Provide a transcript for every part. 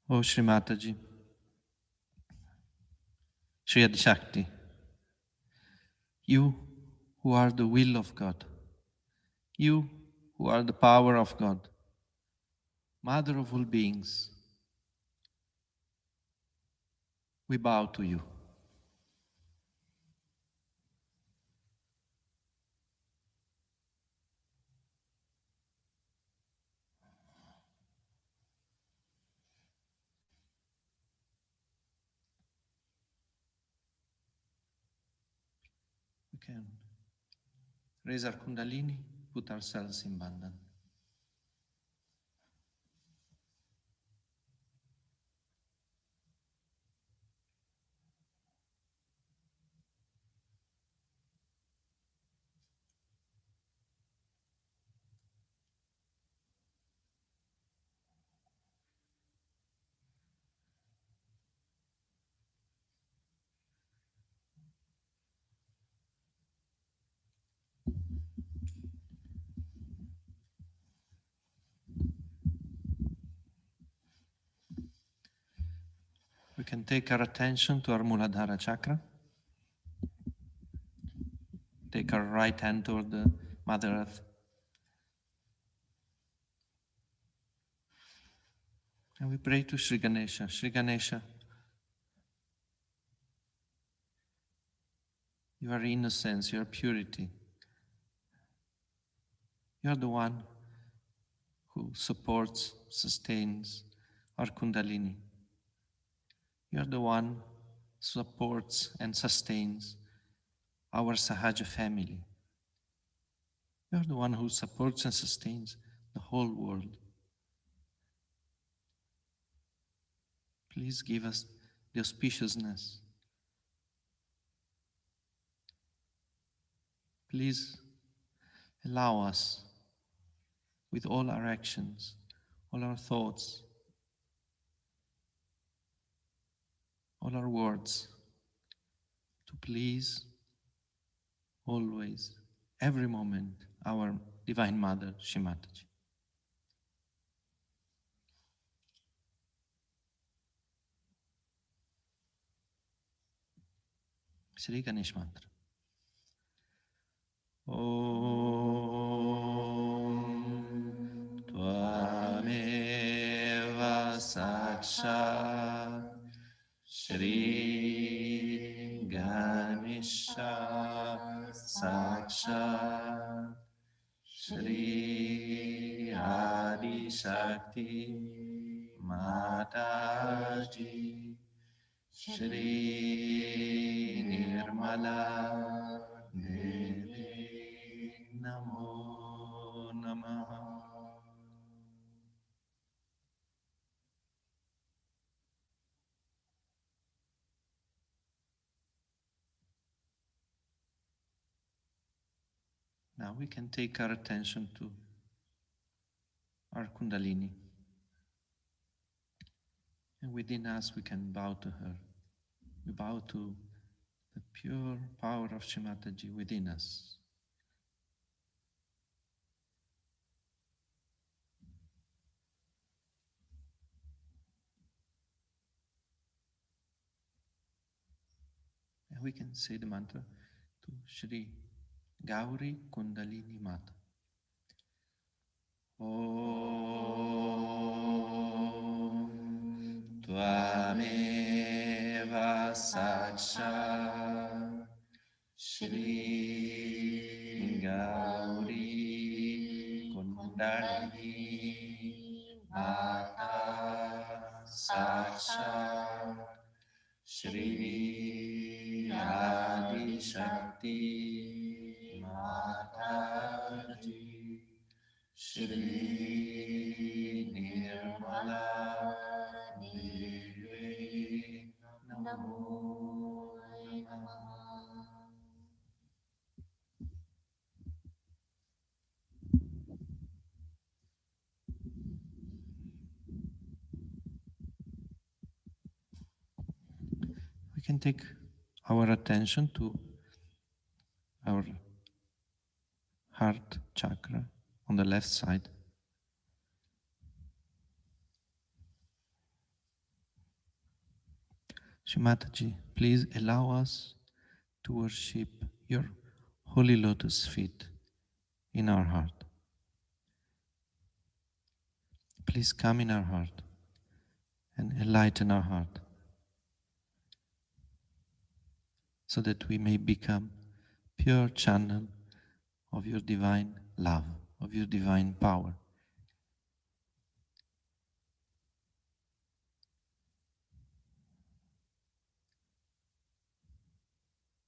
Oh Shri Mataji, Shri Adi Shakti, you who are the will of God, you who are the power of God, Mother of all beings, we bow to you. We can raise our Kundalini, put ourselves in Bandhan. We can take our attention to our Muladhara chakra. Take our right hand toward the Mother Earth. And we pray to Sri Ganesha. Sri Ganesha, you are innocence, you are purity. You are the one who supports, sustains our Kundalini. You are the one who supports and sustains our Sahaja family. You are the one who supports and sustains the whole world. Please give us the auspiciousness. Please allow us, with all our actions, all our thoughts, all our words, to please always, every moment, our Divine Mother, Shri Mataji. Shri Ganesh Mantra. Om Tvameva Sakshat Shri Ganesha Sakshat Shri Adi Shakti Mataji Shri Nirmala Devi Namo Namaha. Now we can take our attention to our Kundalini. And within us we can bow to her. We bow to the pure power of Shri Mataji within us. And we can say the mantra to Shri Gauri Kundalini Mata. Om Tvameva Sakshat Shri Gauri Kundalini Mata Sakshat Shri Adi Shakti Mataji Shri Nirmala Devi Namo Namaha. We can take our attention to our heart chakra on the left side. Shri Mataji, please allow us to worship your holy lotus feet in our heart. Please come in our heart and enlighten our heart so that we may become pure channel of your divine love, of your divine power.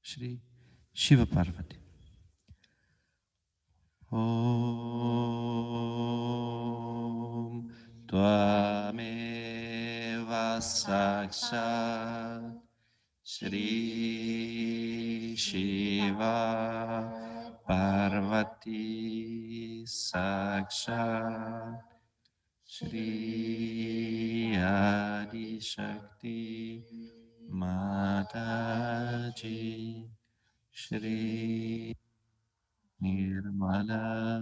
Shri Shiva Parvati. Om Tvameva Sakshat Shri Shiva Parvati Sakshat Shri Adi Shakti Mataji Shri Nirmala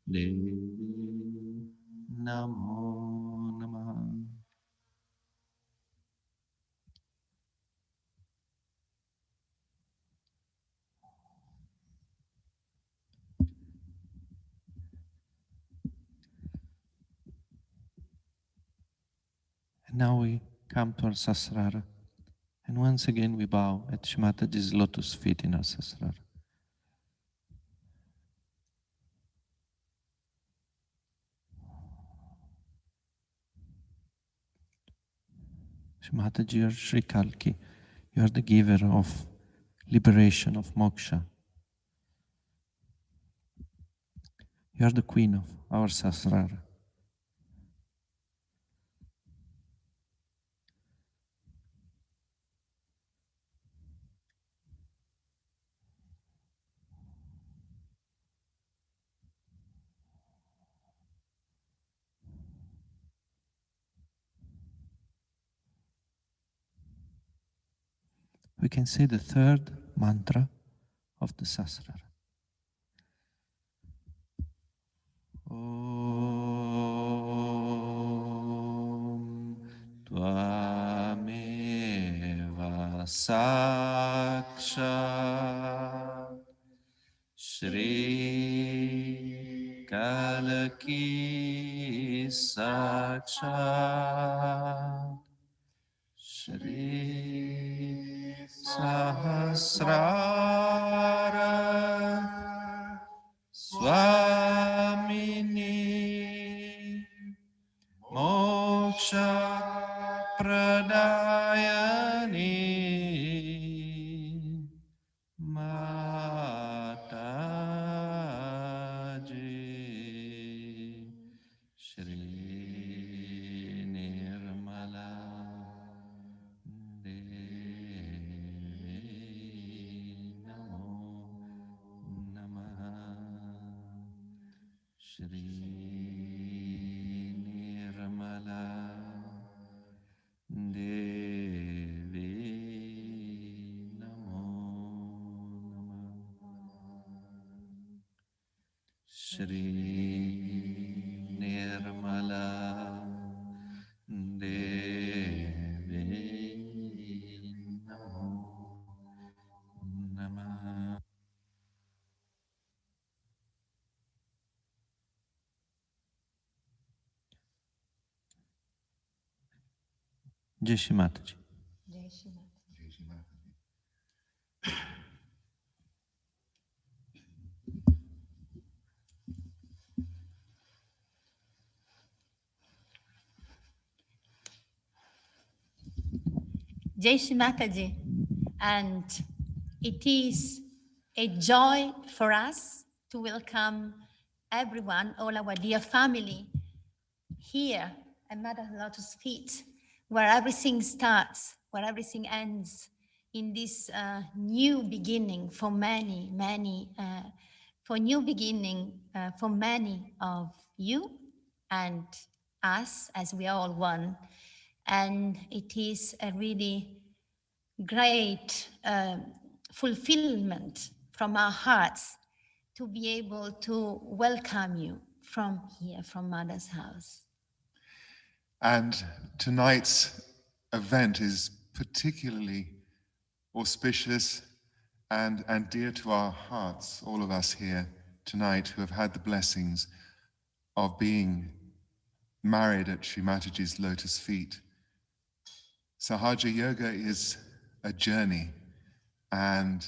Devi, Namo Namaha. And now we come to our Sasrara. And once again we bow at Shri Mataji's lotus feet in our Sasrara. Shri Mataji, you are Sri Kalki. You are the giver of liberation, of moksha. You are the queen of our Sasrara. We can say the third mantra of the Sasrara. Om Tvameva Sakshat Shri Kalaki Sakshat Shri Sahasrara Swamini Moksha Pradayani Mataji Shri Nirmala Devi Namo Namaha Shri Nirmala Devi Namo Namaha Shri Nirmala Devi Namo Namaha. Jai Shri Mataji. Jai Shri Mataji. Jai Shri Mataji. And it is a joy for us to welcome everyone, all our dear family, here at Mother Lotus Feet, where everything starts, where everything ends, in this new beginning for for new beginning for many of you and us, as we are all one. And it is a really great fulfillment from our hearts to be able to welcome you from here, from Mother's house. And tonight's event is particularly auspicious and dear to our hearts, all of us here tonight who have had the blessings of being married at Sri Mataji's lotus feet. Sahaja Yoga is a journey, and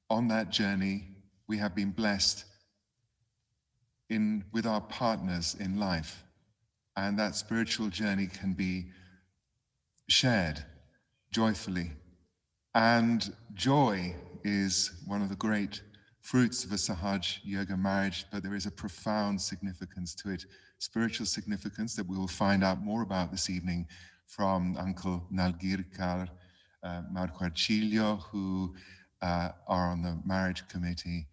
on that journey we have been blessed with our partners in life, and that spiritual journey can be shared joyfully. And joy is one of the great fruits of a Sahaja Yoga marriage, but there is a profound significance to it, spiritual significance that we will find out more about this evening from Uncle Nalgirkar, Marco Arciglio, who are on the marriage committee.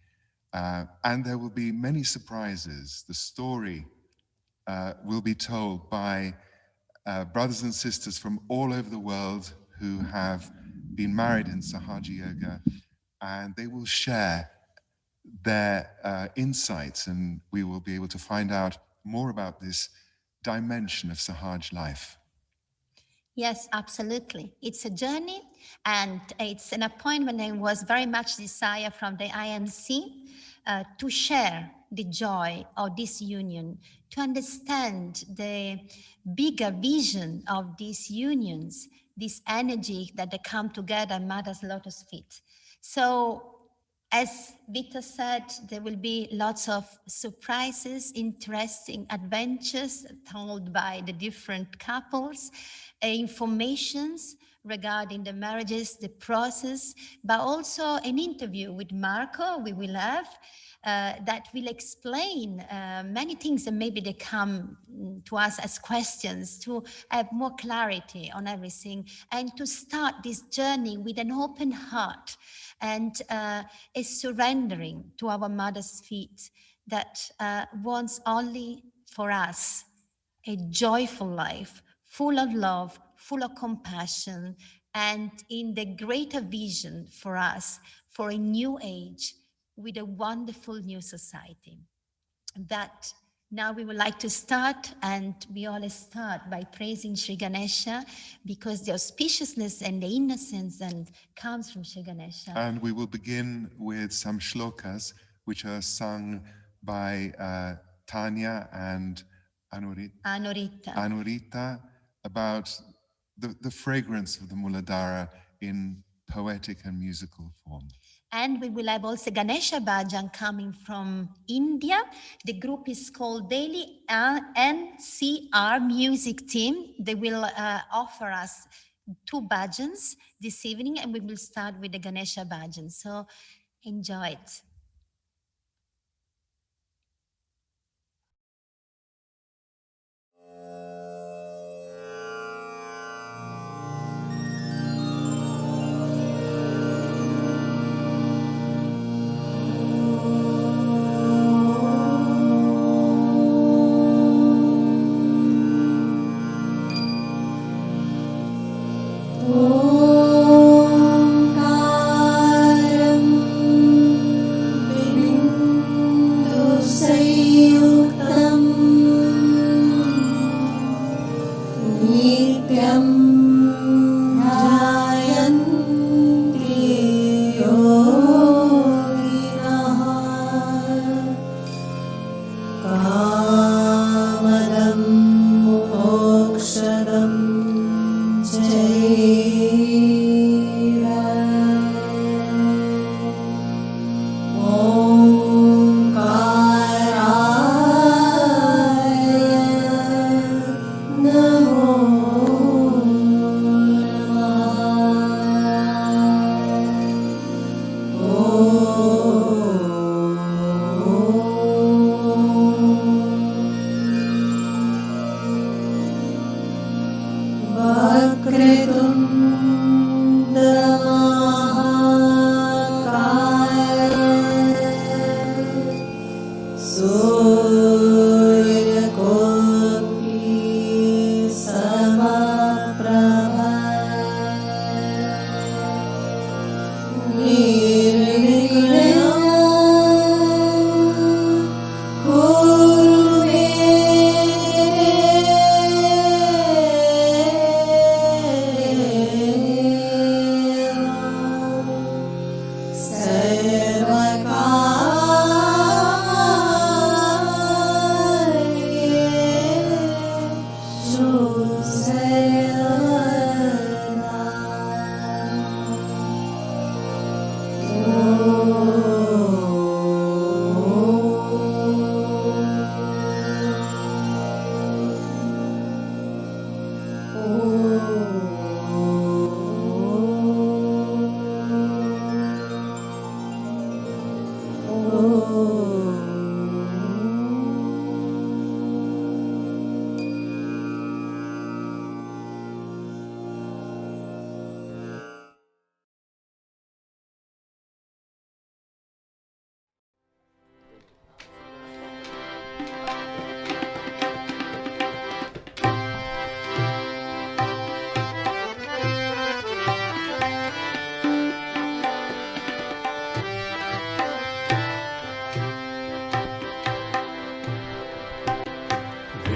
And there will be many surprises. The story will be told by brothers and sisters from all over the world who have been married in Sahaja Yoga, and they will share their insights, and we will be able to find out more about this dimension of Sahaj life. Yes, absolutely. It's a journey, and it's an appointment that was very much desired from the IMC to share the joy of this union, to understand the bigger vision of these unions, this energy that they come together at Mother's Lotus Feet. So, as Victor said, there will be lots of surprises, interesting adventures told by the different couples, informations regarding the marriages, the process, but also an interview with Marco we will have that will explain many things, and maybe they come to us as questions to have more clarity on everything and to start this journey with an open heart and a surrendering to our Mother's feet that wants only for us a joyful life, full of love, full of compassion, and in the greater vision for us, for a new age with a wonderful new society. That now we would like to start, and we always start by praising Sri Ganesha, because the auspiciousness and the innocence and comes from Sri Ganesha. And we will begin with some shlokas, which are sung by Tanya and Anurita about the fragrance of the Muladhara in poetic and musical form. And we will have also Ganesha Bhajan coming from India. The group is called Daily NCR Music Team. They will offer us 2 bhajans this evening, and we will start with the Ganesha Bhajan. So enjoy it.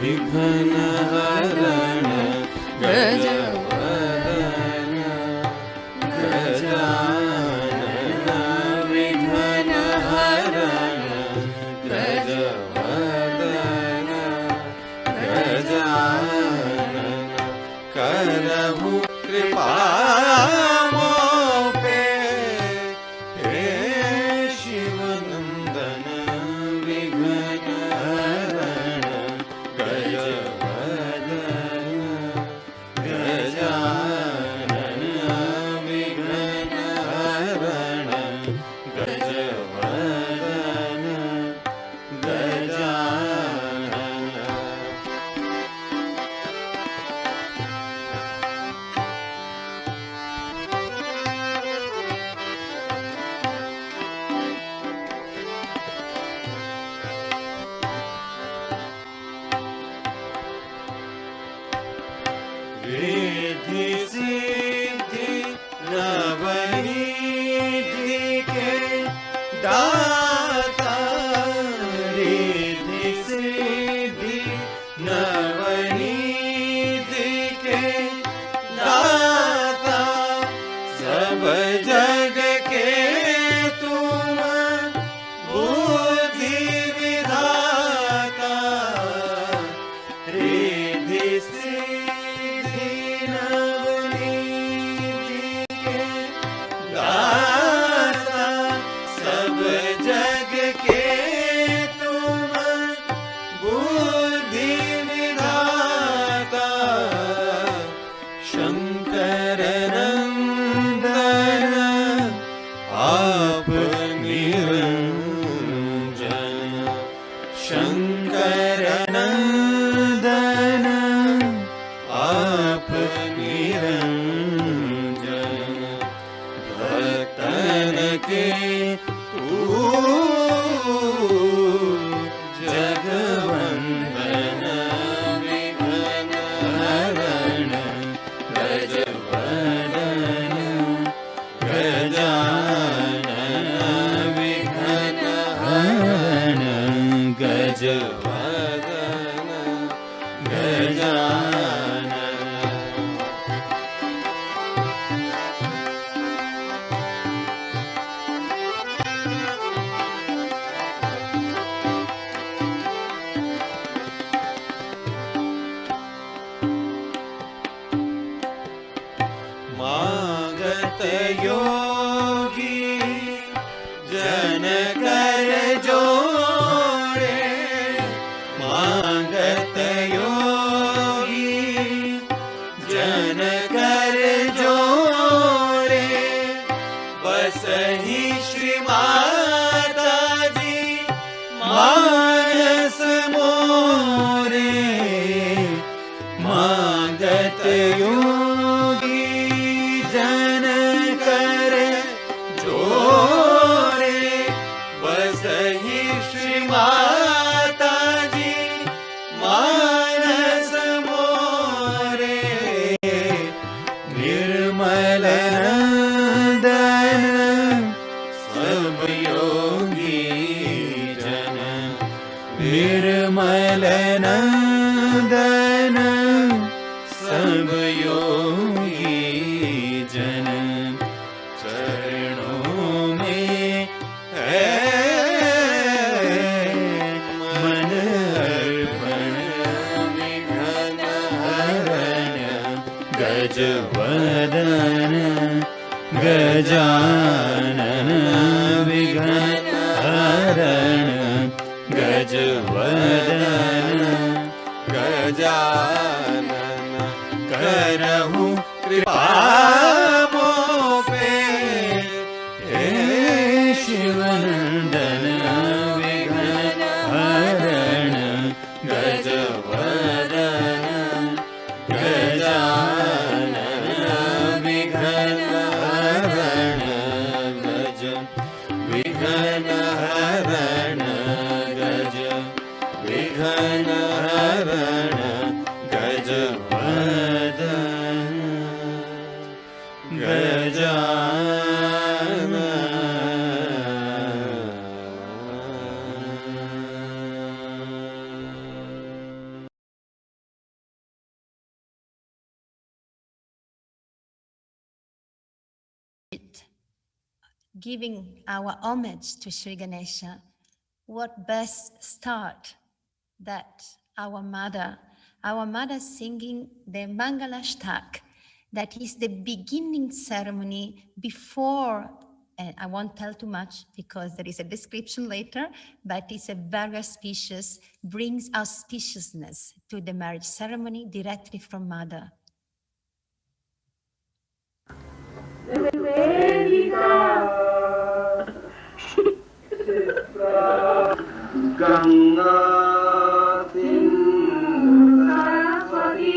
विघ्नहरण गजवदन Gajanan विघ्नहरण करहु कृपा मों पे, हे शिव नंदन विघ्न हरण गजवदन गजानन विघ्न हरण गजवदन गजानन। रिद्धि सिद्धि नवनीति के दाता, रिद्धि सिद्धि नवनीति के दाता, सब जग के तुम बुद्धि विधाता, रिद्धि सिद्धि नवनीति के दाता, सब जग के तुम बुद्धि विधाता, शंकर नंदन आप निरंजन, शंकर नंदन आप निरंजन, भक्तन के तू जगवंदन विघ्न हरण गजवदन गजानन विघ्न हरण गजवदन गजानन। मागत योगी जन कर जोड़े, मागत योगी जन कर जोड़े, बस ही श्री माता जी मानस मोरे, मागत योगी जन कर जोरे, बस ही श्री माता जी मानस मोरे, निर्मल नंदन सब योगी जन, निर्मल नंदन सब योगी जन, चरणों में है मन अर्पण विघ्न हरण गजवदन गजानन विघ्न हरण गजवदन गजानन, करहु कृपा मों पे, हे शिव नंदन विघ्न हरण गजवदन गजानन विघ्न हरण गज विघ्न हरण गज विघ्न हरण गजवदन Gajanan. Giving our homage to Sri Ganesha, what best start that our mother our mother singing the Mangalashtak, that is the beginning ceremony before, and I won't tell too much because there is a description later, but it's a very auspicious, brings auspiciousness to the marriage ceremony directly from mother. Ganga Saraswati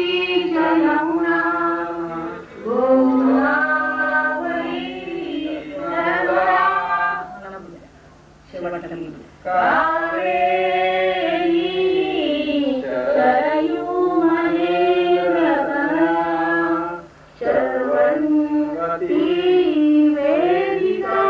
Yamuna Godavari Narmada Kaveri Sarayu Mahendra Sharvangati Vedika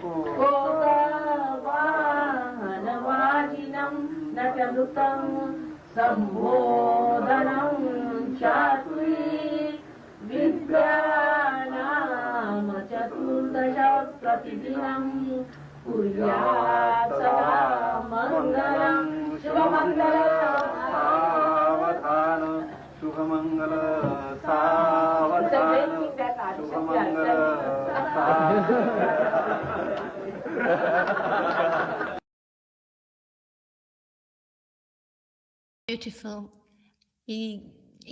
कोसवाहनवाजिनं नटनुतं सम्बोधनं चातुरी विद्यानाम चतुर्दश प्रतिदिनं कुर्यात् सदा मङ्गलं शुभमङ्गल सावधान शुभमङ्गल सावधान शुभमङ्गल Beautiful. He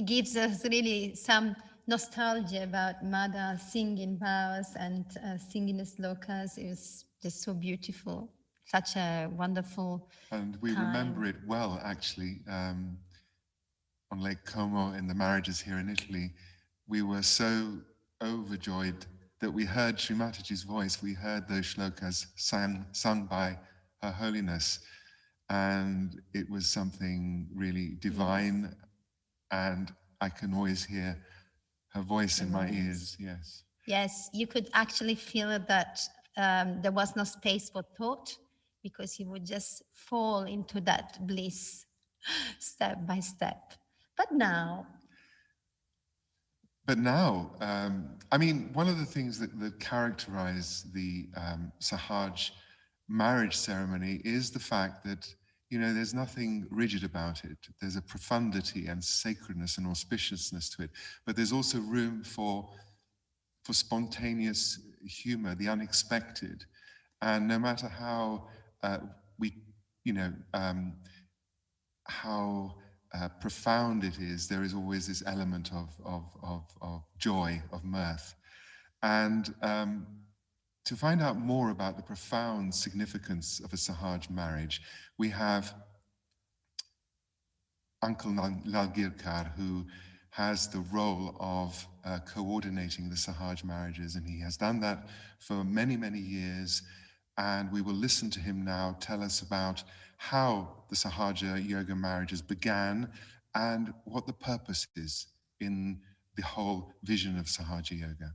gives us really some nostalgia about Mother singing vows and singing slokas. It was just so beautiful. Such a wonderful And we time. remember it well, actually, on Lake Como in the marriages here in Italy. We were so overjoyed that we heard Sri Mataji's voice. We heard those shlokas sung by Her Holiness. And it was something really divine. Yes. And I can always hear her voice in my ears, yes. Yes, you could actually feel that there was no space for thought, because he would just fall into that bliss step by step. But now, I mean, one of the things that characterize the Sahaj marriage ceremony is the fact that, you know, there's nothing rigid about it. There's a profundity and sacredness and auspiciousness to it, but there's also room for spontaneous humor, the unexpected. And no matter how how profound it is, there is always this element of joy, of mirth. And to find out more about the profound significance of a Sahaj marriage, we have Uncle Lalgirkar, who has the role of coordinating the Sahaj marriages, and he has done that for many, many years. And we will listen to him now tell us about how the Sahaja Yoga marriages began and what the purpose is in the whole vision of Sahaja Yoga.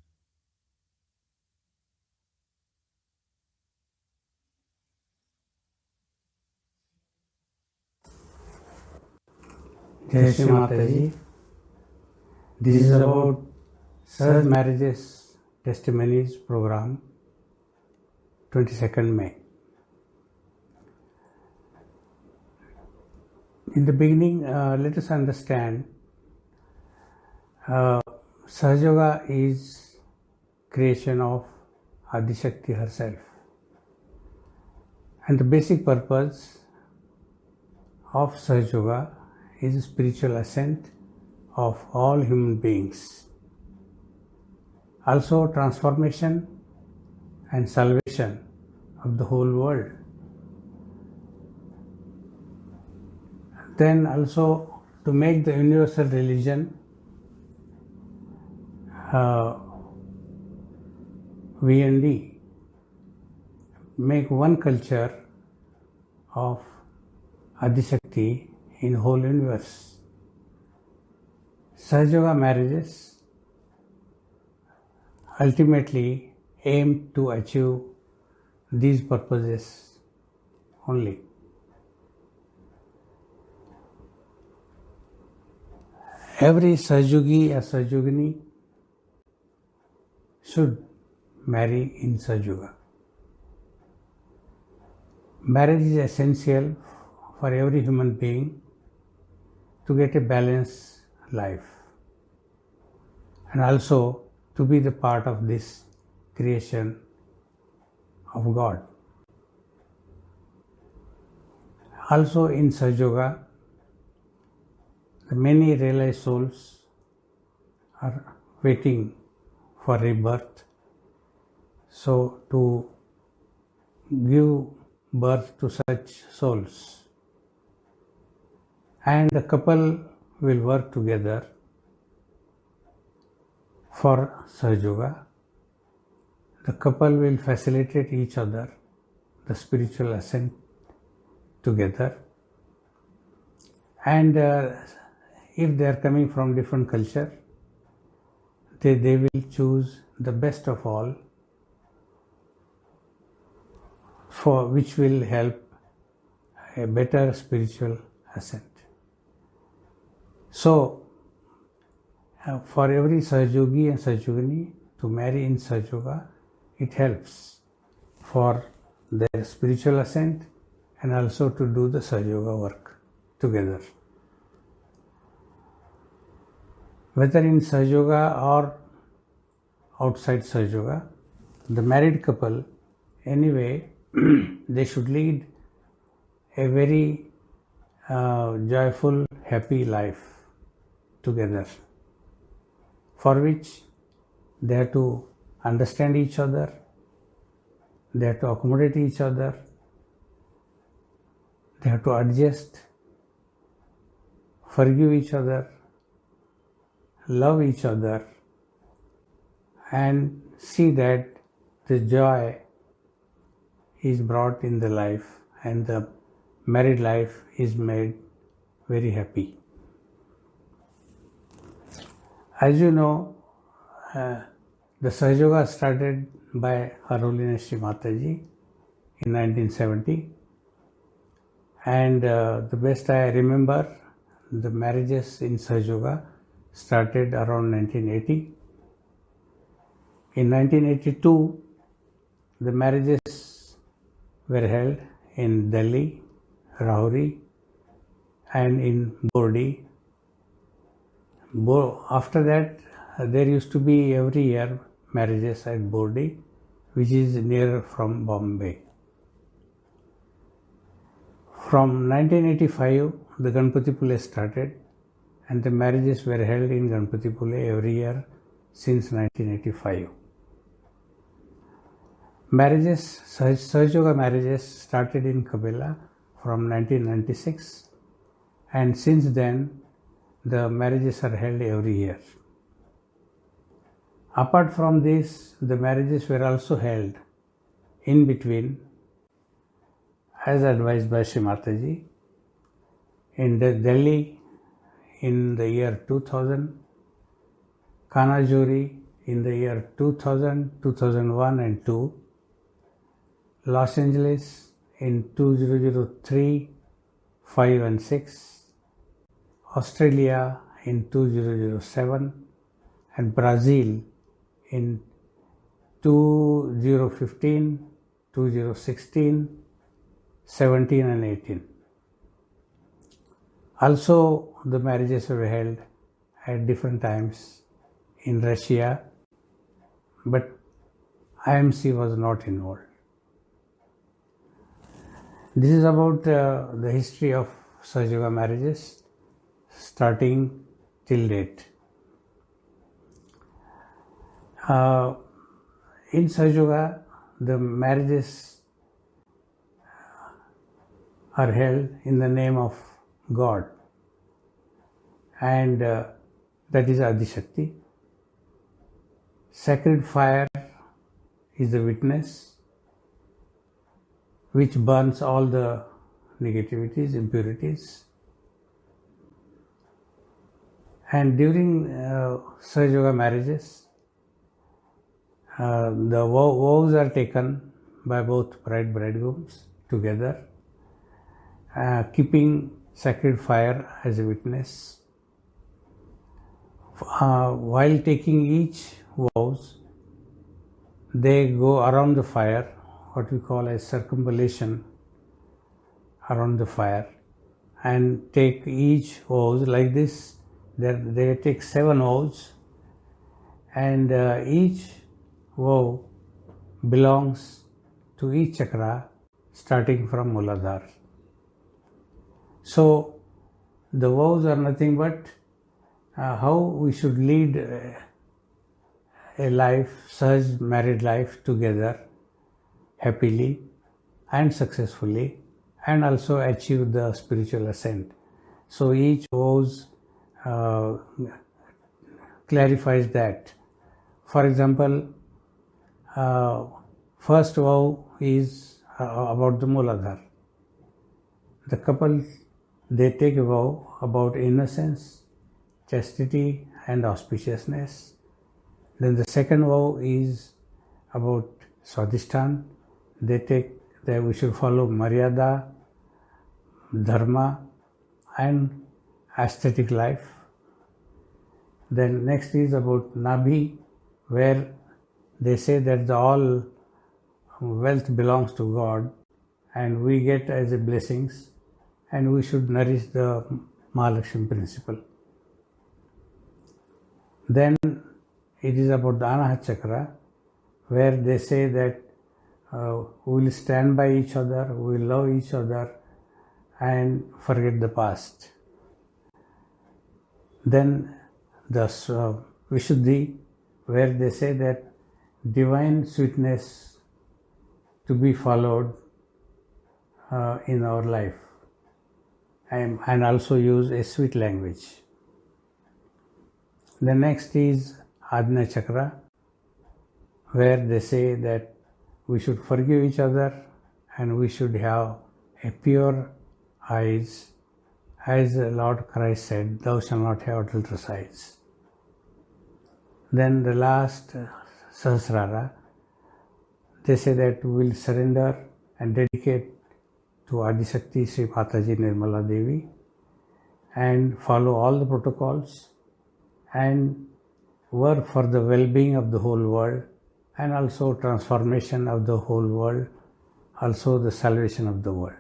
Jai Shri Mataji. This is about Sahaja Marriages Testimonies program, 22nd May. In the beginning, let us understand Sahaja Yoga is creation of Adishakti herself. And the basic purpose of Sahaja Yoga is spiritual ascent of all human beings. Also transformation and salvation of the whole world. Then also to make the universal religion VND, make one culture of Adishakti in whole universe. Sahaja Yoga marriages ultimately aim to achieve these purposes only. Every Sahajugi or Sahajugini should marry in Sahaja Yoga. Marriage is essential for every human being to get a balanced life and also to be the part of this creation of God. Also in Sahaja Yoga, the many realized souls are waiting for rebirth. So to give birth to such souls, and the couple will work together for Sahaja Yoga. The couple will facilitate each other, the spiritual ascent together. And if they are coming from different culture, they will choose the best of all for which will help a better spiritual ascent. So, for every Sahajogi and Sahajogini to marry in Sahaja Yoga, it helps for their spiritual ascent and also to do the Sahaja Yoga work together. Whether in Sahaja Yoga or outside Sahaja Yoga, the married couple, anyway, they should lead a very joyful, happy life together, for which they have to understand each other, they have to accommodate each other, they have to adjust, forgive each other, love each other, and see that the joy is brought in the life and the married life is made very happy. As you know, the Sahaja Yoga started by Her Holiness Shri Mataji in 1970, and the best I remember, the marriages in Sahaja Yoga started around 1980. In 1982, the marriages were held in Delhi, Rahuri, and in Bordi. After that, there used to be every year marriages at Bordi, which is near from Bombay. From 1985, the Ganpatipule started, and the marriages were held in Ganpatipule every year since 1985. Marriages, Sahaja Yoga marriages started in Kabila from 1996, and since then the marriages are held every year. Apart from this, the marriages were also held in between, as advised by Shri Mataji, in Delhi in the year 2000, Kanajuri in the year 2000, 2001 and 2, Los Angeles in 2003, 5 and 6, Australia in 2007, and Brazil in 2015, 2016, 17 and 18. Also, the marriages were held at different times in Russia, but IMC was not involved. This is about the history of Sahaja Yoga marriages starting till date. In Sahaja Yoga, the marriages are held in the name of God, and that is Adishakti. Sacred fire is the witness which burns all the negativities, impurities. And during Sahaja Yoga marriages, the vows are taken by both bridegrooms together, keeping sacred fire as a witness. While taking each vows, they go around the fire, what we call as circumambulation around the fire, and take each vows like this. They take 7 vows, and each vow belongs to each chakra starting from Muladhara. So the vows are nothing but how we should lead a life, Sahaj married life together happily and successfully, and also achieve the spiritual ascent. So each vows clarifies that. For example, first vow is about the Muladhara. The couple, they take a vow about innocence, chastity and auspiciousness. Then the second vow is about Swadhisthana. They take that we should follow Maryada, Dharma, and aesthetic life. Then next is about Nabhi, where they say that all wealth belongs to God and we get as a blessings, and we should nourish the Mahalakshmi principle. Then it is about the Anahat Chakra, where they say that we will stand by each other, we will love each other and forget the past. Then the Vishuddhi, where they say that divine sweetness to be followed in our life, and also use a sweet language. The next is Ajna Chakra, where they say that we should forgive each other and we should have a pure eyes. As the Lord Christ said, thou shalt not have adulterous eyes. Then the last Sahasrara, they say that we will surrender and dedicate to Adishakti Sri Mataji Nirmala Devi and follow all the protocols and work for the well-being of the whole world and also transformation of the whole world, also the salvation of the world.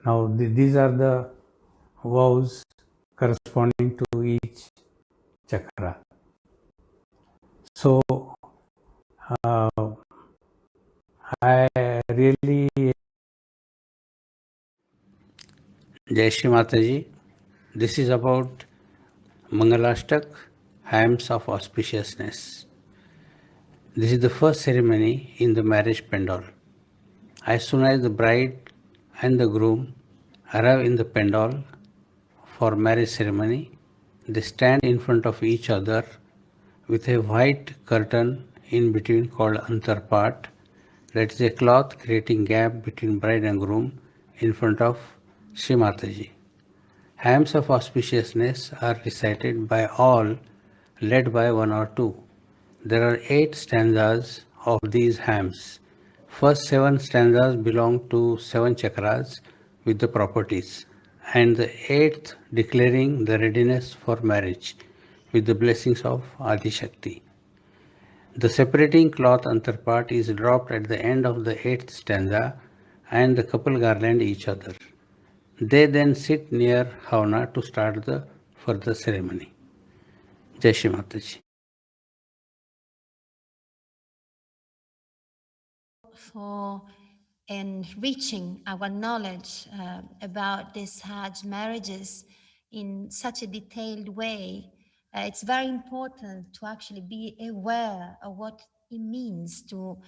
Now these are the vows corresponding to each chakra. So I really Jai Shri Mataji, this is about Mangalashtak, hymns of auspiciousness. This is the first ceremony in the marriage pandal. As soon as the bride and the groom arrive in the pandal for marriage ceremony, they stand in front of each other with a white curtain in between called antarpat, that is a cloth creating gap between bride and groom in front of Shri Mataji. Hymns of auspiciousness are recited by all, led by one or two. There are 8 stanzas of these hymns. First 7 stanzas belong to 7 chakras with the properties, and the 8th declaring the readiness for marriage with the blessings of Adi Shakti. The separating cloth antarpat is dropped at the end of the 8th stanza, and the couple garland each other. They then sit near Havana to start the further ceremony. Jai Shri Mataji. For enriching our knowledge about these Sahaja marriages in such a detailed way. It's very important to actually be aware of what it means to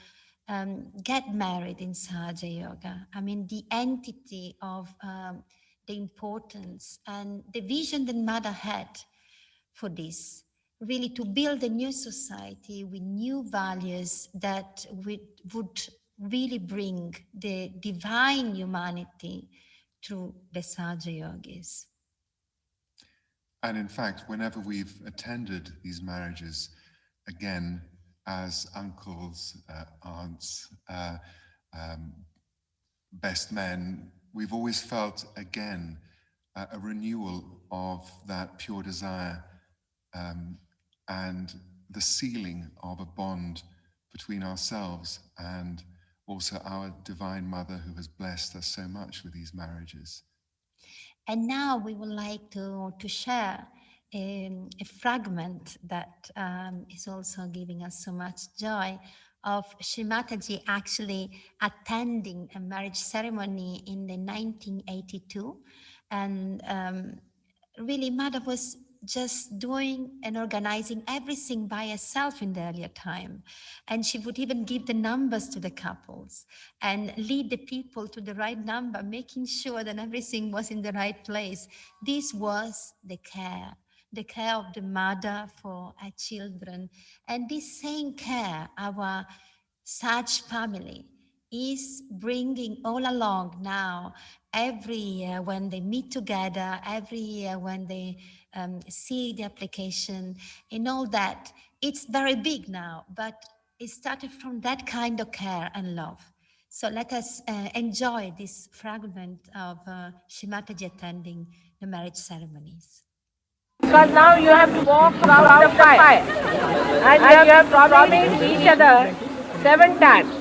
get married in Sahaja Yoga. I mean, the entity of the importance and the vision that Mother had for this, really to build a new society with new values that would really bring the divine humanity through the Sahaja Yogis. And in fact, whenever we've attended these marriages, again, as uncles, aunts, best men, we've always felt again a renewal of that pure desire and the sealing of a bond between ourselves and also our Divine Mother who has blessed us so much with these marriages. And now we would like to share a fragment that is also giving us so much joy of Shri Mataji actually attending a marriage ceremony in the 1982. And really Mother was just doing and organizing everything by herself in the earlier time. And she would even give the numbers to the couples and lead the people to the right number, making sure that everything was in the right place. This was the care of the mother for her children. And this same care, our Saj family is bringing all along now, every year when they meet together, every year when they see the application and all that. It's very big now, but it started from that kind of care and love. So let us enjoy this fragment of Shrimataji attending the marriage ceremonies. Because now you have to walk around the fire and you have to promise each other 7 times.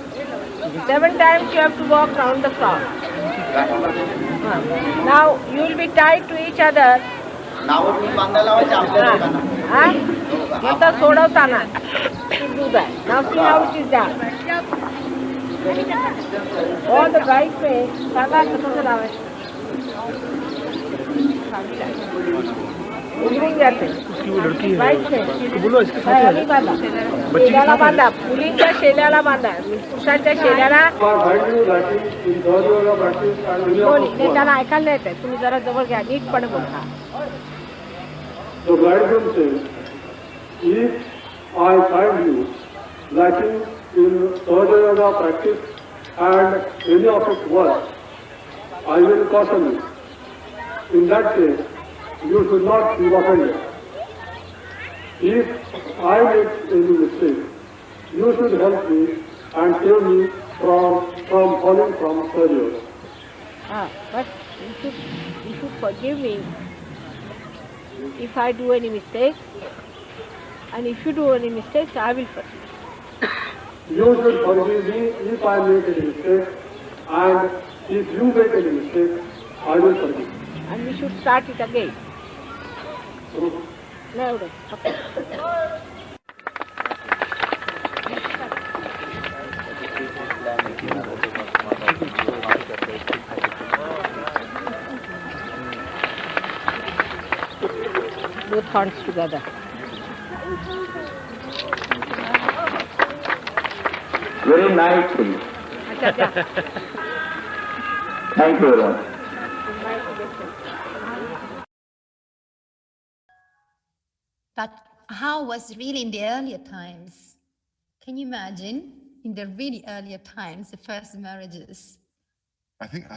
7 times you have to walk around the floor. Now you will be tied to each other. Yata sodavtana to do that. Now see how it is done. All the bridesmaids, उलून जाते शेल्याला बांधा मुलींच्या शेल्याला बांधा पुरुषांच्या शेल्याला ते त्याला ऐकायला नाही येत तुम्ही जरा जवळ घ्या नीटपणे बोला The bridegroom says, if I find you lacking in Sahaja Yoga practice and any of its work, I will caution you. In that case, you should not be offended. If I make any mistake, you should help me and save me from falling from failure. But you should forgive me if I do any mistakes, and if you do any mistakes, I will forgive. You should forgive me if I make any mistake, and if you make any mistake, I will forgive. And we should start it again. No, okay. Both hands together. Very nice thing. Thank you very much. But how was really in the earlier times? Can you imagine in the really earlier times, the first marriages? I think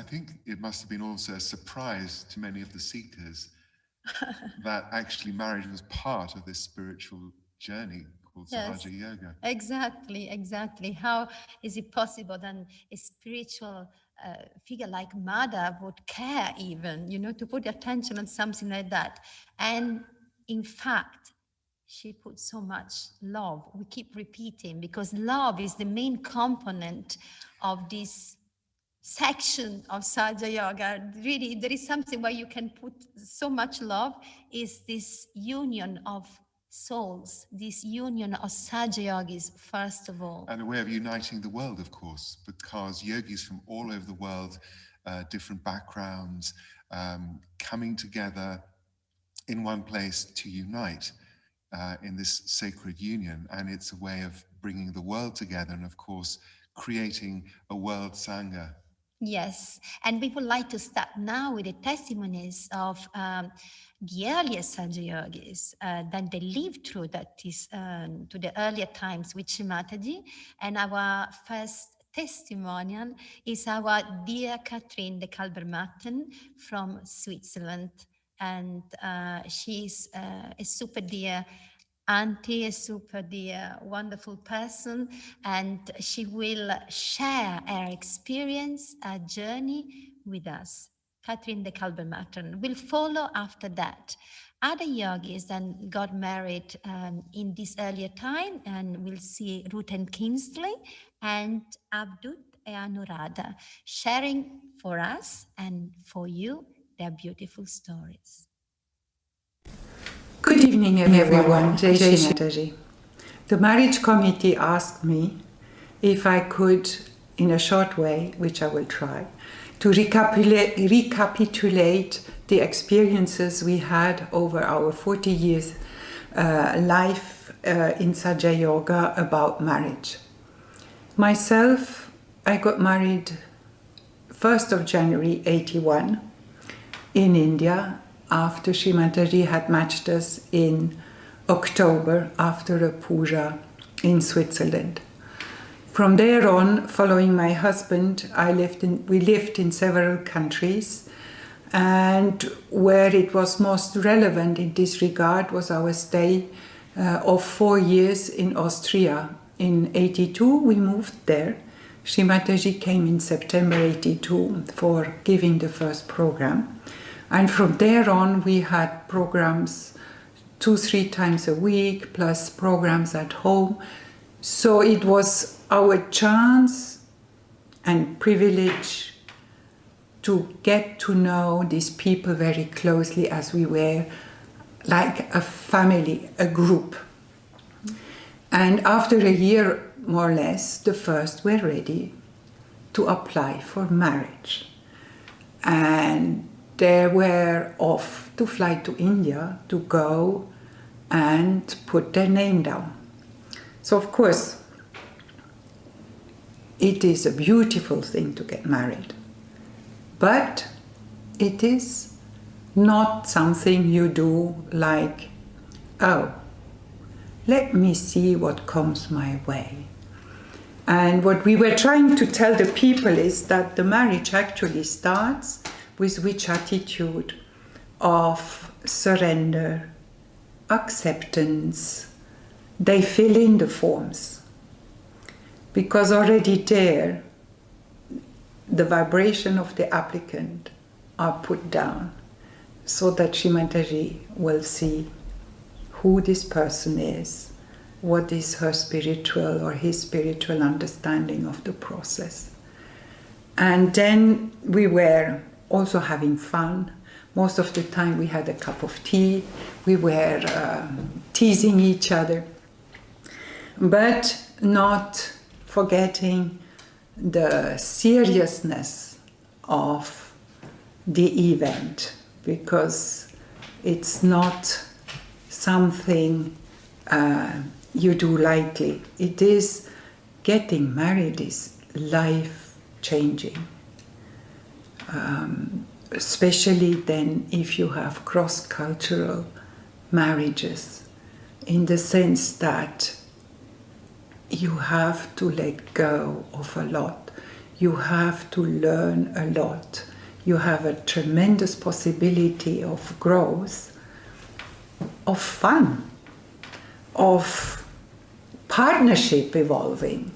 it must have been also a surprise to many of the seekers that actually marriage was part of this spiritual journey called Sahaja Yoga. Exactly. How is it possible that a spiritual figure like Mother would care even, to put attention on something like that? And in fact, she put so much love. We keep repeating because love is the main component of this section of Sahaja Yoga. Really, there is something where you can put so much love, is this union of souls, this union of Sahaja Yogis, first of all. And a way of uniting the world, of course, because yogis from all over the world, different backgrounds, coming together in one place to unite in this sacred union. And it's a way of bringing the world together and, of course, creating a world Sangha. Yes, and we would like to start now with the testimonies of the earlier Sahaja Yogis that they lived through, that is to the earlier times with Shrimataji. And our first testimonial is our dear Catherine de Kalbermatten from Switzerland. And she's a super dear auntie, a super dear, wonderful person, and she will share her experience, her journey with us. Catherine de Kalbermatten will follow after that. Other yogis then got married in this earlier time, and we'll see Ruth and Kingsley and Abdut and Anuradha sharing for us and for you their beautiful stories. Good evening, everyone. Jai Shrimataji. The marriage committee asked me if I could, in a short way, which I will try, to recapitulate the experiences we had over our 40 years life in Sahaja Yoga about marriage. Myself, I got married 1st of January 81 in India, after Shrimataji had matched us in October after a puja in Switzerland. From there on, following my husband, we lived in several countries, and where it was most relevant in this regard was our stay of 4 years in Austria. In 82, we moved there Shri Mataji came in September 82 for giving the first program. And from there on, we had programs 2-3 times a week, plus programs at home. So it was our chance and privilege to get to know these people very closely, as we were like a family, a group. And after a year, more or less, the first were ready to apply for marriage. And they were off to fly to India to go and put their name down. So of course, it is a beautiful thing to get married, but it is not something you do like, oh, let me see what comes my way. And what we were trying to tell the people is that the marriage actually starts with which attitude of surrender, acceptance. They fill in the forms. Because already there, the vibration of the applicant are put down so that Shri Mataji will see who this person is, what is her spiritual or his spiritual understanding of the process. And then we were also having fun. Most of the time we had a cup of tea, we were teasing each other, but not forgetting the seriousness of the event, because it's not something you do lightly. It is, getting married is life-changing. Especially then if you have cross-cultural marriages, in the sense that you have to let go of a lot. You have to learn a lot. You have a tremendous possibility of growth, of fun, of partnership evolving,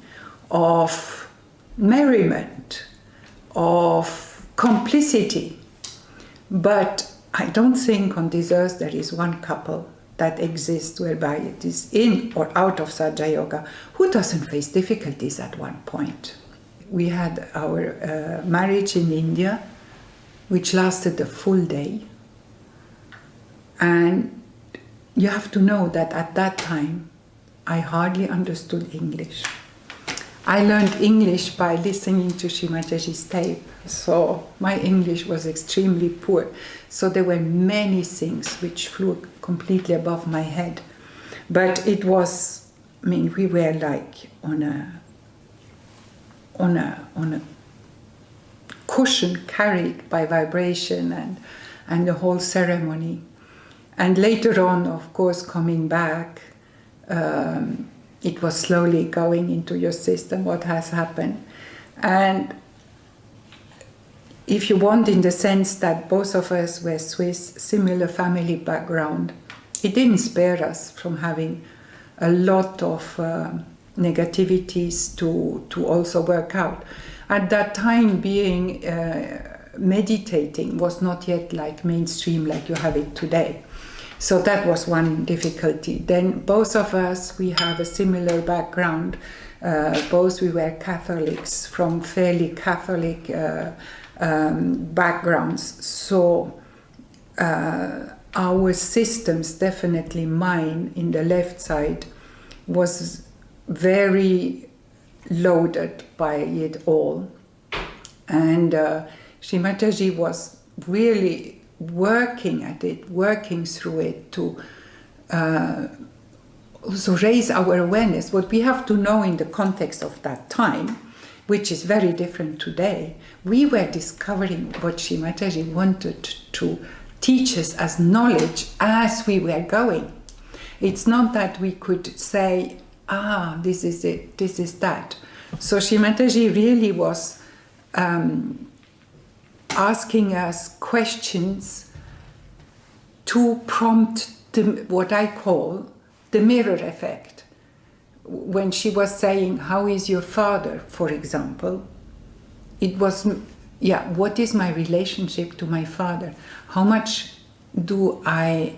of merriment, of complicity. But I don't think on this earth there is one couple that exists whereby it is in or out of Sahaja Yoga who doesn't face difficulties at one point. We had our marriage in India, which lasted a full day. And you have to know that at that time, I hardly understood English. I learned English by listening to Shri Mataji's tape, so my English was extremely poor. So there were many things which flew completely above my head. But it was, I mean, we were like on a cushion carried by vibration and the whole ceremony. And later on, of course, coming back, it was slowly going into your system what has happened. And if you want, in the sense that both of us were Swiss, similar family background, it didn't spare us from having a lot of negativities to also work out. At that time, being meditating was not yet like mainstream like you have it today. So that was one difficulty. Then both of us, we have a similar background. Both we were Catholics from fairly Catholic backgrounds. So our systems, definitely mine in the left side, was very loaded by it all. And Shri Mataji was really working at it, working through it to also raise our awareness. What we have to know in the context of that time, which is very different today, we were discovering what Shri Mataji wanted to teach us as knowledge as we were going. It's not that we could say, this is it, this is that. So Shri Mataji really was asking us questions to prompt what I call the mirror effect. when she was saying, how is your father, for example, it was, yeah, what is my relationship to my father? How much do I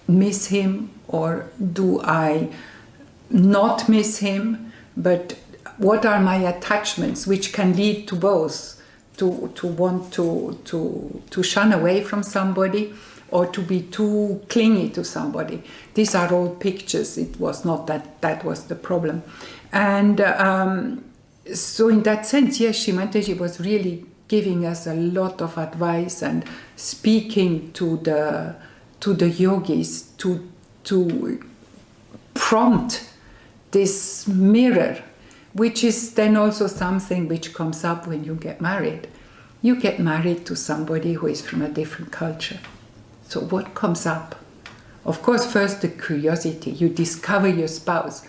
miss him, or do I not miss him? But what are my attachments, which can lead to both, to want to shun away from somebody, or to be too clingy to somebody. These are all pictures. It was not that was the problem. And so in that sense, yes, Shimataji was really giving us a lot of advice and speaking to the yogis to prompt this mirror, which is then also something which comes up when you get married. You get married to somebody who is from a different culture. So what comes up? Of course, first the curiosity. You discover your spouse.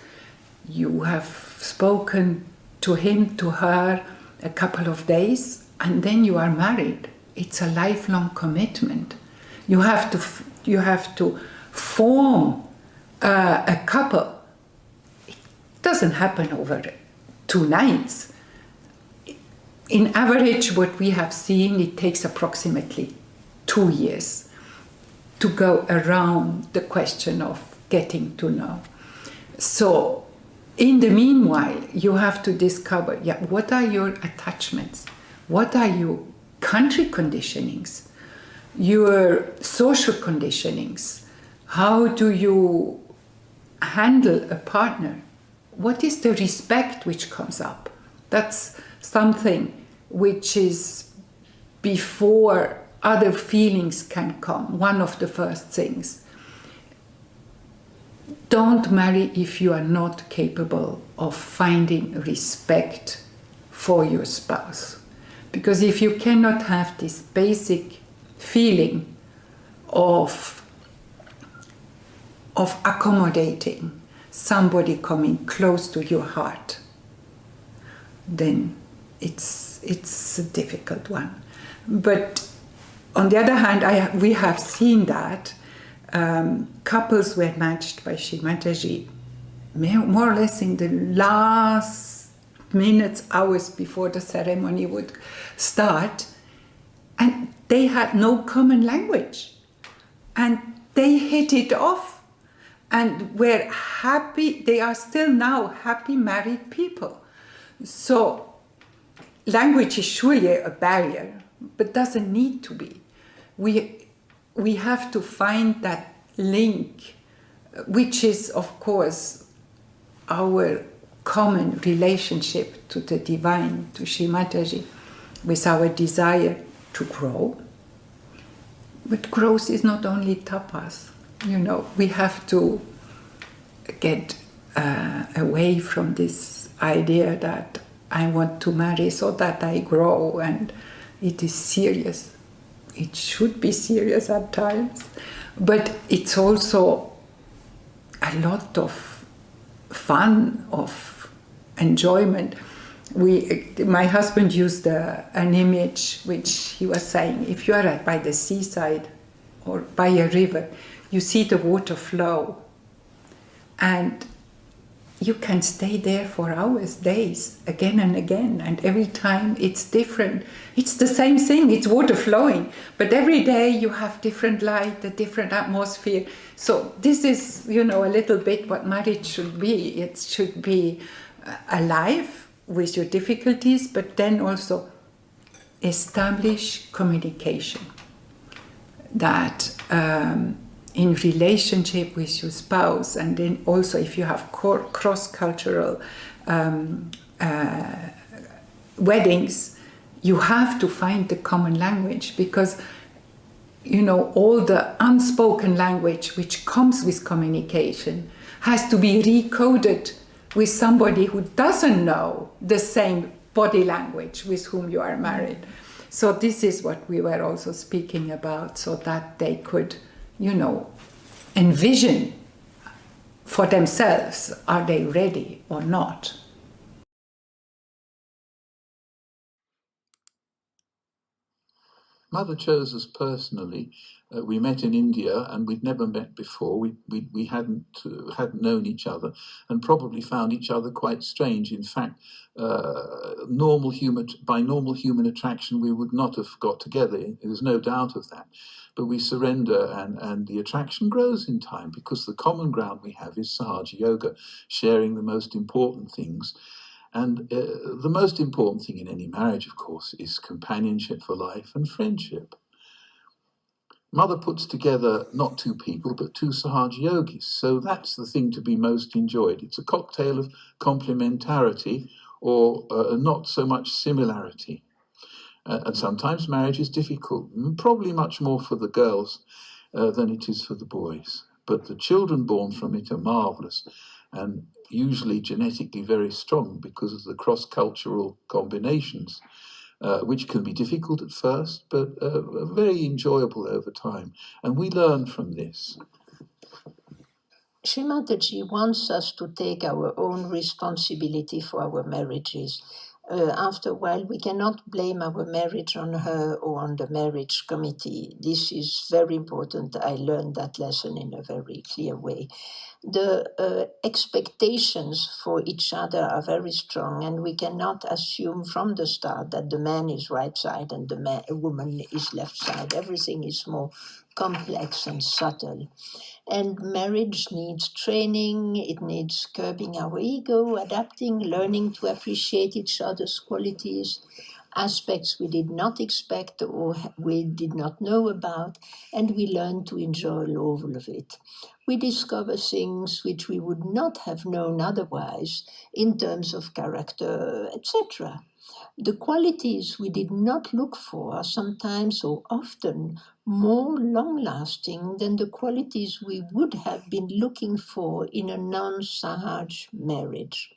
You have spoken to him, to her, a couple of days, and then you are married. It's a lifelong commitment. You have to form a couple. It doesn't happen over 2 nights. In average, what we have seen, it takes approximately 2 years to go around the question of getting to know. So, in the meanwhile, you have to discover, what are your attachments? What are your country conditionings? Your social conditionings? How do you handle a partner? What is the respect which comes up? That's something which is before other feelings can come, one of the first things. Don't marry if you are not capable of finding respect for your spouse. Because if you cannot have this basic feeling of accommodating somebody coming close to your heart, then it's a difficult one. But on the other hand, we have seen that couples were matched by Shimataji more or less in the last minutes, hours before the ceremony would start, and they had no common language, and they hit it off and were happy. They are still now happy married people. So language is surely a barrier, but doesn't need to be. We have to find that link, which is, of course, our common relationship to the divine, to Shimataji, with our desire to grow. But growth is not only tapas. We have to get away from this idea that I want to marry so that I grow, and it is serious. It should be serious at times, but it's also a lot of fun, of enjoyment. My husband used an image which he was saying, if you are by the seaside or by a river, you see the water flow, and you can stay there for hours, days, again and again, and every time it's different. It's the same thing, it's water flowing, but every day you have different light, a different atmosphere. So this is, a little bit what marriage should be. It should be alive with your difficulties, but then also establish communication. That in relationship with your spouse, and then also if you have cross-cultural weddings, you have to find the common language, because all the unspoken language which comes with communication has to be recoded with somebody who doesn't know the same body language with whom you are married. So this is what we were also speaking about, so that they could, envision for themselves, are they ready or not? Mother chose us personally. We met in India, and we'd never met before. We hadn't known each other, and probably found each other quite strange. In fact, by normal human attraction, we would not have got together. There's no doubt of that. But we surrender, and the attraction grows in time, because the common ground we have is Sahaja Yoga, sharing the most important things. And the most important thing in any marriage, of course, is companionship for life and friendship. Mother puts together not two people, but two Sahaja Yogis. So that's the thing to be most enjoyed. It's a cocktail of complementarity or not so much similarity. And sometimes marriage is difficult, probably much more for the girls than it is for the boys. But the children born from it are marvelous, and usually genetically very strong because of the cross-cultural combinations, which can be difficult at first, but very enjoyable over time. And we learn from this. Sri Mataji wants us to take our own responsibility for our marriages. After a while, we cannot blame our marriage on her or on the marriage committee. This is very important. I learned that lesson in a very clear way. The expectations for each other are very strong, and we cannot assume from the start that the man is right side and the woman is left side. Everything is more complex and subtle. And marriage needs training, it needs curbing our ego, adapting, learning to appreciate each other's qualities, aspects we did not expect or we did not know about, and we learn to enjoy all of it. We discover things which we would not have known otherwise in terms of character, etc. The qualities we did not look for are sometimes or often more long-lasting than the qualities we would have been looking for in a non-Sahaj marriage.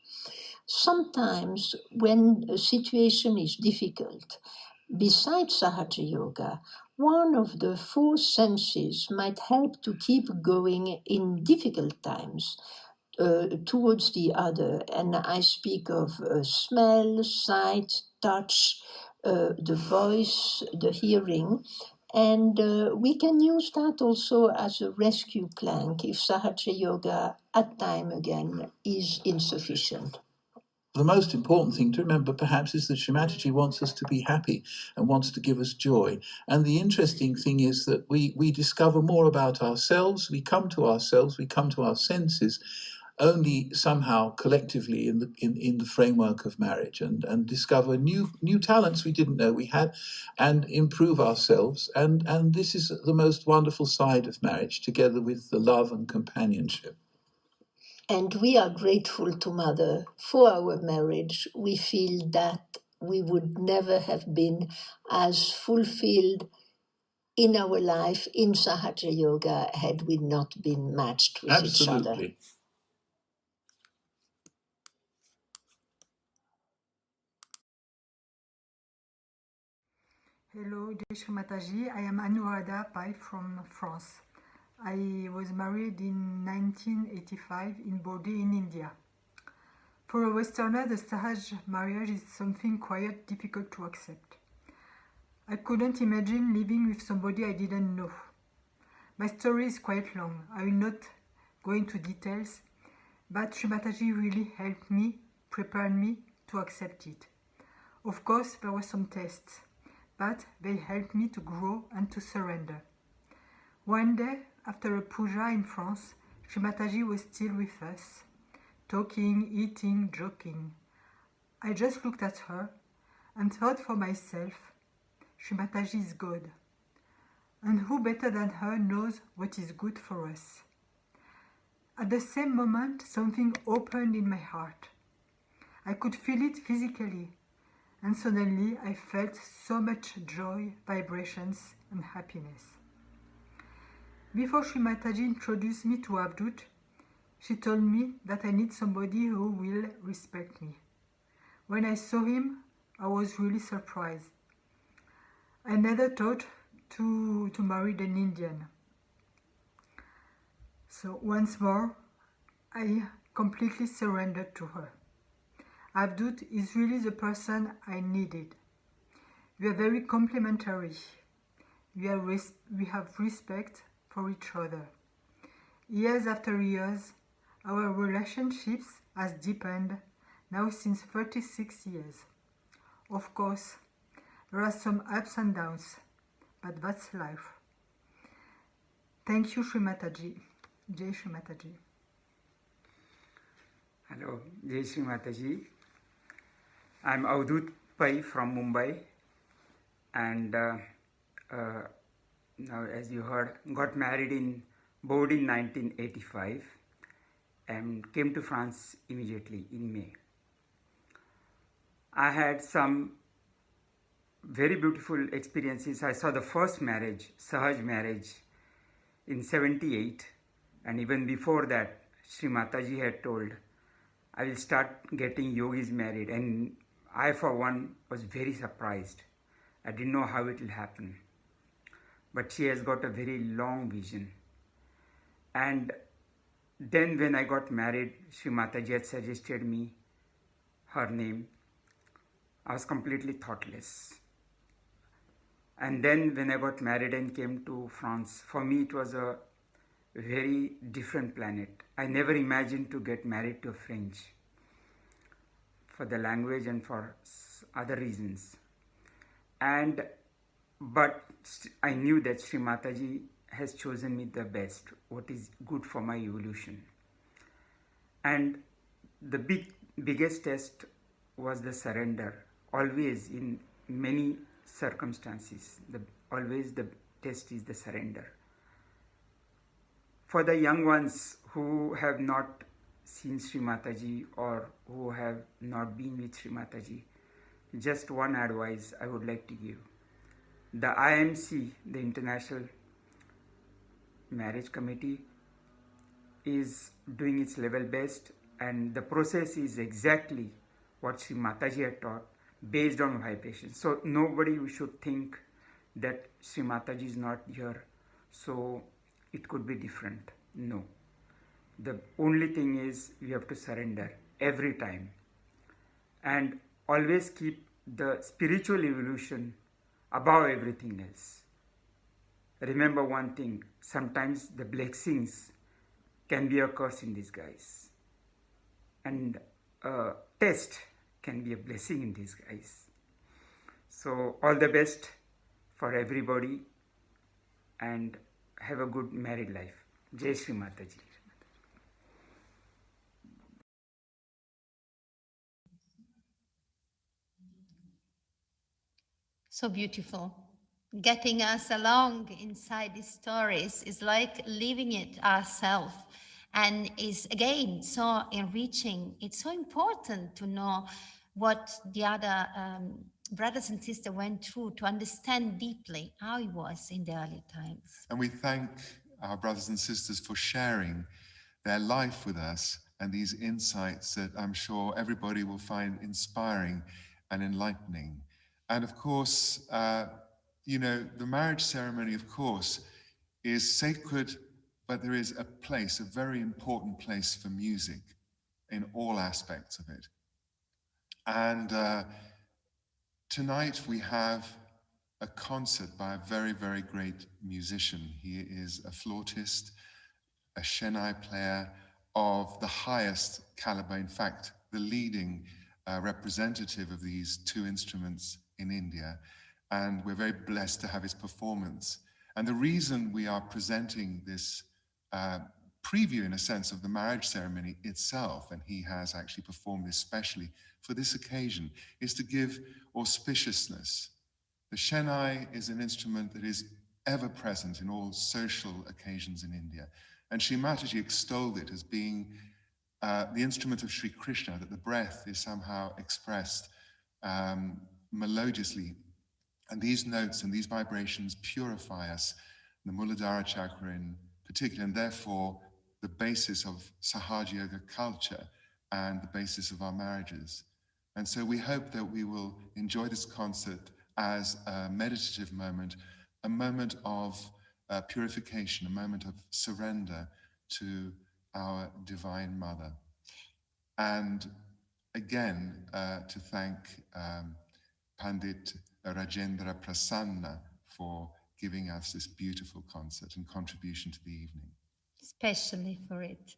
Sometimes when a situation is difficult, besides Sahaja Yoga, one of the four senses might help to keep going in difficult times towards the other. And I speak of smell, sight, touch, the voice, the hearing. And we can use that also as a rescue plank if Sahaja Yoga at time again is insufficient. The most important thing to remember, perhaps, is that Sri Mataji wants us to be happy and wants to give us joy. And the interesting thing is that we discover more about ourselves, we come to our senses, only somehow collectively in the framework of marriage, and discover new talents we didn't know we had, and improve ourselves. And this is the most wonderful side of marriage, together with the love and companionship. And we are grateful to Mother for our marriage. We feel that we would never have been as fulfilled in our life in Sahaja Yoga had we not been matched with each other. Absolutely. Hello, Jai Mataji. I am Anuradha Pai from France. I was married in 1985 in Bordeaux in India. For a Westerner, the Sahaja marriage is something quite difficult to accept. I couldn't imagine living with somebody I didn't know. My story is quite long. I will not go into details, but Sri Mataji really helped me, prepared me to accept it. Of course, there were some tests, but they helped me to grow and to surrender. One day, after a puja in France, Sri Mataji was still with us, talking, eating, joking. I just looked at her and thought for myself, Sri Mataji is God, and who better than her knows what is good for us. At the same moment, something opened in my heart. I could feel it physically, and suddenly I felt so much joy, vibrations, and happiness. Before Sri Mataji introduced me to Avdut, she told me that I need somebody who will respect me. When I saw him, I was really surprised. I never thought to marry an Indian. So once more, I completely surrendered to her. Avdut is really the person I needed. We are very complementary. we have respect for each other. Years after years, our relationships has deepened now since 36 years. Of course, there are some ups and downs, but that's life. Thank you, Shri Mataji. Jai Shri Mataji. Hello, Jai Shri Mataji. I'm Avdut Pai from Mumbai, and now, as you heard, got married in Board in 1985 and came to France immediately in May. I had some very beautiful experiences. I saw the first marriage, Sahaja Marriage, in 78, and even before that, Shri Mataji had told, I will start getting yogis married, and I for one was very surprised. I didn't know how it will happen. But she has got a very long vision. And then when I got married, Shri Mataji had suggested me her name. I was completely thoughtless. And then when I got married and came to France, for me it was a very different planet. I never imagined to get married to a French for the language and for other reasons. But I knew that Shri Mataji has chosen me the best, what is good for my evolution. And the biggest test was the surrender. Always in many circumstances, always the test is the surrender. For the young ones who have not seen Shri Mataji or who have not been with Shri Mataji, just one advice I would like to give. The IMC, the International Marriage Committee, is doing its level best, and the process is exactly what Shri Mataji had taught, based on vibration. So nobody should think that Shri Mataji is not here, so it could be different. No. The only thing is we have to surrender every time and always keep the spiritual evolution above everything else. Remember one thing, sometimes the blessings can be a curse in disguise, and a test can be a blessing in disguise. So all the best for everybody and have a good married life. Jai Shri Mataji. So beautiful. Getting us along inside these stories is like living it ourselves, and is again so enriching. It's so important to know what the other brothers and sisters went through, to understand deeply how it was in the early times. And we thank our brothers and sisters for sharing their life with us and these insights that I'm sure everybody will find inspiring and enlightening. And of course, the marriage ceremony, of course, is sacred, but there is a place, a very important place for music in all aspects of it. And tonight we have a concert by a very, very great musician. He is a flautist, a Chennai player of the highest caliber, in fact, the leading representative of these two instruments in India. And we're very blessed to have his performance. And the reason we are presenting this preview, in a sense, of the marriage ceremony itself, and he has actually performed especially for this occasion, is to give auspiciousness. The Chennai is an instrument that is ever present in all social occasions in India. And Shri Mataji extolled it as being the instrument of Sri Krishna, that the breath is somehow expressed melodiously. And these notes and these vibrations purify us, the Muladhara chakra in particular, and therefore the basis of Sahaja Yoga culture and the basis of our marriages. And so we hope that we will enjoy this concert as a meditative moment, a moment of purification, a moment of surrender to our Divine Mother. And again, to thank Pandit Rajendra Prasanna for giving us this beautiful concert and contribution to the evening. Especially for it.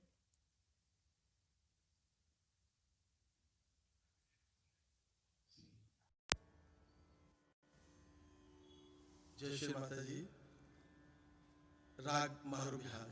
जय श्री माता जी। राग मारू Bihar.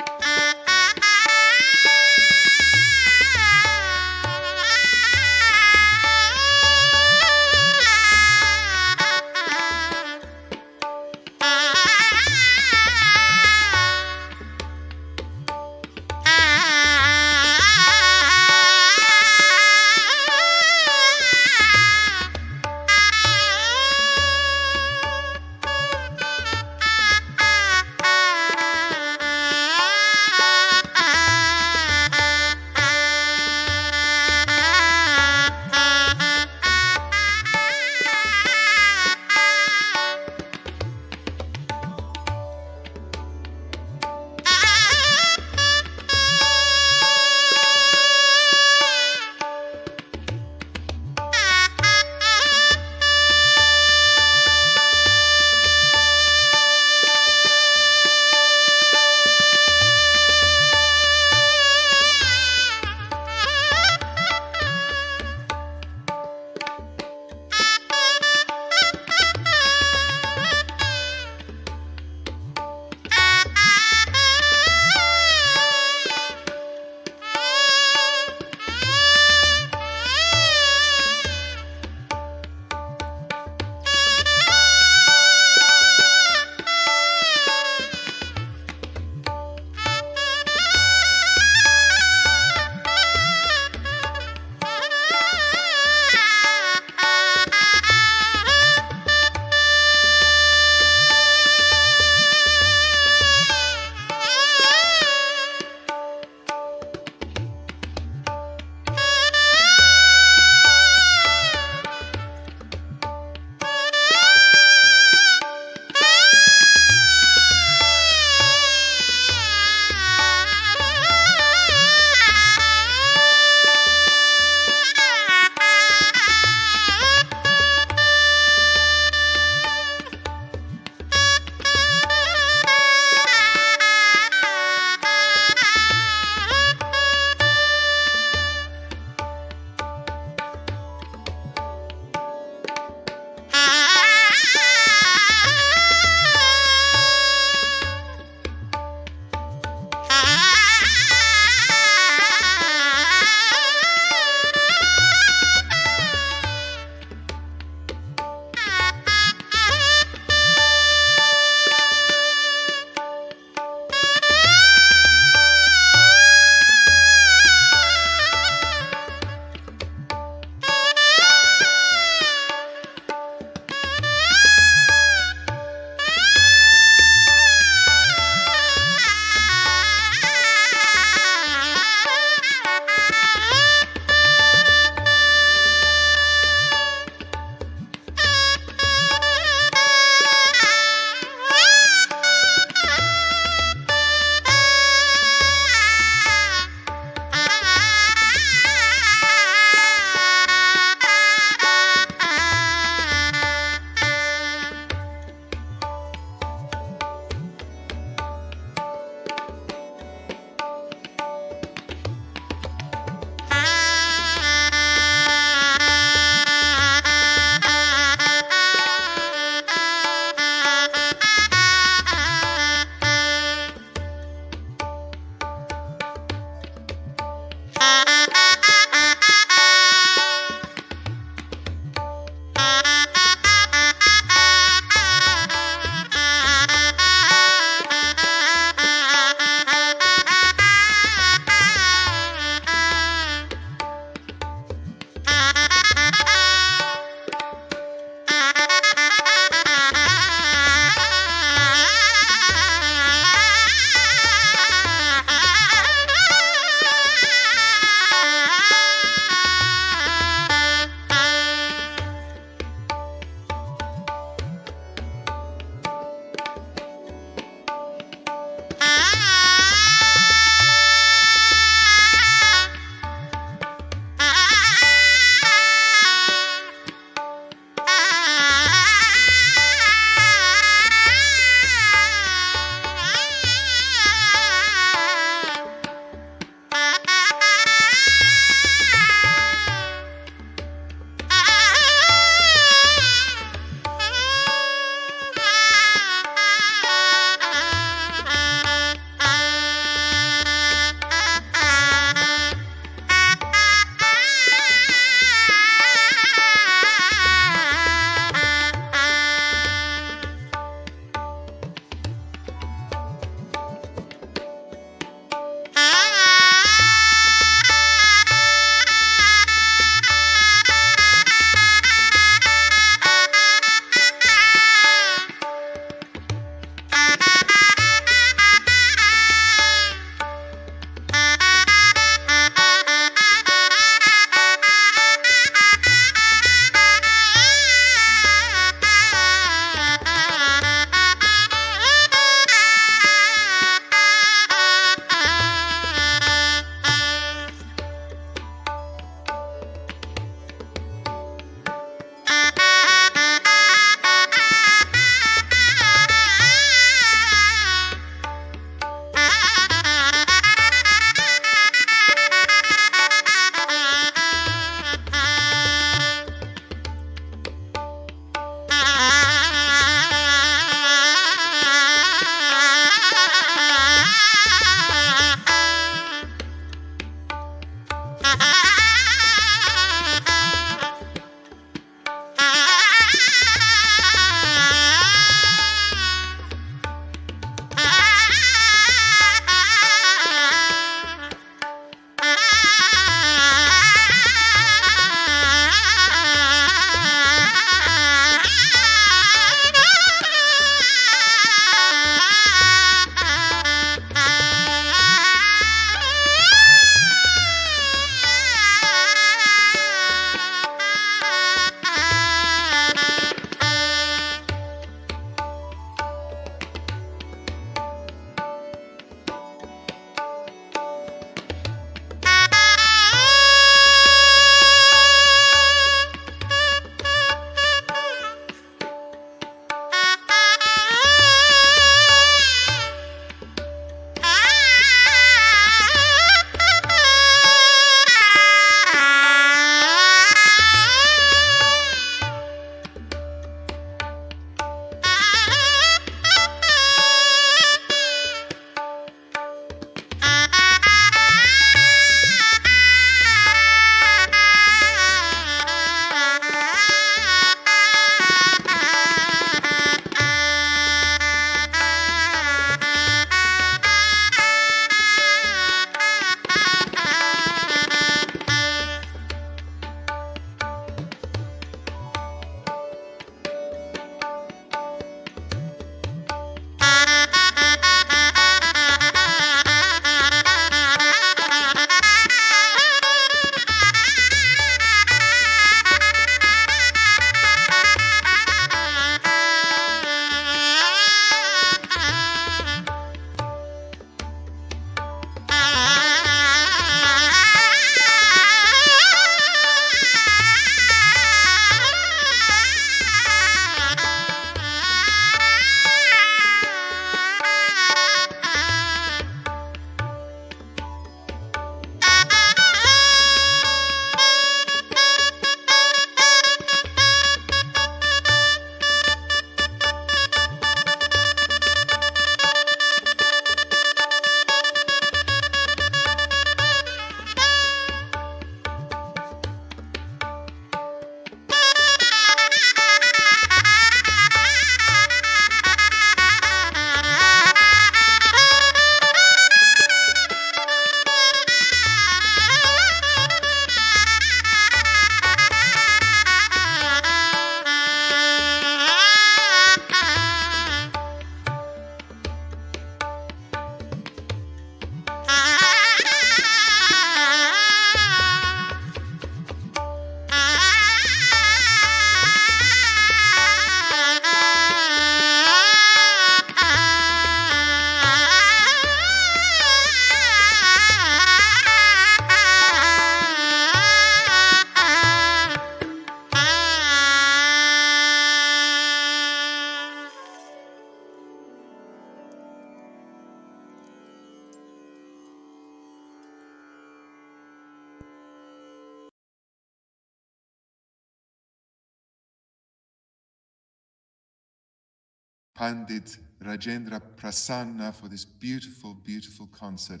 Pandit Rajendra Prasanna for this beautiful, beautiful concert.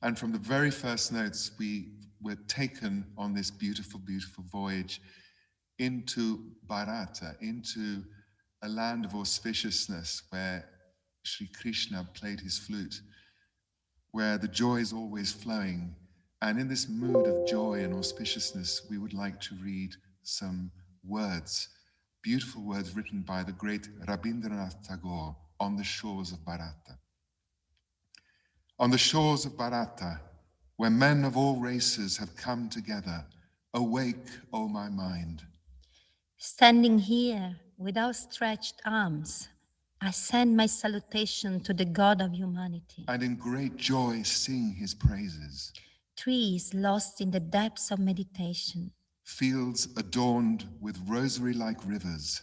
And from the very first notes, we were taken on this beautiful, beautiful voyage into Bharata, into a land of auspiciousness where Sri Krishna played his flute, where the joy is always flowing. And in this mood of joy and auspiciousness, we would like to read some words, beautiful words written by the great Rabindranath Tagore on the shores of Bharata. On the shores of Bharata, where men of all races have come together, awake, O my mind. Standing here with outstretched arms, I send my salutation to the God of humanity. And in great joy sing his praises. Trees lost in the depths of meditation. Fields adorned with rosary-like rivers.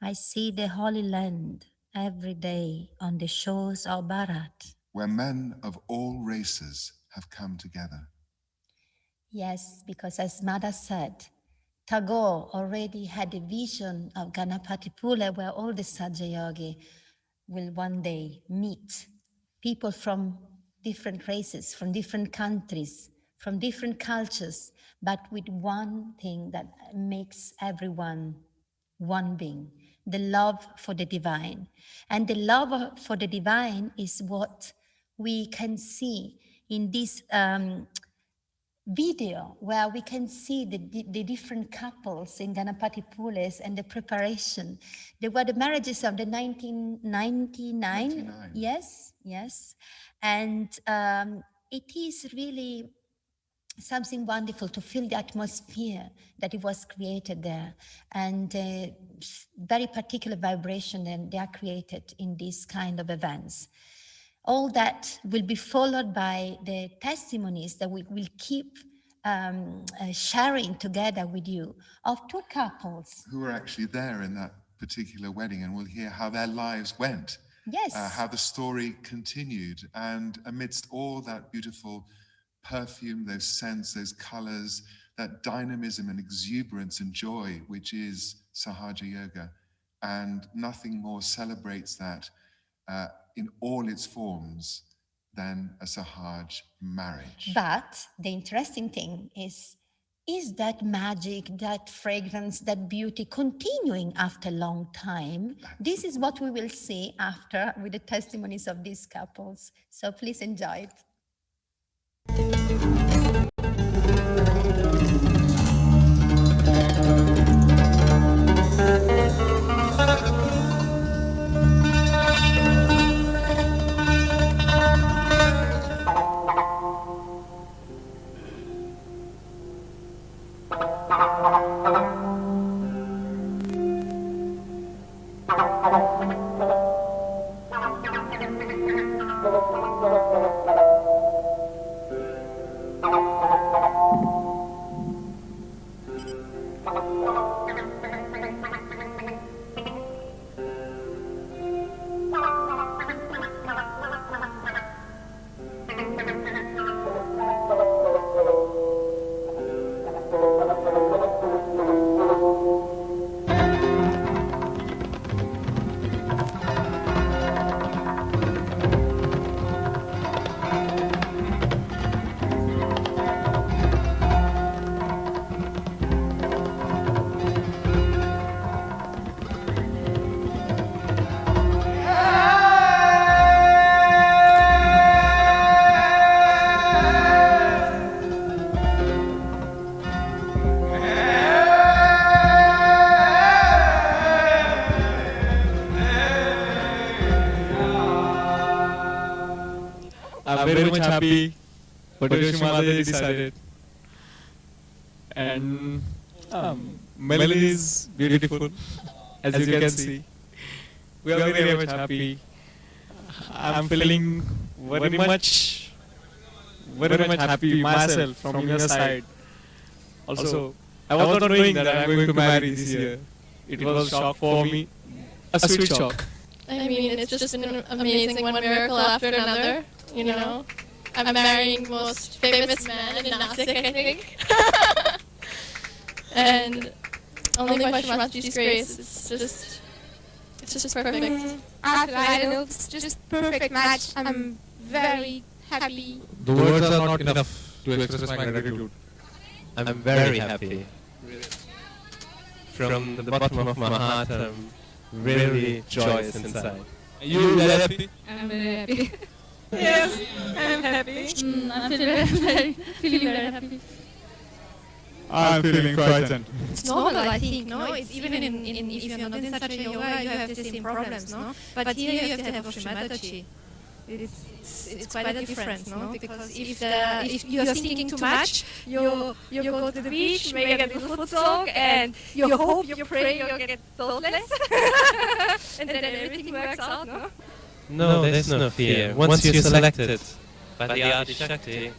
I see the Holy Land every day on the shores of Bharat, where men of all races have come together. Yes, because as Mother said, Tagore already had a vision of Ganapatipula where all the Sahaja Yogi will one day meet people from different races, from different countries, from different cultures, but with one thing that makes everyone one being, the love for the divine. And the love for the divine is what we can see in this video, where we can see the different couples in Ganapatipules and the preparation. There were the marriages of the 1999. Yes. And it is really something wonderful to feel the atmosphere that it was created there, and very particular vibration that they are created in these kind of events. All that will be followed by the testimonies that we will keep sharing together with you of two couples who were actually there in that particular wedding, and we'll hear how their lives went. Yes. How the story continued, and amidst all that beautiful perfume, those scents, those colors, that dynamism and exuberance and joy, which is Sahaja Yoga, and nothing more celebrates that in all its forms than a Sahaj marriage. But the interesting thing is that magic, that fragrance, that beauty continuing after a long time? This is what we will see after with the testimonies of these couples. So please enjoy it. I'm very much happy whatever Nirmala decided. And melody is beautiful, as you can see. We are very much happy. I'm feeling very much happy myself from your side. Also, I was not knowing that I'm going to marry this year. It was a shock for me, a sweet shock. I mean, it's just been amazing, one miracle after another, you know. I'm marrying the most famous man in Nasik, I think. And only by Shri Mataji's grace, It's just perfect. After idols, just perfect match. I'm very happy. The words are not enough to express my gratitude. I'm very happy. From the bottom of my heart, I'm really joyous inside. Are you very happy? I'm very happy. Yes, I'm happy. I'm feeling very happy. I'm feeling frightened. It's normal, I think, no? It's even in if you're not in Sahaja Yoga, you have the same problems, no? But here you have to have Mataji. It's quite a difference, no? Because if you're thinking too much, you go to the beach, make a little foot soak, and you hope, you pray, you get saltless, and then everything works out, no? No, there's no fear. Once you're selected by the Adi Shakti,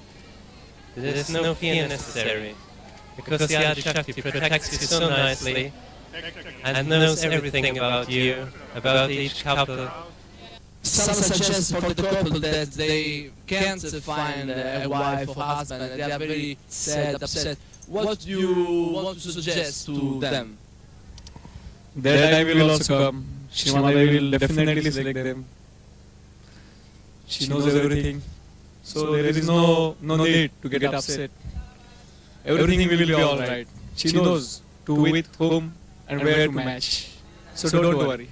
there's no fear necessary. Because the Adi Shakti protects you so nicely and knows everything about you, about each couple. Some suggest for the couple that they can't find a wife or husband and they are very sad, upset. What do you want to suggest to them? Their time will also come. Shrimata will definitely select them. She knows everything. So there is no need to get upset. Everything will be alright. She knows to with whom and where to match. So don't worry.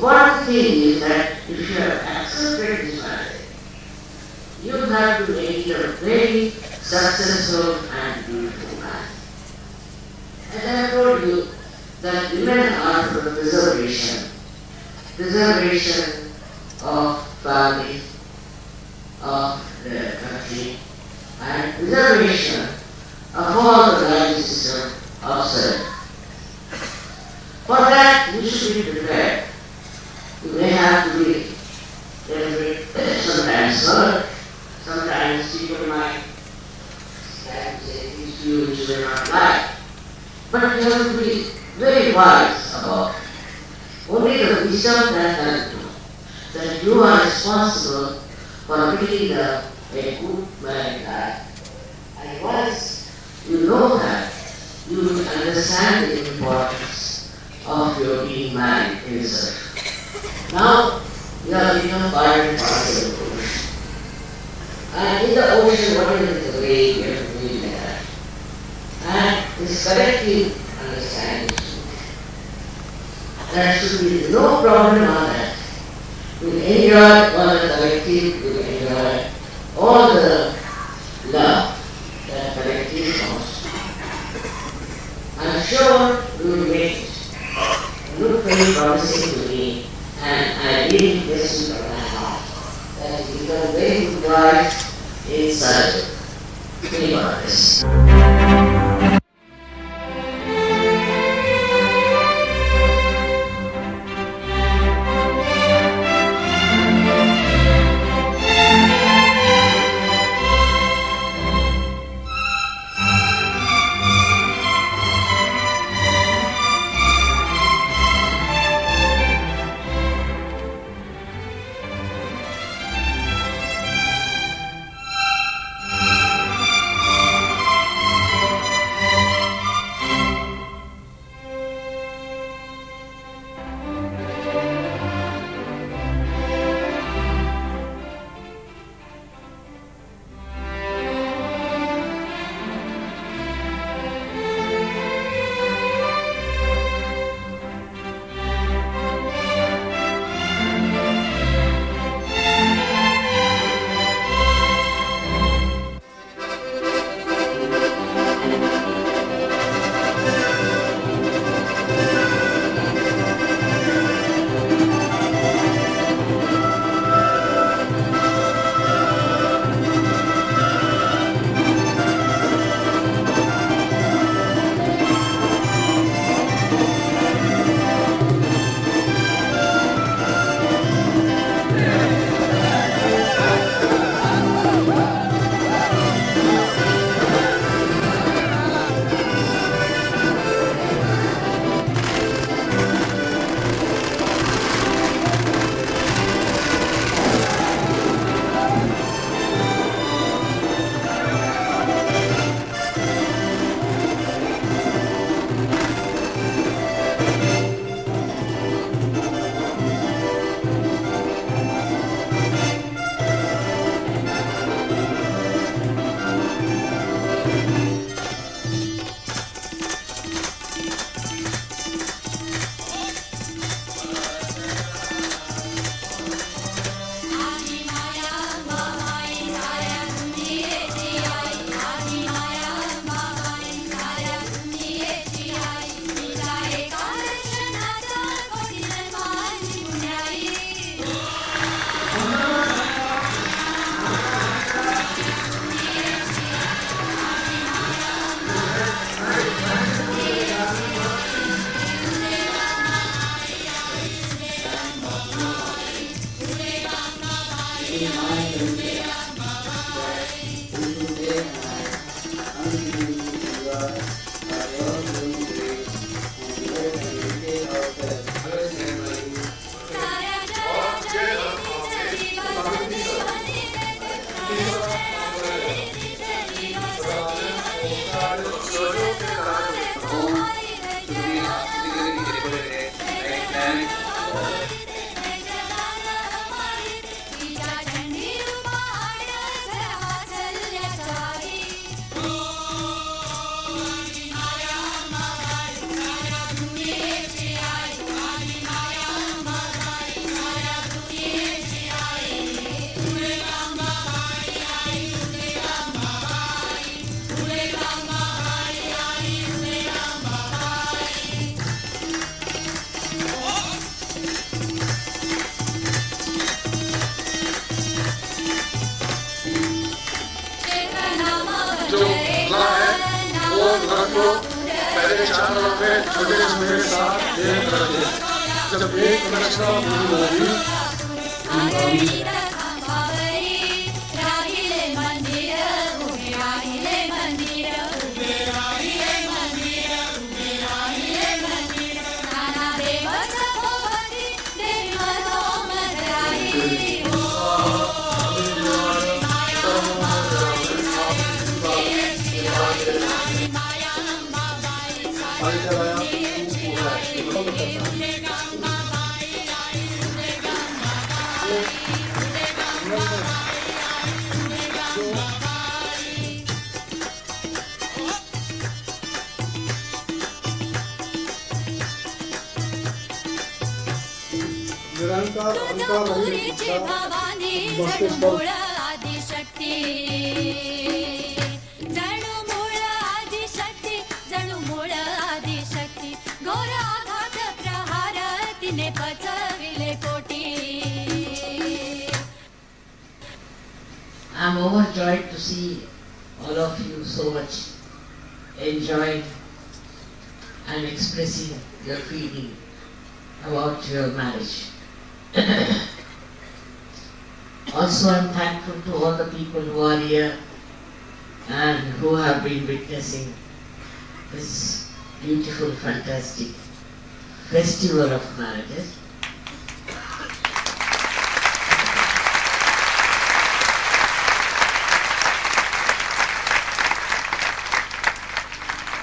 One thing is that if you have accepted this marriage, you have to make it a very successful and beautiful marriage. As I have told you, that women are for the preservation of family, of the country, and preservation of all the value system of self. For that, we should be prepared. You may have to be sometimes hurt, sometimes people might say things to you which you may not like. But you have to be very wise about it. Only the wisdom that can do that you are responsible for building a good married life. And once you know that, you will understand the importance of your being married in yourself. Now, you have become part and parcel of the ocean. And in the ocean, whatever is the way, you have to be there. And this collective understanding there should be no problem on that. We enjoy all the collective, we enjoy all the love that collective comes. I'm sure we will make it. You look very promising to me, and I really bless you from my heart that you become a very good wife in Sahaja. Many God bless. को पहले चारों में छोटे छोटे साथ देख रहे थे। जब एक लक्षणा पूरी होगी निरंतर अंतर रही मस्तिष्क पर I'm overjoyed to see all of you so much enjoying and expressing your feeling about your marriage. Also, I'm thankful to all the people who are here and who have been witnessing this beautiful, fantastic festival of marriages.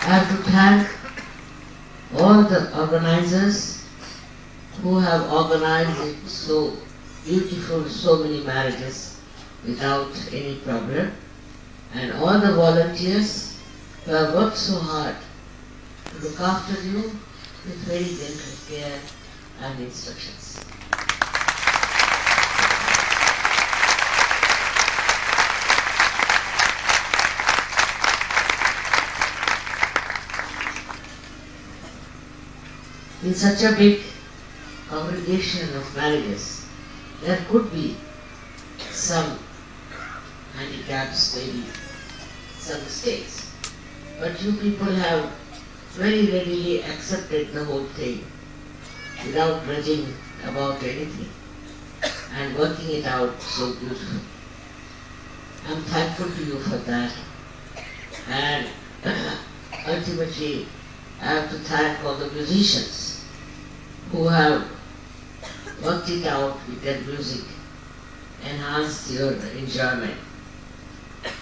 I have to thank all the organizers who have organized it so beautiful, so many marriages without any problem, and all the volunteers who have worked so hard to look after you with very gentle care and instructions. In such a big congregation of marriages, there could be some handicaps, maybe some mistakes. But you people have very readily accepted the whole thing without grudging about anything and working it out so beautifully. I'm thankful to you for that. And ultimately, I have to thank all the musicians who have worked it out with their music, enhanced your enjoyment,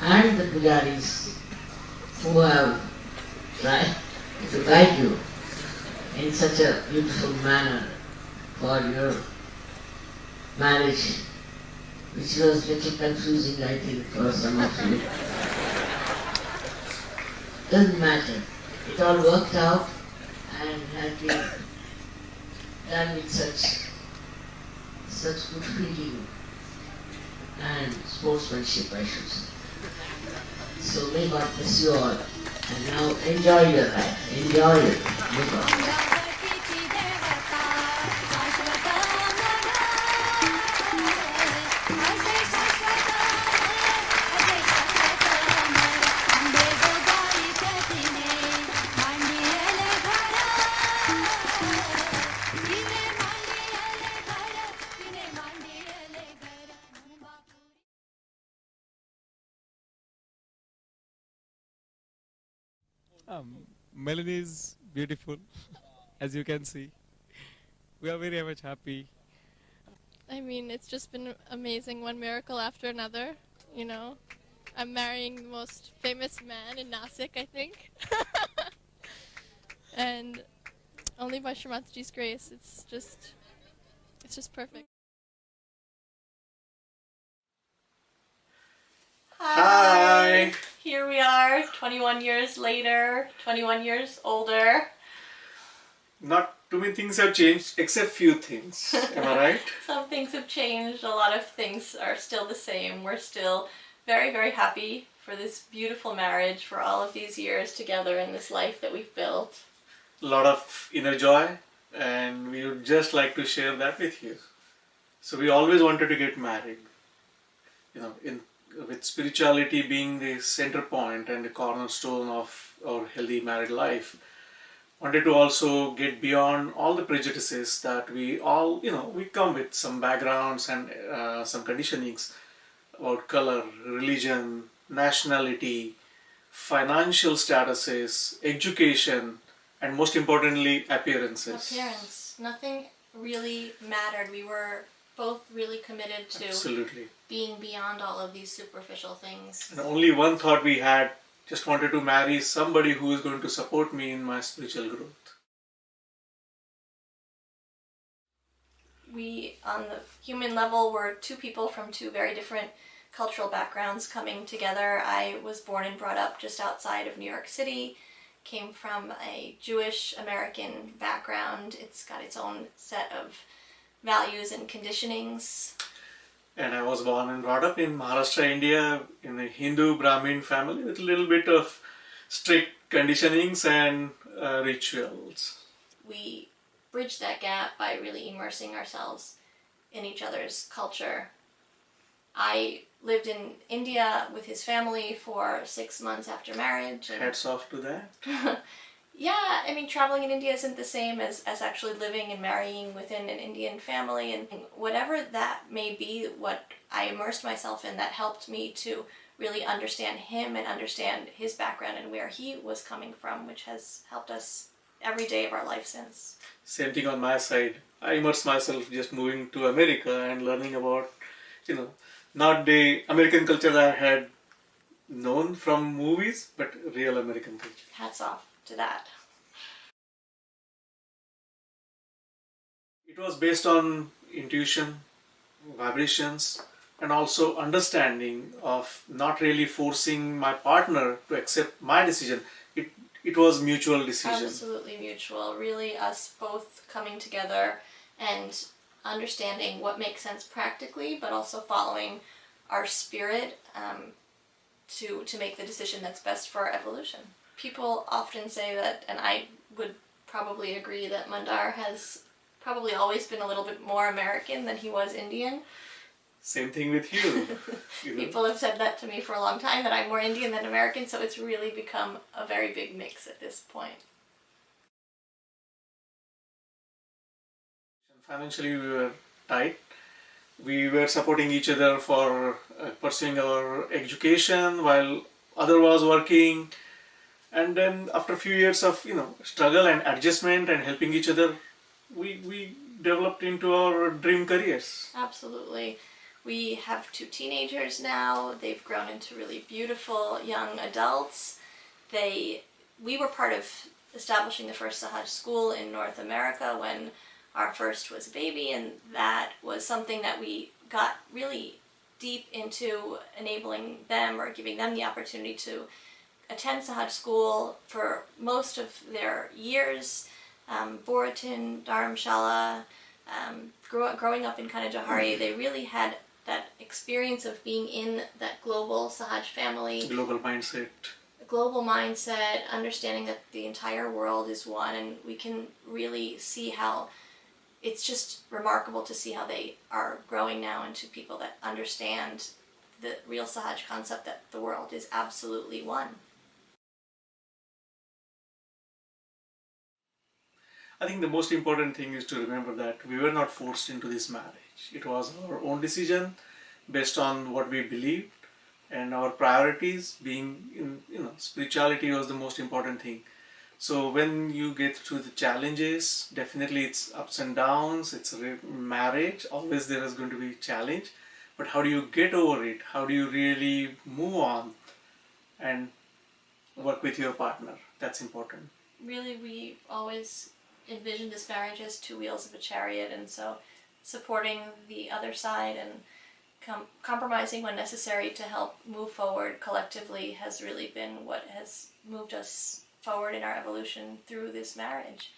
and the pujaris who have tried to guide you in such a beautiful manner for your marriage, which was a little confusing, I think, for some of you. Doesn't matter. It all worked out and has been done with such good feeling and sportsmanship, I should say. So may God bless you all. And now enjoy your life. Enjoy it. May God. Melanie is beautiful, as you can see. We are very much happy. I mean, it's just been amazing, one miracle after another, you know. I'm marrying the most famous man in Nasik, I think. And only by Shri Mataji's grace, it's just perfect. Hi! Here we are, 21 years later, 21 years older. Not too many things have changed, except few things. Am I right? Some things have changed, a lot of things are still the same. We're still very, very happy for this beautiful marriage, for all of these years together in this life that we've built. A lot of inner joy, and we would just like to share that with you. So we always wanted to get married. You know, with spirituality being the center point and the cornerstone of our healthy married life, wanted to also get beyond all the prejudices that we all, we come with some backgrounds and some conditionings about color, religion, nationality, financial statuses, education, and most importantly, appearances. Appearance. Nothing really mattered. We were both really committed to Absolutely. being beyond all of these superficial things. And only one thought we had, just wanted to marry somebody who is going to support me in my spiritual growth. We, on the human level, were two people from two very different cultural backgrounds coming together. I was born and brought up just outside of New York City, came from a Jewish American background. It's got its own set of values and conditionings. And I was born and brought up in Maharashtra, India, in a Hindu Brahmin family with a little bit of strict conditionings and rituals. We bridged that gap by really immersing ourselves in each other's culture. I lived in India with his family for 6 months after marriage. Hats off to that. Yeah, I mean, traveling in India isn't the same as actually living and marrying within an Indian family. And whatever that may be, what I immersed myself in, that helped me to really understand him and understand his background and where he was coming from, which has helped us every day of our life since. Same thing on my side. I immersed myself just moving to America and learning about, not the American culture I had known from movies, but real American culture. Hats off to that. It was based on intuition, vibrations, and also understanding of not really forcing my partner to accept my decision. It was mutual decision. Absolutely mutual. Really us both coming together and understanding what makes sense practically, but also following our spirit to make the decision that's best for our evolution. People often say that, and I would probably agree, that Mandar has probably always been a little bit more American than he was Indian. Same thing with you. People have said that to me for a long time, that I'm more Indian than American, so it's really become a very big mix at this point. Financially, we were tight. We were supporting each other for pursuing our education while other was working. And then after a few years of struggle and adjustment and helping each other, we developed into our dream careers. Absolutely. We have 2 teenagers now. They've grown into really beautiful young adults. We were part of establishing the first Sahaja school in North America when our first was a baby, and that was something that we got really deep into, enabling them or giving them the opportunity to attend Sahaja school for most of their years. Boratin, Dharamshala, growing up in Kanajahari, they really had that experience of being in that global Sahaja family. Global mindset. Global mindset, understanding that the entire world is one, and we can really see how it's just remarkable to see how they are growing now into people that understand the real Sahaja concept, that the world is absolutely one. I think the most important thing is to remember that we were not forced into this marriage. It was our own decision based on what we believed and our priorities. Being in, spirituality was the most important thing. So when you get through the challenges, definitely it's ups and downs, it's a marriage, always there is going to be a challenge. But how do you get over it? How do you really move on and work with your partner? That's important. Really, we always envisioned this marriage as 2 wheels of a chariot, and so supporting the other side and compromising when necessary to help move forward collectively has really been what has moved us forward in our evolution through this marriage.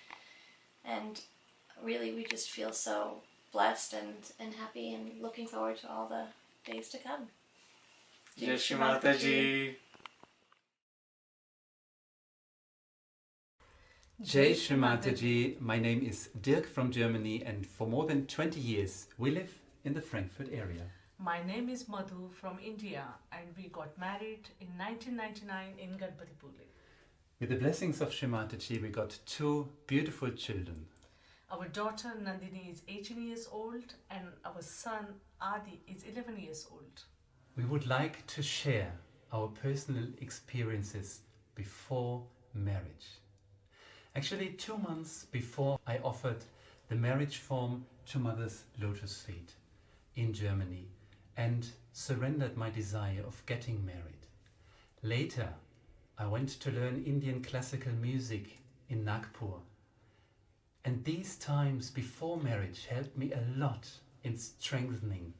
And really, we just feel so blessed and happy and looking forward to all the days to come. Jai Shri Mataji. Jai Shri Mataji. My name is Dirk from Germany, and for more than 20 years we live in the Frankfurt area. My name is Madhu from India, and we got married in 1999 in Ganpatipule. With the blessings of Shri Mataji, we got 2 beautiful children. Our daughter Nandini is 18 years old and our son Adi is 11 years old. We would like to share our personal experiences before marriage. Actually, 2 months before I offered the marriage form to Mother's Lotus Feet in Germany and surrendered my desire of getting married. Later, I went to learn Indian classical music in Nagpur. And these times before marriage helped me a lot in strengthening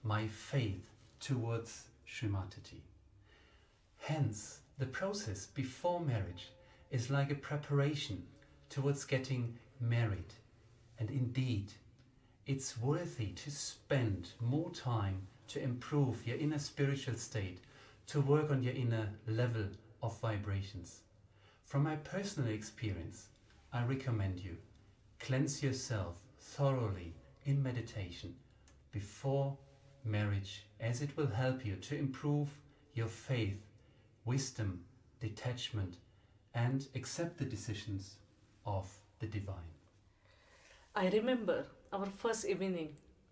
my faith towards Shri Mataji. Hence, the process before marriage is like a preparation towards getting married. And indeed, it's worthy to spend more time to improve your inner spiritual state, to work on your inner level of vibrations. From my personal experience, I recommend you cleanse yourself thoroughly in meditation before marriage, as it will help you to improve your faith, wisdom, detachment, and accept the decisions of the divine. I remember our first evening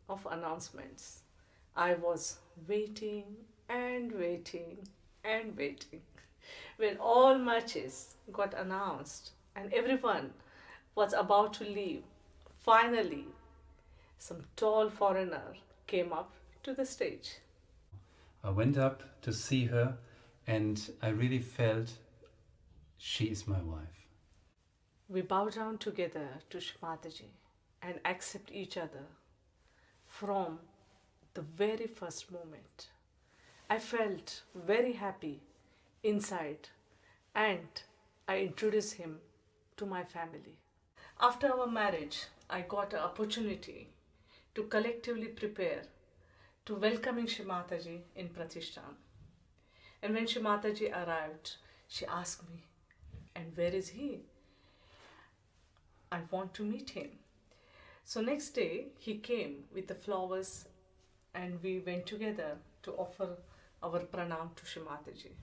of announcements. I was waiting and waiting and waiting. When all matches got announced and everyone was about to leave, finally, some tall foreigner came up to the stage. I went up to see her and I really felt she is my wife. We bow down together to Shri Mataji and accept each other from the very first moment. I felt very happy inside and I introduced him to my family. After our marriage, I got an opportunity to collectively prepare to welcoming Shri Mataji in Pratishthan. And when Shri Mataji arrived, she asked me, "And where is he? I want to meet him." So next day, he came with the flowers and we went together to offer our pranam to Shri Mataji.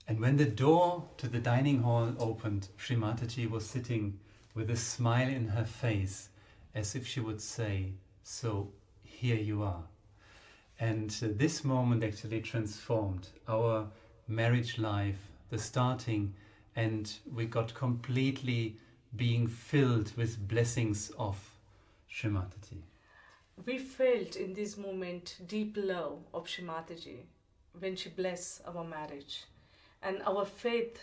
And when the door to the dining hall opened, Shri Mataji was sitting with a smile in her face, as if she would say, "So here you are." And this moment actually transformed our marriage life, the starting, and we got completely being filled with blessings of Shri Mataji. We felt in this moment deep love of Shri Mataji when she blessed our marriage. And our faith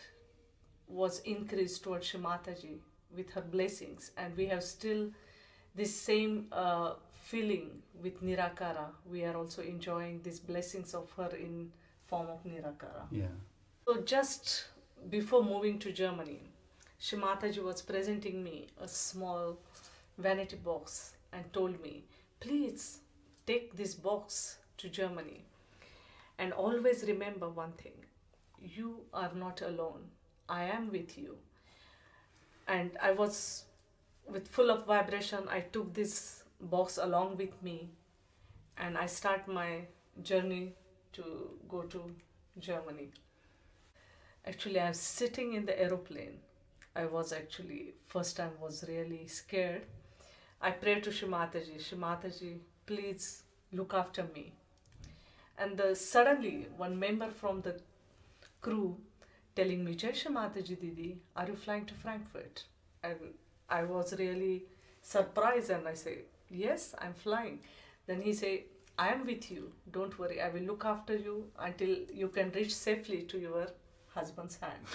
was increased towards Shri Mataji with her blessings. And we have still this same feeling with Nirakara. We are also enjoying these blessings of her in form of Nirakara. Yeah. So just before moving to Germany, Shri Mataji was presenting me a small vanity box and told me, "Please take this box to Germany. And always remember one thing, you are not alone. I am with you." And I was with full of vibration. I took this box along with me and I start my journey to go to Germany. Actually, I was sitting in the aeroplane. I was actually, first time was really scared. I prayed to Shri Mataji, "Shri Mataji, please look after me." And suddenly, one member from the crew telling me, "Jai Shri Mataji Didi, are you flying to Frankfurt?" And I was really surprised and I say, "Yes, I'm flying." Then he say, "I am with you. Don't worry, I will look after you until you can reach safely to your husband's hand."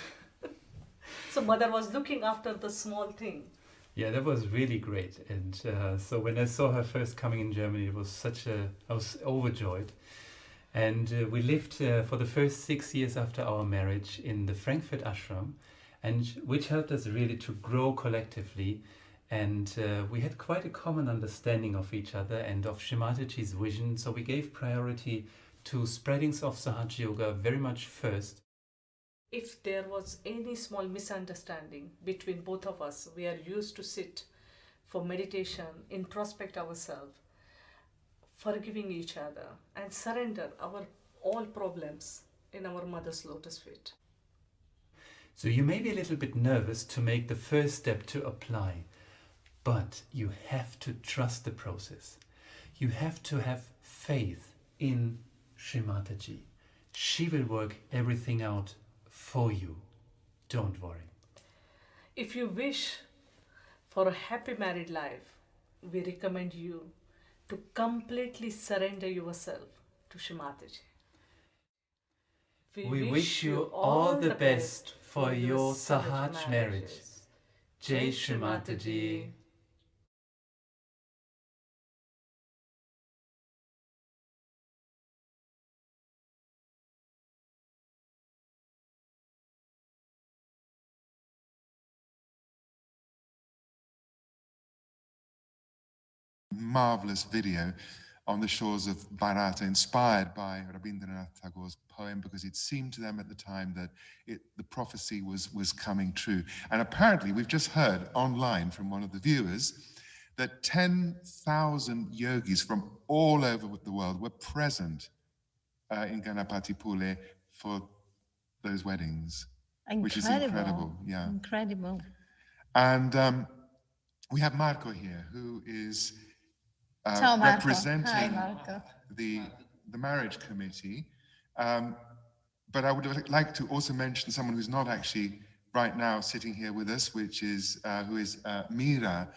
So mother was looking after the small thing. Yeah, that was really great. And so when I saw her first coming in Germany, it was I was overjoyed. And we lived for the first 6 years after our marriage in the Frankfurt ashram, and which helped us really to grow collectively. And we had quite a common understanding of each other and of Shri Mataji's vision. So we gave priority to spreadings of Sahaja Yoga very much first. If there was any small misunderstanding between both of us, we are used to sit for meditation, introspect ourselves. forgiving each other, and surrender our all problems in our mother's lotus feet. So you may be a little bit nervous to make the first step to apply, but you have to trust the process. You have to have faith in Shri Mataji. She will work everything out for you. Don't worry. If you wish for a happy married life, we recommend you to completely surrender yourself to Shri Mataji. We wish you all the best for your Sahaja marriage. Jai Shri Mataji. Marvelous video on the shores of Bharata, inspired by Rabindranath Tagore's poem, because it seemed to them at the time that the prophecy was coming true. And apparently, we've just heard online from one of the viewers that 10,000 yogis from all over the world were present in Ganapati Pule for those weddings, which is incredible. Yeah, Incredible. And we have Marco here, who is Ciao, Marco. representing Hi, Marco. the marriage committee. But I would like to also mention someone who's not actually right now sitting here with us, which is who is Mira,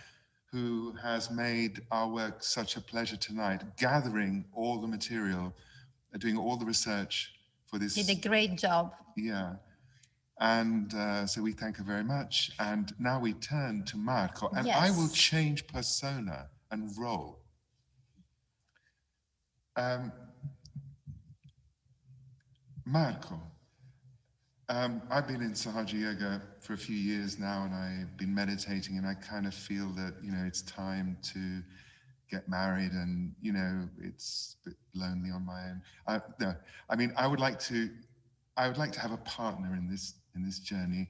who has made our work such a pleasure tonight, gathering all the material, doing all the research for this. Did a great job. Yeah. And so we thank her very much. And now we turn to Marco, and Yes. I will change persona and role. Marco, I've been in Sahaja Yoga for a few years now, and I've been meditating, and I kind of feel that, it's time to get married, and, it's a bit lonely on my own. No, I mean, I would like to have a partner in this journey,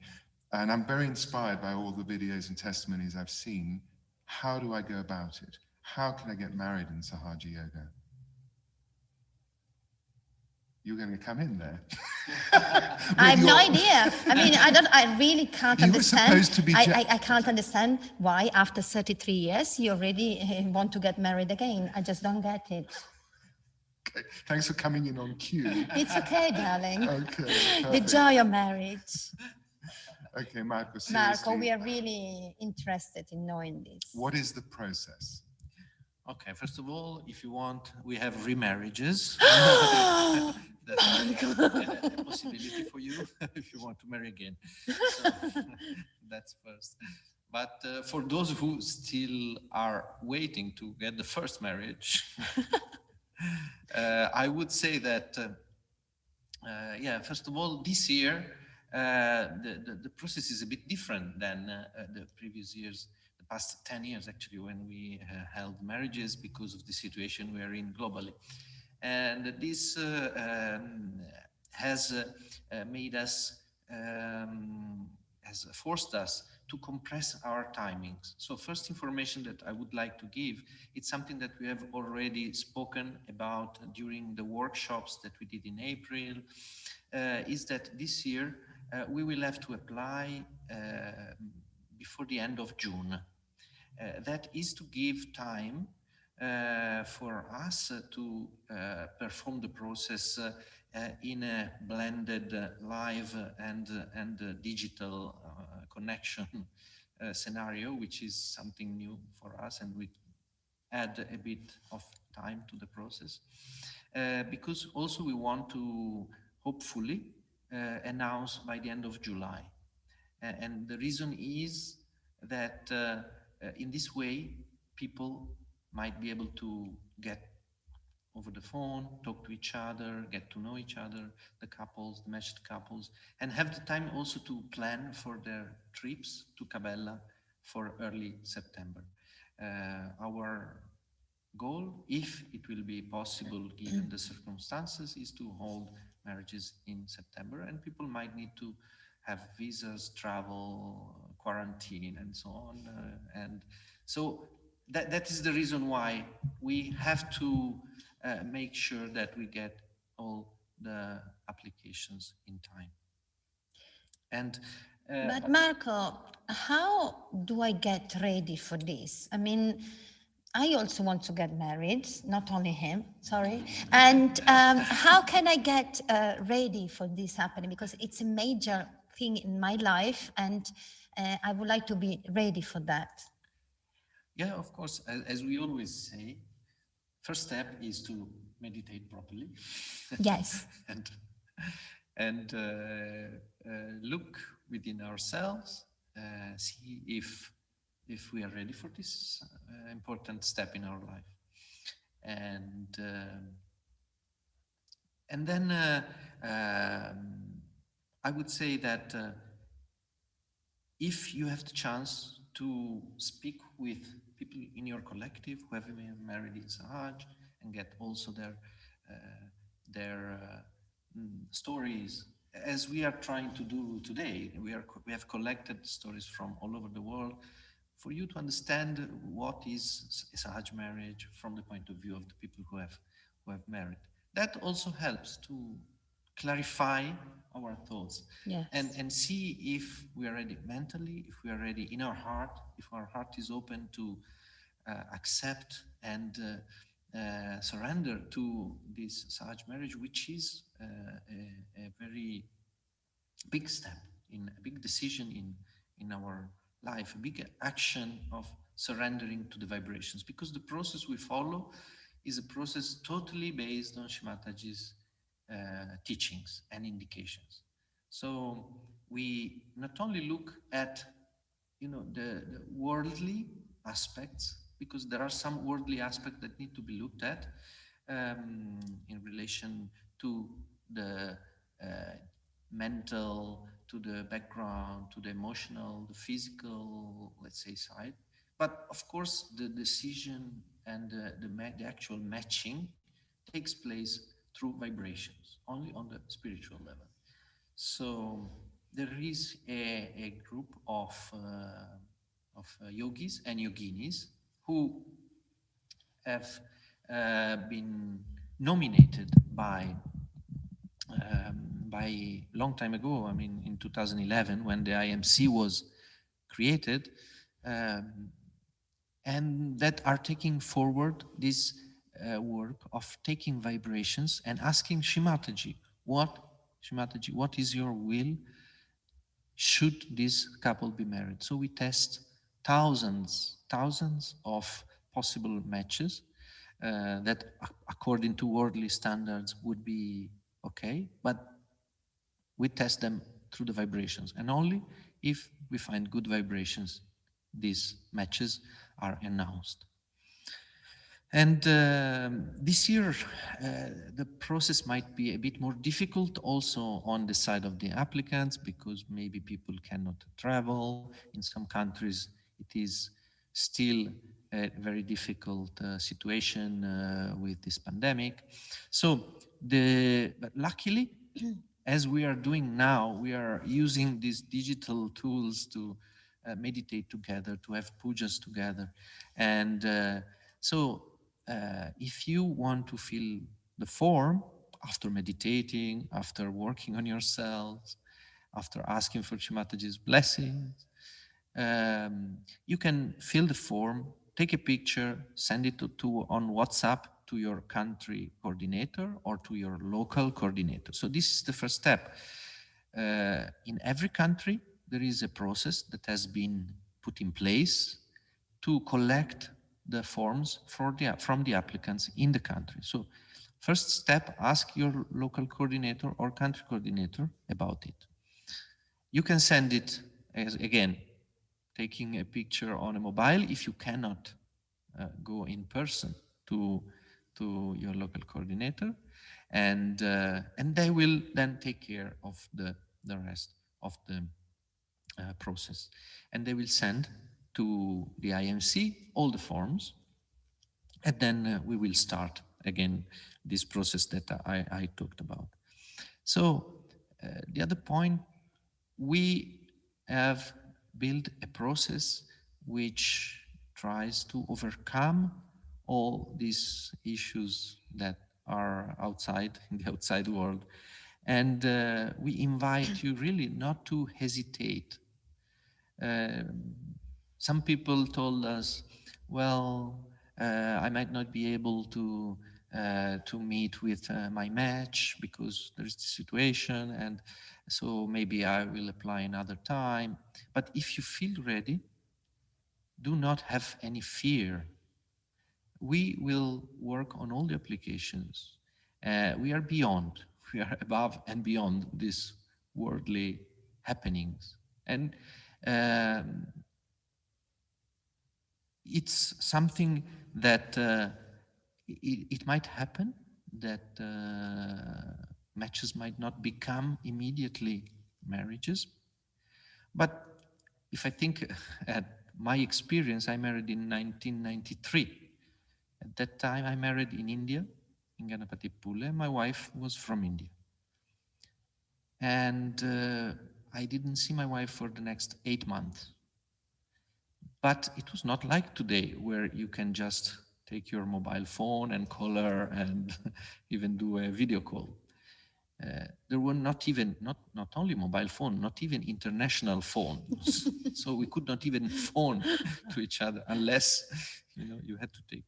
and I'm very inspired by all the videos and testimonies I've seen. How do I go about it? How can I get married in Sahaja Yoga? You're going to come in there. I have no idea. I mean, I really can't You were understand. supposed to be I can't understand why after 33 years you already want to get married again. I just don't get it. Okay. Thanks for coming in on cue. It's okay, darling. Okay. The Perfect. joy of marriage. Okay, Marco, seriously. Marco, we are really interested in knowing this. What is the process? Okay, first of all, if you want, we have remarriages. That's a possibility for you if you want to marry again. So, that's first. But for those who still are waiting to get the first marriage, I would say that, first of all, this year, the process is a bit different than the previous years, the past 10 years, actually, when we held marriages because of the situation we are in globally. And this has made us, has forced us to compress our timings. So first information that I would like to give, it's something that we have already spoken about during the workshops that we did in April, is that this year we will have to apply before the end of June. That is to give time for us to perform the process in a blended live and digital connection scenario, which is something new for us, and we add a bit of time to the process. Because also we want to hopefully announce by the end of July. And the reason is that in this way, people might be able to get over the phone, talk to each other, get to know each other, the couples, the matched couples, and have the time also to plan for their trips to Cabella for early September. Our goal, if it will be possible given the circumstances, is to hold marriages in September, and people might need to have visas, travel, quarantine, and so on. And so that is the reason why we have to make sure that we get all the applications in time. And but Marco, how do I get ready for this? I mean, I also want to get married, not only him, sorry. And how can I get ready for this happening? Because it's a major thing in my life, and I would like to be ready for that. Yeah, of course, as we always say, first step is to meditate properly. Yes. and look within ourselves, see if we are ready for this important step in our life. And then I would say that if you have the chance to speak with people in your collective who have been married in Sahaj and get also their stories, as we are trying to do today, we have collected stories from all over the world for you to understand what is a Sahaj marriage from the point of view of the people who have married. That also helps to clarify our thoughts. Yes. And see if we are ready mentally, if we are ready in our heart, if our heart is open to accept and surrender to this Sahaj marriage, which is a very big step, a big decision in our life, a big action of surrendering to the vibrations, because the process we follow is a process totally based on Shimataji's teachings and indications. So we not only look at the worldly aspects, because there are some worldly aspects that need to be looked at in relation to the mental, to the background, to the emotional, the physical, let's say, side. But of course, the decision and the actual matching takes place through vibrations, only on the spiritual level. So there is a group of yogis and yoginis who have been nominated by long time ago. I mean, in 2011, when the IMC was created, and that are taking forward this work of taking vibrations and asking Shimataji, what is your will? Should this couple be married? So we test thousands of possible matches that according to worldly standards would be okay, but we test them through the vibrations, and only if we find good vibrations, these matches are announced. And this year, the process might be a bit more difficult also on the side of the applicants, because maybe people cannot travel. In some countries, it is still a very difficult situation with this pandemic. So, but luckily, as we are doing now, we are using these digital tools to meditate together, to have pujas together. And if you want to fill the form after meditating, after working on yourselves, after asking for Shimataji's blessings, you can fill the form, take a picture, send it on WhatsApp to your country coordinator or to your local coordinator. So this is the first step. In every country, there is a process that has been put in place to collect the forms from the applicants in the country. So first step, ask your local coordinator or country coordinator about it. You can send it, as again, taking a picture on a mobile if you cannot go in person to your local coordinator, and they will then take care of the rest of the process, and they will send to the IMC all the forms, and then we will start again this process that I talked about. So the other point, we have built a process which tries to overcome all these issues that are outside, in the outside world. And we invite you really not to hesitate. Some people told us, well, I might not be able to meet with my match because there's the situation, and so maybe I will apply another time. But if you feel ready, do not have any fear. We will work on all the applications. We are beyond, we are above and beyond these worldly happenings. And it's something that it might happen that matches might not become immediately marriages. But if I think at my experience, I married in 1993. At that time, I married in India, in Ganapatipule. My wife was from India. And I didn't see my wife for the next 8 months. But it was not like today, where you can just take your mobile phone and call her and even do a video call. There were not only mobile phone, not even international phones. So we could not even phone to each other unless, you had to take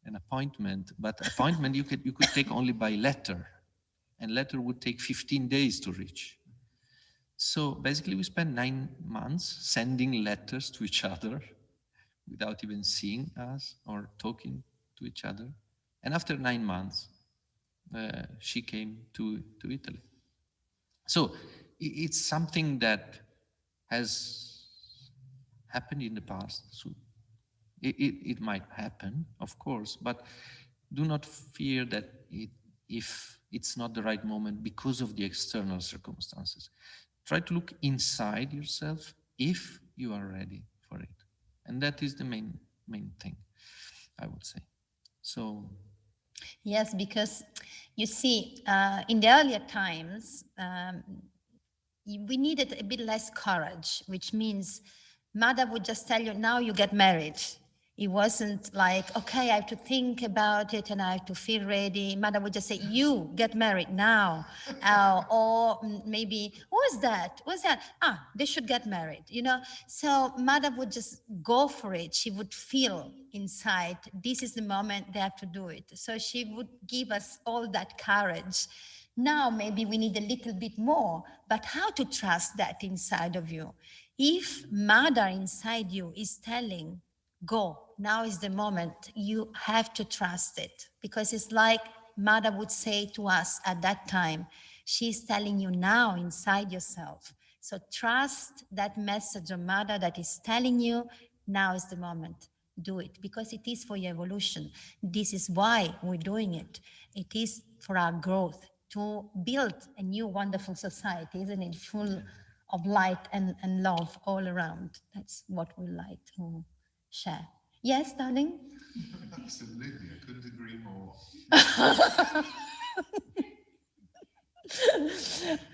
an appointment. But appointment you could take only by letter, and letter would take 15 days to reach. So basically we spent 9 months sending letters to each other without even seeing us or talking to each other. And after 9 months, she came to Italy. So it's something that has happened in the past. So it might happen, of course, but do not fear that if it's not the right moment because of the external circumstances. Try to look inside yourself if you are ready for it. And that is the main thing, I would say. So. Yes, because you see, in the earlier times, we needed a bit less courage, which means mother would just tell you, now you get married. It wasn't like, okay, I have to think about it and I have to feel ready. Mother would just say, you get married now. Or maybe, what's that? They should get married, So mother would just go for it. She would feel inside, this is the moment they have to do it. So she would give us all that courage. Now maybe we need a little bit more, but how to trust that inside of you? If mother inside you is telling, go, now is the moment, you have to trust it, because it's like mother would say to us at that time, she's telling you now inside yourself. So trust that message of mother that is telling you, now is the moment, do it, because it is for your evolution. This is why we're doing it. It is for our growth, to build a new wonderful society, isn't it? Full of light and love all around. That's what we like to share. Yes, darling? Absolutely, I couldn't agree more.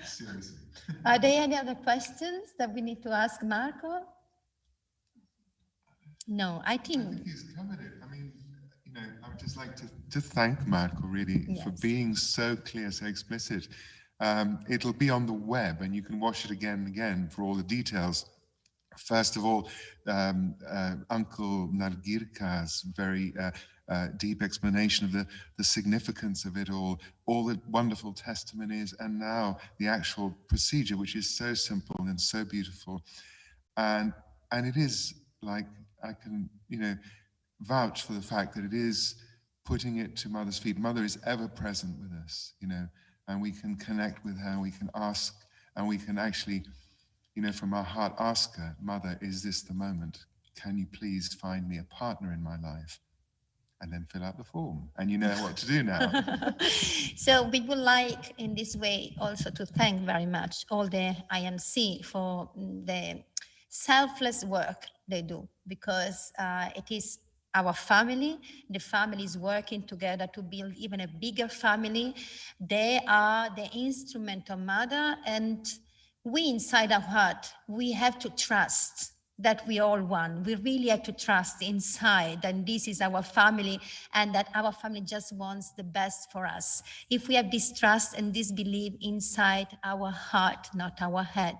Seriously. Are there any other questions that we need to ask Marco? No, I think he's covered it. I mean, I would just like to thank Marco really for being so clear, so explicit. It'll be on the web and you can watch it again and again for all the details. First of all, Uncle Nargirka's very deep explanation of the significance of it all the wonderful testimonies, and now the actual procedure, which is so simple and so beautiful. And it is like, I can, vouch for the fact that it is putting it to Mother's feet. Mother is ever present with us, and we can connect with her, we can ask, and we can actually, from our heart, ask her, Mother, is this the moment? Can you please find me a partner in my life? And then fill out the form, and you know what to do now. So we would like in this way also to thank very much all the IMC for the selfless work they do, because it is our family. The family is working together to build even a bigger family. They are the instrument of Mother, and we inside our heart, we have to trust that we all want. We really have to trust inside that this is our family and that our family just wants the best for us. If we have this trust and this belief inside our heart, not our head,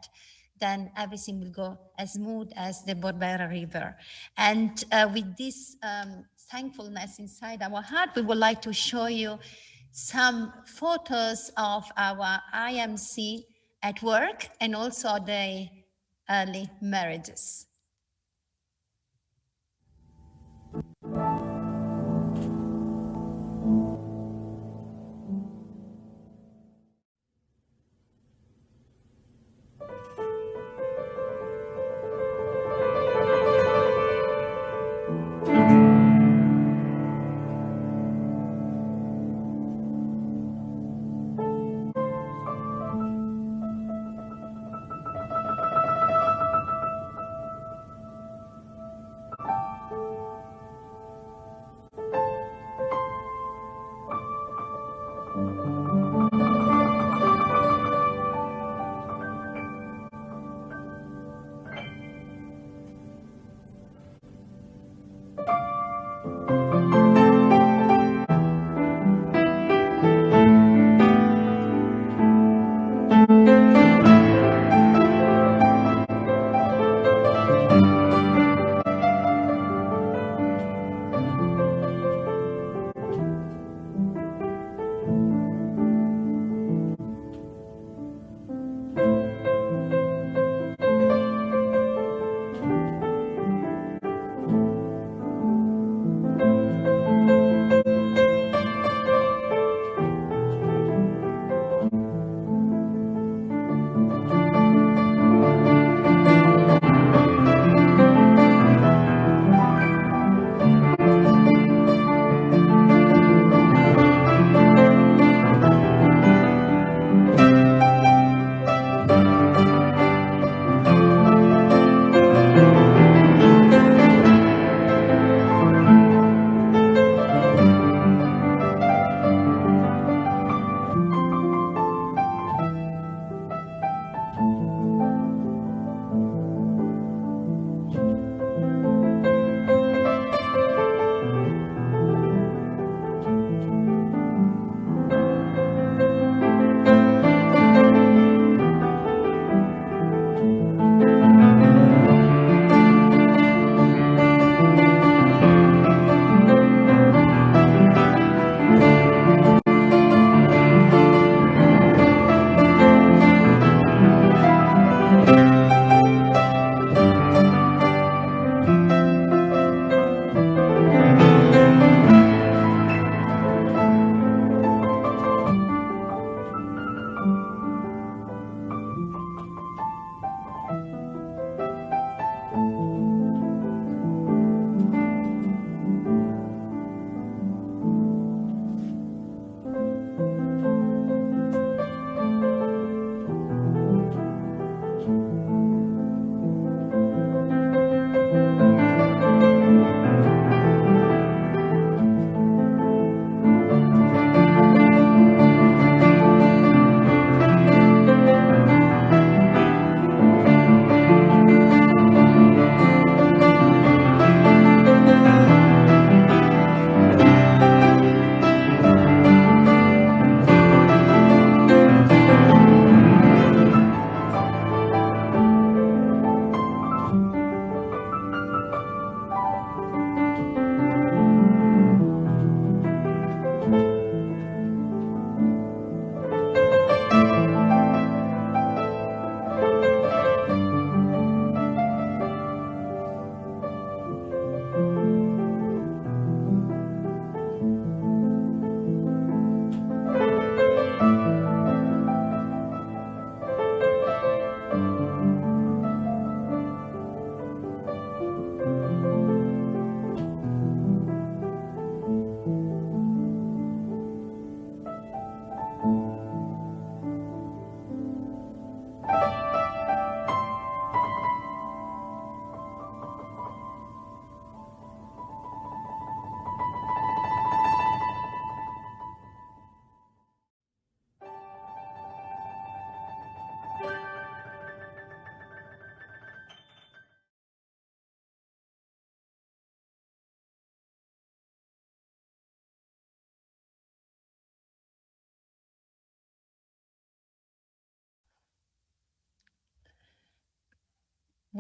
then everything will go as smooth as the Borbera River. And with this thankfulness inside our heart, we would like to show you some photos of our IMC at work and also the early marriages.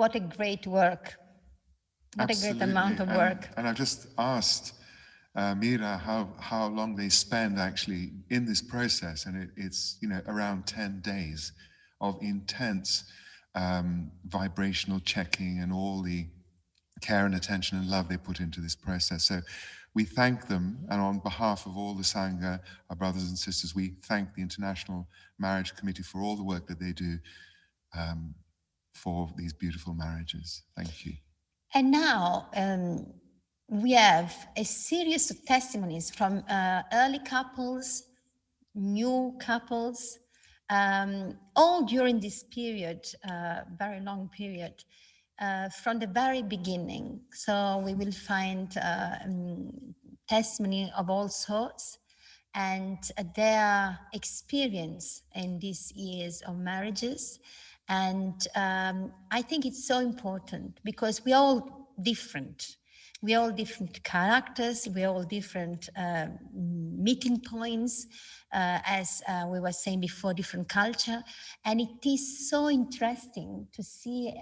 what a great work. What Absolutely. a great amount of work. And I've just asked Mira how long they spend actually in this process, and it's around 10 days of intense vibrational checking and all the care and attention and love they put into this process. So we thank them, and on behalf of all the Sangha, our brothers and sisters, we thank the International Marriage Committee for all the work that they do for these beautiful marriages. Thank you. And now we have a series of testimonies from early couples, new couples, all during this period, very long period, from the very beginning. So we will find testimony of all sorts and their experience in these years of marriages. And I think it's so important because we're all different. We're all different characters, we're all different meeting points, as we were saying before, different culture. And it is so interesting to see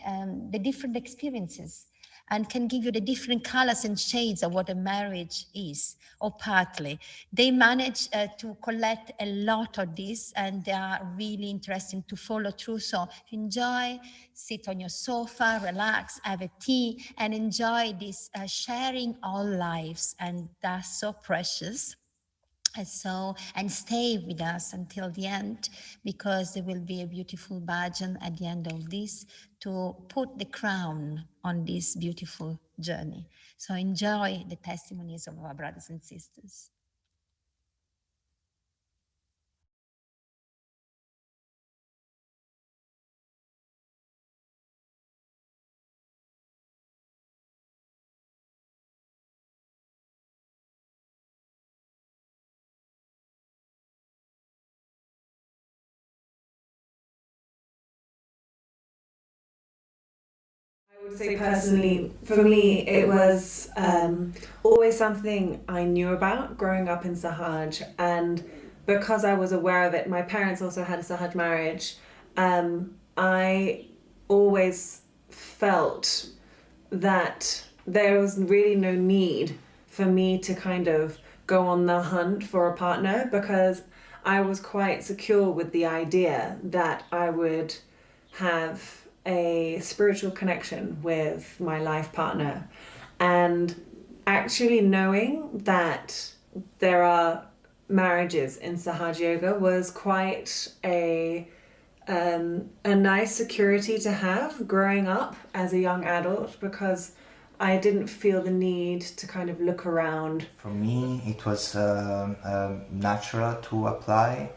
the different experiences and can give you the different colors and shades of what a marriage is, or partly. They manage to collect a lot of this, and they are really interesting to follow through. So enjoy, sit on your sofa, relax, have a tea, and enjoy this sharing all lives, and that's so precious. And stay with us until the end, because there will be a beautiful bhajan at the end of this to put the crown on this beautiful journey. So enjoy the testimonies of our brothers and sisters. I would say personally, for me, it was always something I knew about growing up in Sahaj, and because I was aware of it, my parents also had a Sahaj marriage. I always felt that there was really no need for me to kind of go on the hunt for a partner, because I was quite secure with the idea that I would have a spiritual connection with my life partner. And actually knowing that there are marriages in Sahaja Yoga was quite a nice security to have growing up as a young adult, because I didn't feel the need to kind of look around. For me, it was natural to apply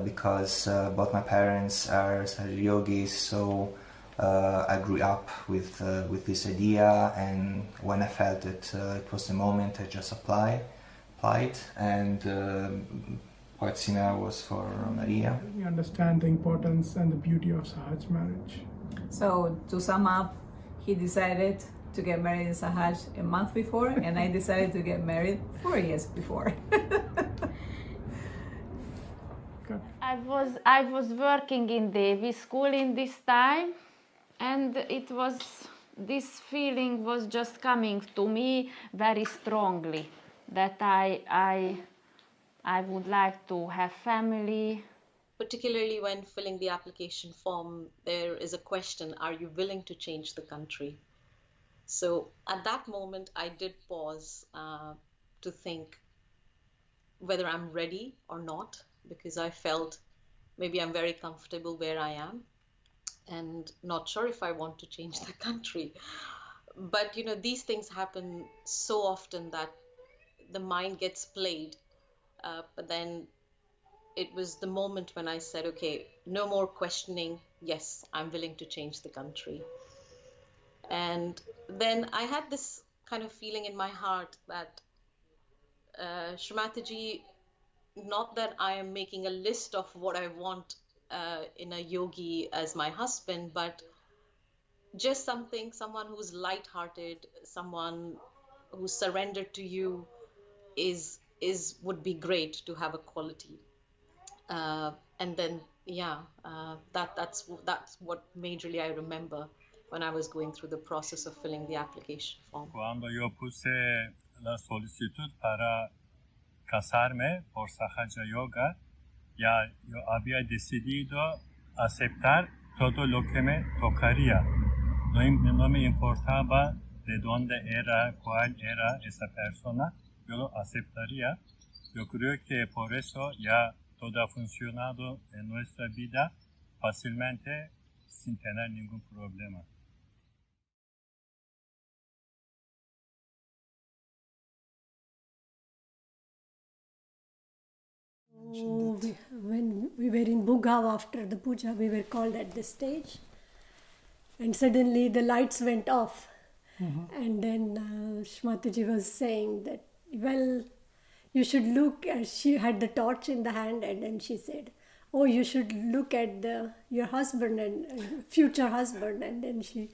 because both my parents are Sahaja yogis, so I grew up with this idea, and when I felt that it was the moment, I just applied, and quite similar was for Maria. We understand the importance and the beauty of Sahaj marriage. So to sum up, he decided to get married in Sahaj a month before, and I decided to get married 4 years before. I was working in Devi school in this time, and this feeling was just coming to me very strongly, that I would like to have family. Particularly when filling the application form, there is a question, are you willing to change the country? So at that moment, I did pause to think whether I'm ready or not, because I felt maybe I'm very comfortable where I am and not sure if I want to change the country. But these things happen so often that the mind gets played. But then it was the moment when I said, okay, no more questioning. Yes, I'm willing to change the country. And then I had this kind of feeling in my heart that Shrimataji, not that I am making a list of what I want in a yogi as my husband, but just someone who's light-hearted, someone who's surrendered to you would be great to have a quality. And then that's what majorly I remember. when I was going through the process of filling the application form. Cuando yo puse la solicitud para casarme por Sahaja Yoga, ya yo había decidido aceptar todo lo que me tocaría. No me importaba de dónde era, cuál era esa persona, yo lo aceptaría. Yo creo que por eso ya todo ha funcionado en nuestra vida fácilmente, sin tener ningún problema. When we were in Bhugav after the puja, we were called at the stage, and suddenly the lights went off. And then Shmataji was saying that, well, you should look, she had the torch in the hand, and then she said, oh, you should look at your husband and future husband. And then she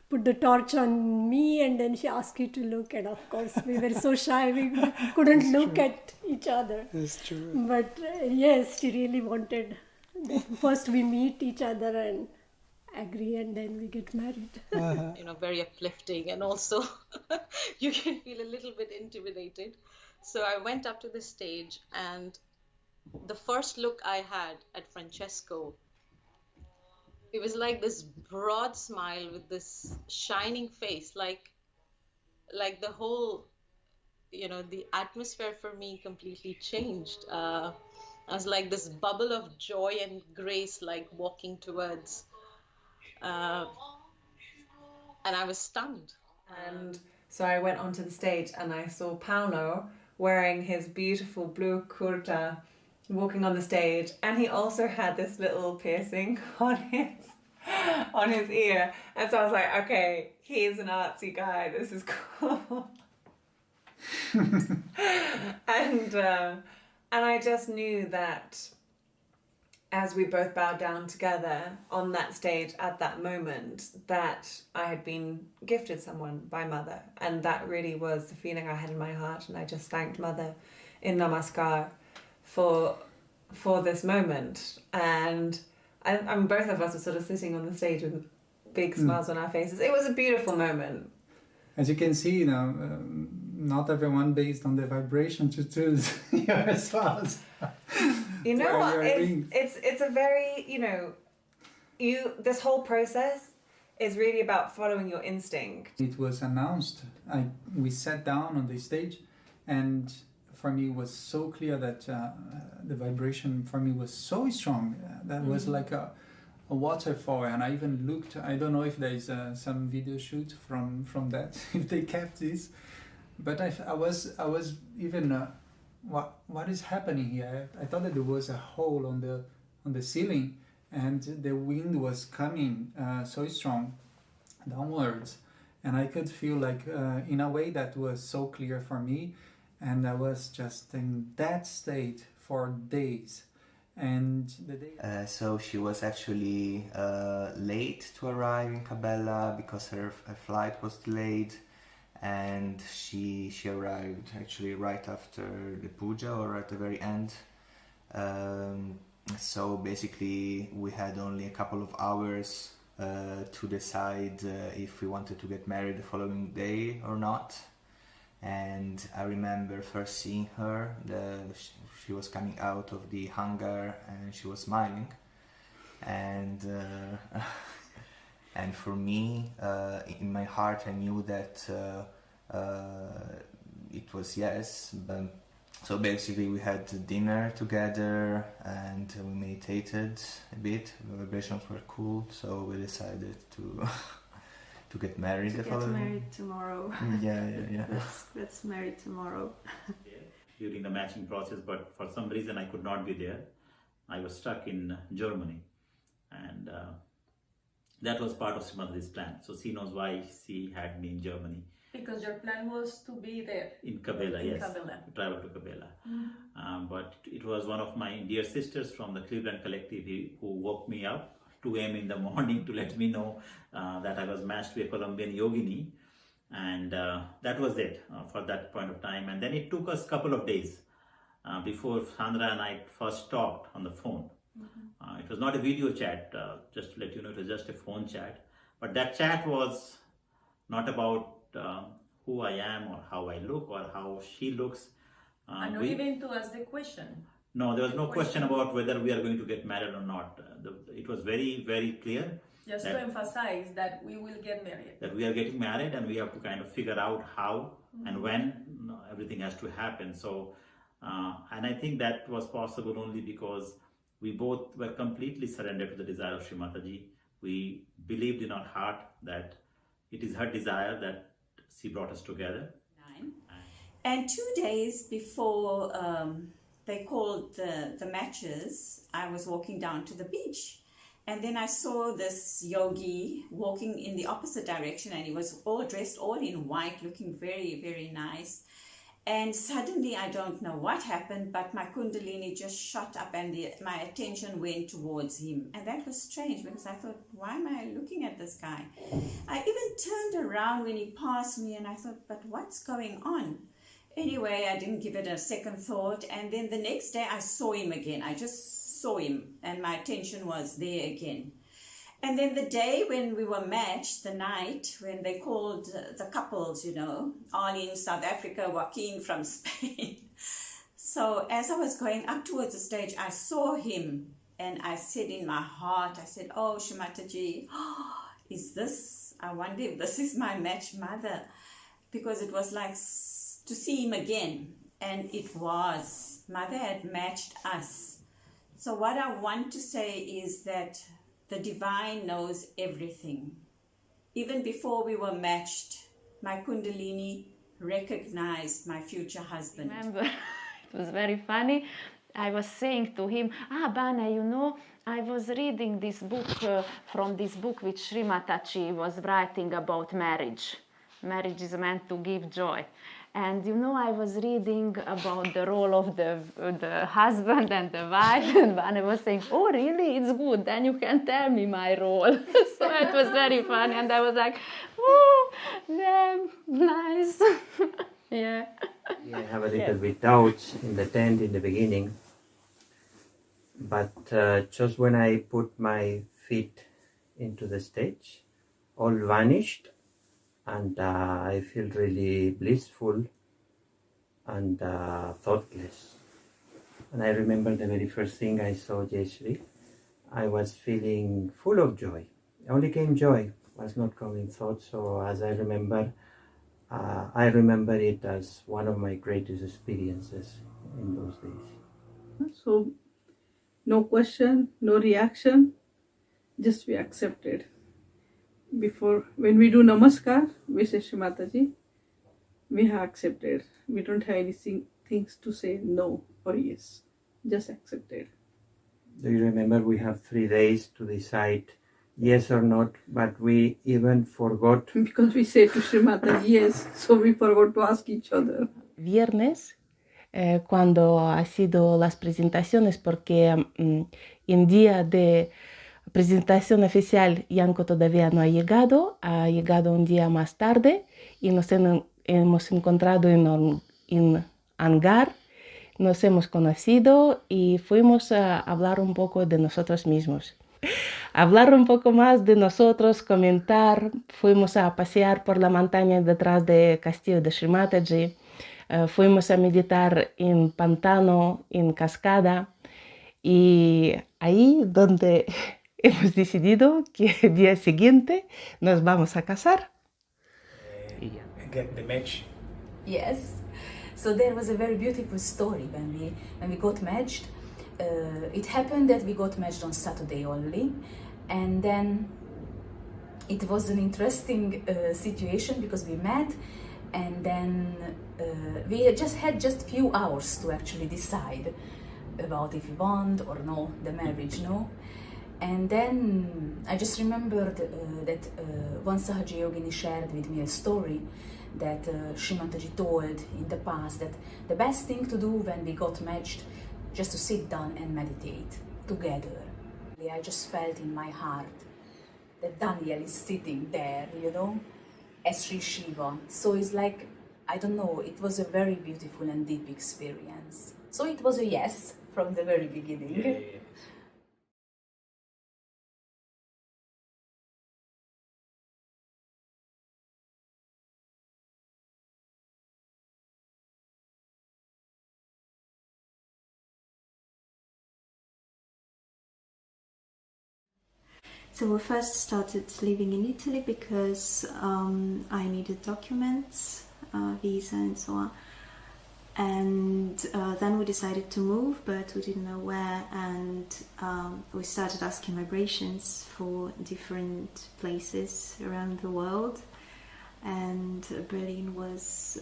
put the torch on me, and then she asked you to look, and of course we were so shy, we couldn't look at each other. That's true. But yes, she really wanted that first we meet each other and agree, and then we get married. You know, very uplifting, and also you can feel a little bit intimidated. So I went up to the stage, and the first look I had at Francesco, it was like this broad smile with this shining face, like the whole, you know, the atmosphere for me completely changed. I was like this bubble of joy and grace, like walking towards, and I was stunned. And so I went onto the stage and I saw Paolo wearing his beautiful blue kurta, walking on the stage, and he also had this little piercing on his ear. And so I was like, okay, he's an artsy guy, this is cool. And I just knew that as we both bowed down together on that stage at that moment, that I had been gifted someone by Mother, and that really was the feeling I had in my heart. And I just thanked Mother in Namaskar for this moment. And both of us were sort of sitting on the stage with big smiles on our faces. It was a beautiful moment. As you can see, not everyone based on the vibration to choose your spouse. You know what? It's a very, this whole process is really about following your instinct. It was announced. We sat down on the stage, and for me it was so clear that the vibration for me was so strong. That was like a waterfall, and I even looked. I don't know if there is some video shoot from that, if they kept this, but I was even. What is happening here? I thought that there was a hole on the ceiling, and the wind was coming so strong downwards, and I could feel like in a way that was so clear for me, and I was just in that state for days. And the day so she was actually late to arrive in Cabela because her flight was delayed. And she arrived actually right after the puja, or at the very end. So basically we had only a couple of hours to decide if we wanted to get married the following day or not. And I remember first seeing her, she was coming out of the hangar and she was smiling. And and for me, in my heart, I knew that it was yes. But, so basically we had dinner together and we meditated a bit. The vibrations were cool, so we decided to get married. Married tomorrow. Yeah. Let's marry tomorrow. During the matching process, but for some reason I could not be there. I was stuck in Germany, and that was part of Srimati's plan. So she knows why she had me in Germany. Because your plan was to be there. In Cabela, yes. Cabela. To travel to Cabela. But it was one of my dear sisters from the Cleveland Collective who woke me up 2 a.m. in the morning to let me know that I was matched to a Colombian yogini. And that was it for that point of time. And then it took us a couple of days before Sandra and I first talked on the phone. It was not a video chat, just to let you know, it was just a phone chat. But that chat was not about who I am or how I look or how she looks. And not even to ask the question. No, there was no question about whether we are going to get married or not. It was very, very clear. Just to emphasize that we will get married. That we are getting married and we have to kind of figure out how and when everything has to happen. So, and I think that was possible only because we both were completely surrendered to the desire of Shri Mataji. We believed in our heart that it is her desire that she brought us together. And 2 days before they called the matches, I was walking down to the beach. And then I saw this yogi walking in the opposite direction, and he was all dressed all in white, looking very, very nice. And suddenly, I don't know what happened, but my kundalini just shot up and my attention went towards him. And that was strange because I thought, why am I looking at this guy? I even turned around when he passed me and I thought, but what's going on? Anyway, I didn't give it a second thought. And then the next day I saw him again. I just saw him and my attention was there again. And then the day when we were matched, the night when they called the couples, you know, Ali in South Africa, Joaquin from Spain. So as I was going up towards the stage, I saw him and I said in my heart, I said, oh, Shri Mataji, I wonder if this is my matched mother, because it was like to see him again. And it was. Mother had matched us. So what I want to say is that the divine knows everything. Even before we were matched, my kundalini recognized my future husband. Remember, it was very funny. I was saying to him, Bana, you know, I was reading this book from this book which Sri Mataji was writing about marriage. Marriage is meant to give joy. And you know, I was reading about the role of the husband and the wife, and Vane was saying, oh really, it's good, then you can tell me my role. So it was very funny, and I was like, oh, damn, nice. Yeah. I have a little bit doubts in the tent in the beginning, but just when I put my feet into the stage, all vanished. And I feel really blissful and thoughtless. And I remember the very first thing I saw Jayashree, I was feeling full of joy. Only came joy, was not coming thoughts. So as I remember it as one of my greatest experiences in those days. So no question, no reaction, just we accepted. Before, when we do namaskar, we say Shri Mataji, we have accepted. We don't have anything things to say no or yes, just accepted. Do you remember we have 3 days to decide yes or not, but we even forgot. Because we say to Shri Mataji yes, so we forgot to ask each other. Viernes, cuando ha sido las presentaciones, porque en día de presentación oficial Yanko todavía no ha llegado un día más tarde y nos hemos encontrado en un hangar, nos hemos conocido y fuimos a hablar un poco de nosotros mismos. Hablar un poco más de nosotros, comentar, fuimos a pasear por la montaña detrás del castillo de Sri Mataji, fuimos a meditar en pantano, en cascada y ahí donde hemos decidido que el día siguiente nos vamos a casar. Get the match. Yes. So there was a very beautiful story when we got matched. It happened that we got matched on Saturday only, and then it was an interesting situation because we met, and then we had just few hours to actually decide about if we want or no the marriage, no. And then I just remembered that one Sahaja Yogini shared with me a story that Shri Mataji told in the past, that the best thing to do when we got matched, just to sit down and meditate together. I just felt in my heart that Daniel is sitting there, you know, as Sri Shiva. So it's like, I don't know, it was a very beautiful and deep experience. So it was a yes from the very beginning. Yeah. So we first started living in Italy because I needed documents, visa and so on. And then we decided to move, but we didn't know where, and we started asking vibrations for different places around the world, and Berlin was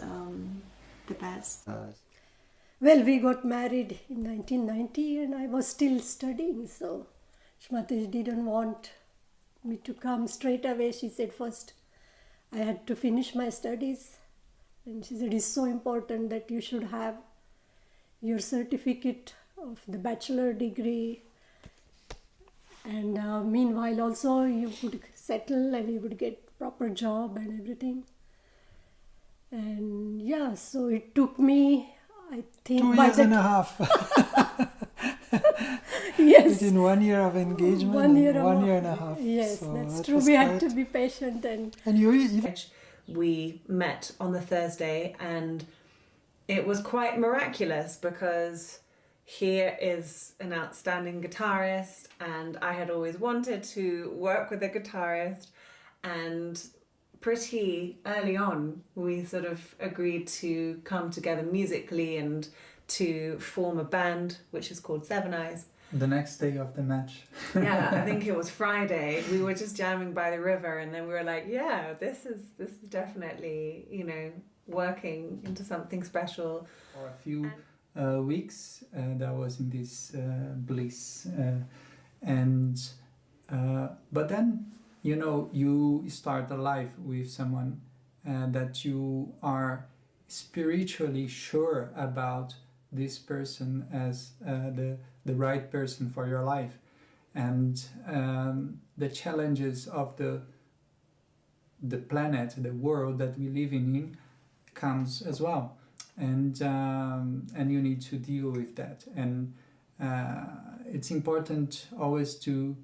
the best. Well, we got married in 1990 and I was still studying, so Shmataji didn't want me to come straight away. She said first I had to finish my studies, and she said it's so important that you should have your certificate of the bachelor degree, and meanwhile also you would settle and you would get proper job and everything. And yeah, so it took me, I think, 2 years and a half. Yes. Within 1 year of engagement, 1 year, 1 year and a half. Yes, so that's that true. was We had quite- to be patient and you even... We met on the Thursday, and it was quite miraculous because here is an outstanding guitarist, and I had always wanted to work with a guitarist, and pretty early on we sort of agreed to come together musically and to form a band which is called Seven Eyes. The next day of the match. Yeah, I think it was Friday. We were just jamming by the river, and then we were like, yeah, this is definitely, you know, working into something special. For a few weeks, that was in this bliss, but then, you know, you start a life with someone that you are spiritually sure about this person as the right person for your life, and the challenges of the planet, the world that we live in comes as well, and you need to deal with that. And it's important always to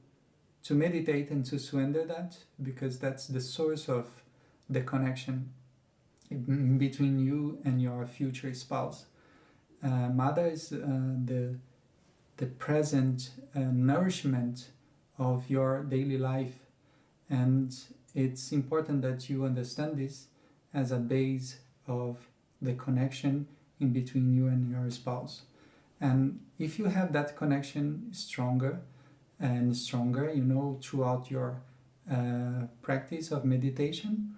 meditate and to surrender that, because that's the source of the connection between you and your future spouse. Mother is the present nourishment of your daily life, and it's important that you understand this as a base of the connection in between you and your spouse. And if you have that connection stronger and stronger, you know, throughout your practice of meditation,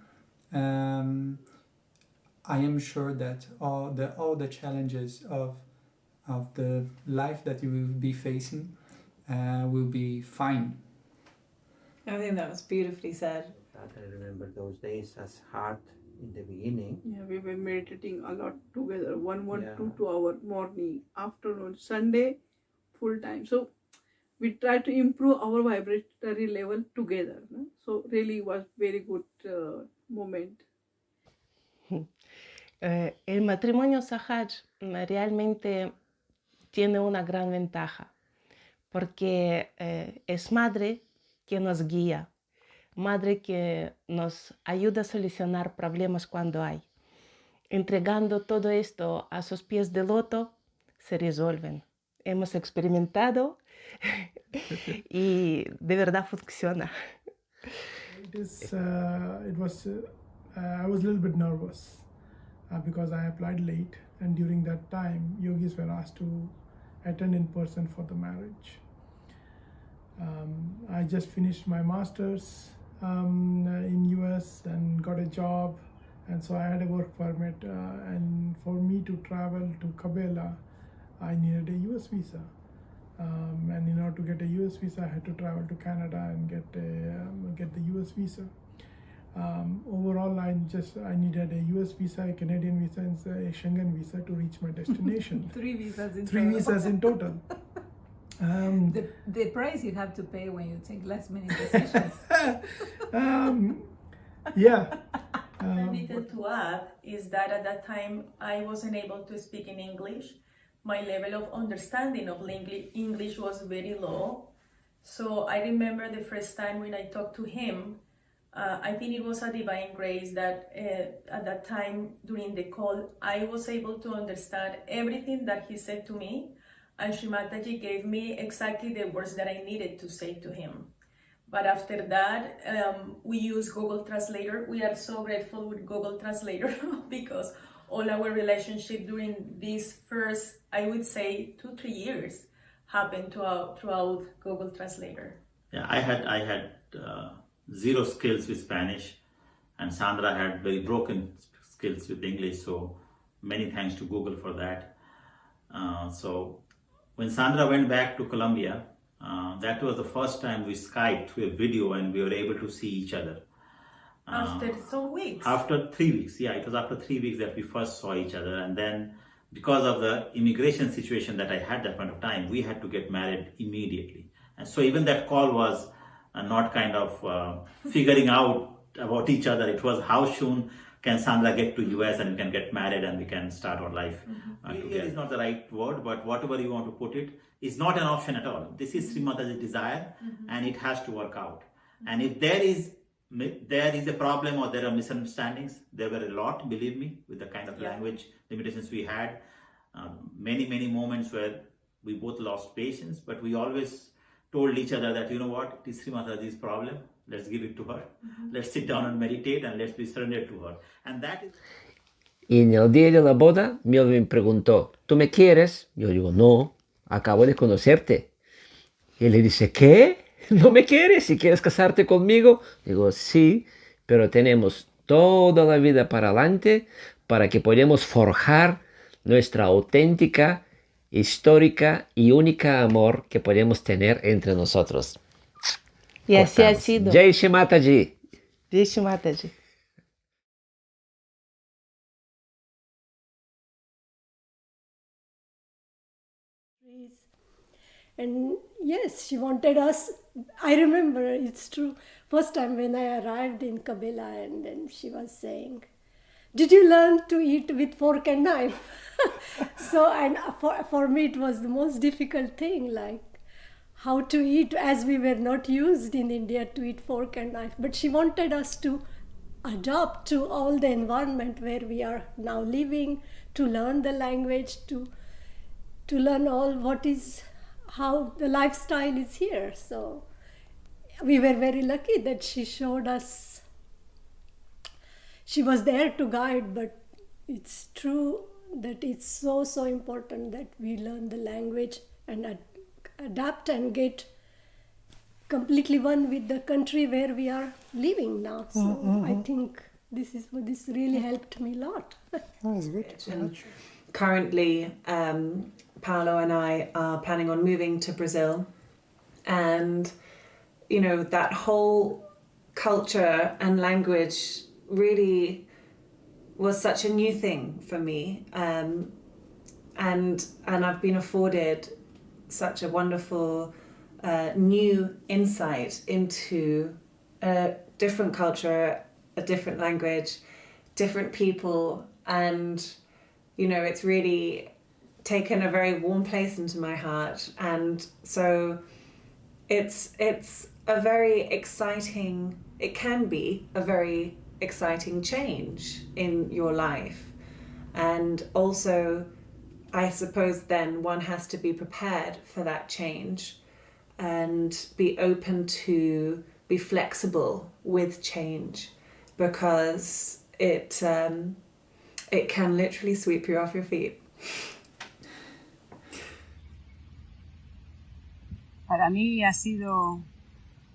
I am sure that all the challenges of the life that you will be facing will be fine. I think that was beautifully said. I remember those days as hard in the beginning. Yeah, we were meditating a lot together. Yeah. 2 hour morning, afternoon, Sunday, full time. So we try to improve our vibratory level together. No? So really was very good moment. El matrimonio Sahaj realmente tiene una gran ventaja, porque es madre que nos guía, madre que nos ayuda a solucionar problemas cuando hay. Entregando todo esto a sus pies de loto, se resuelven. Hemos experimentado y de verdad funciona. I was a little bit nervous because I applied late, and during that time yogis were asked to attend in person for the marriage. I just finished my master's in US and got a job, and so I had a work permit, and for me to travel to Kabela I needed a US visa, and in order to get a US visa I had to travel to Canada and get the US visa. Overall I needed a US visa, a Canadian visa, and a Schengen visa to reach my destination. 3 visas in Three total. visas in total. The price you have to pay when you take last minute decisions. Yeah. A little to add is that at that time I wasn't able to speak in English. My level of understanding of English was very low. So I remember the first time when I talked to him, I think it was a divine grace that at that time during the call, I was able to understand everything that he said to me, and Shri Mataji gave me exactly the words that I needed to say to him. But after that, we use Google Translator. We are so grateful with Google Translator because all our relationship during these first, I would say, 2-3 years happened throughout Google Translator. Yeah, I had zero skills with Spanish, and Sandra had very broken skills with English. So many thanks to Google for that. So when Sandra went back to Colombia, that was the first time we Skyped through a video and we were able to see each other. After some weeks. After 3 weeks, yeah, it was after 3 weeks that we first saw each other. And then because of the immigration situation that I had at that point of time, we had to get married immediately. And so even that call was not kind of figuring out about each other. It was how soon can Sandra get to US and we can get married and we can start our life together. Is not the right word, but whatever you want to put it, is not an option at all. This is Sri Mataji's desire and it has to work out. And if there is a problem or there are misunderstandings, there were a lot, believe me, with the kind of language limitations we had. Many moments where we both lost patience, but we always told each other that, you know what, it is Sri Mataji's problem. Let's give it to her. Let's sit down and meditate and let's be surrendered to her. And that is... Y en el día de la boda, Melvin preguntó, ¿tú me quieres? Yo digo, no, acabo de conocerte. Y él le dice, ¿qué? ¿No me quieres? ¿Y quieres casarte conmigo? Digo, sí, pero tenemos toda la vida para adelante para que podamos forjar nuestra auténtica, histórica y única amor que podemos tener entre nosotros. Y así ha sido. Jai Shri Mataji. Jai Shri Mataji. And yes, she wanted us. I remember, it's true, first time when I arrived in Kabila, and then she was saying, did you learn to eat with fork and knife? So, and for me it was the most difficult thing, like how to eat, as we were not used in India to eat fork and knife. But she wanted us to adapt to all the environment where we are now living, to learn the language, to learn all what is, how the lifestyle is here. So we were very lucky that she showed us. She was there to guide, but it's true that it's so important that we learn the language and adapt and get completely one with the country where we are living now. So I think this really helped me a lot. That's good. Currently, Paolo and I are planning on moving to Brazil, and you know, that whole culture and language really was such a new thing for me, and I've been afforded such a wonderful new insight into a different culture, a different language, different people, and you know, it's really taken a very warm place into my heart. And so it's a very exciting, it can be a very exciting change in your life. And also, I suppose then one has to be prepared for that change and be open to be flexible with change, because it can literally sweep you off your feet. Para mí ha sido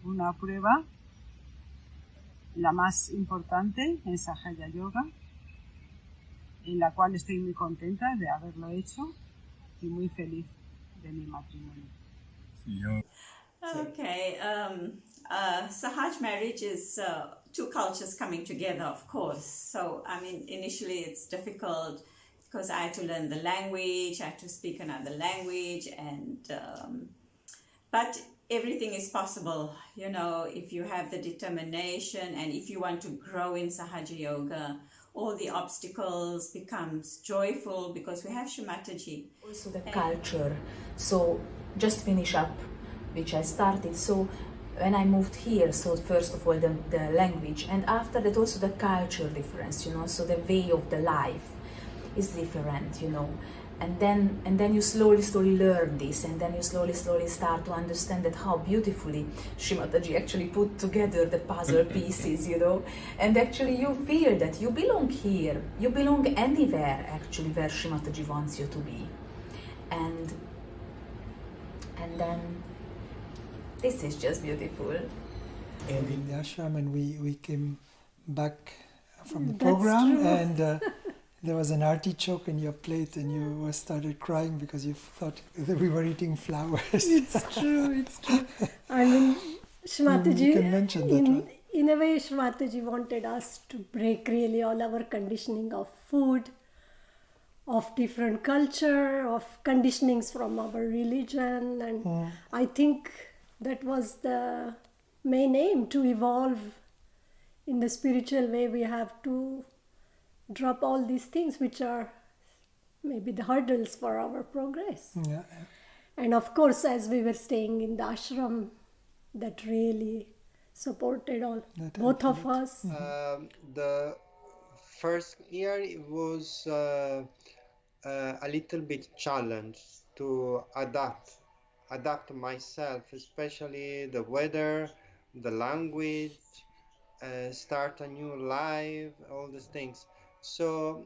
una prueba, la más importante en Sahaja Yoga, en la cual estoy muy contenta de haberlo hecho y muy feliz de mi matrimonio. Okay, Sahaja Marriage is two cultures coming together, of course. So, I mean, initially it's difficult because I had to learn the language, I had to speak another language, and but everything is possible, you know, if you have the determination and if you want to grow in Sahaja Yoga. All the obstacles becomes joyful because we have Sri Mataji. Also the culture. So just finish up, which I started. So when I moved here, so first of all the language, and after that also the culture difference, you know, so the way of the life is different, you know. and then you slowly learn this, and then you slowly start to understand that how beautifully Shrimataji actually put together the puzzle pieces, you know, and actually you feel that you belong here, you belong anywhere actually where Shrimataji wants you to be, and then this is just beautiful. And in the ashram, and we came back from the That's program, true. and there was an artichoke in your plate, and you started crying because you thought that we were eating flowers. It's true. I mean, Shrimataji, You can mention that one. in a way, Shrimataji wanted us to break really all our conditioning of food, of different culture, of conditionings from our religion, and I think that was the main aim, to evolve in the spiritual way. We have to drop all these things which are maybe the hurdles for our progress. Yeah. And of course, as we were staying in the ashram, that really supported both of us. The first year it was a little bit challenge to adapt myself, especially the weather, the language, start a new life, all these things. So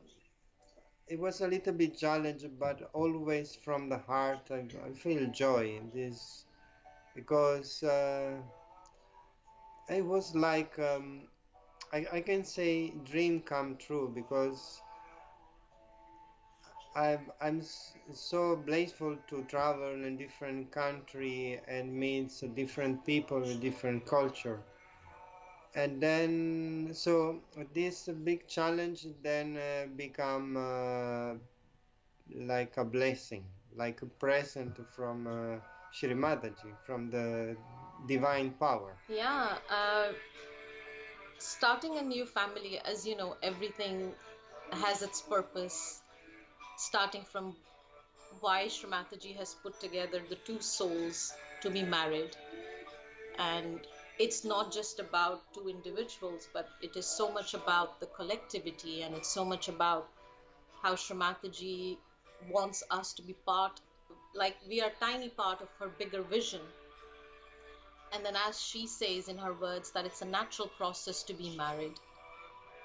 it was a little bit challenge, but always from the heart. I feel joy in this, because it was like I can say dream come true, because I'm so blissful to travel in different country and meet different people with different culture. And then so this big challenge then become like a blessing, like a present from Shri Mataji, from the divine power. Yeah, starting a new family, as you know, everything has its purpose, starting from why Shrimataji has put together the two souls to be married. And it's not just about two individuals, but it is so much about the collectivity, and it's so much about how Shrimataji wants us to be part, like we are tiny part of her bigger vision. And then, as she says in her words, that it's a natural process to be married.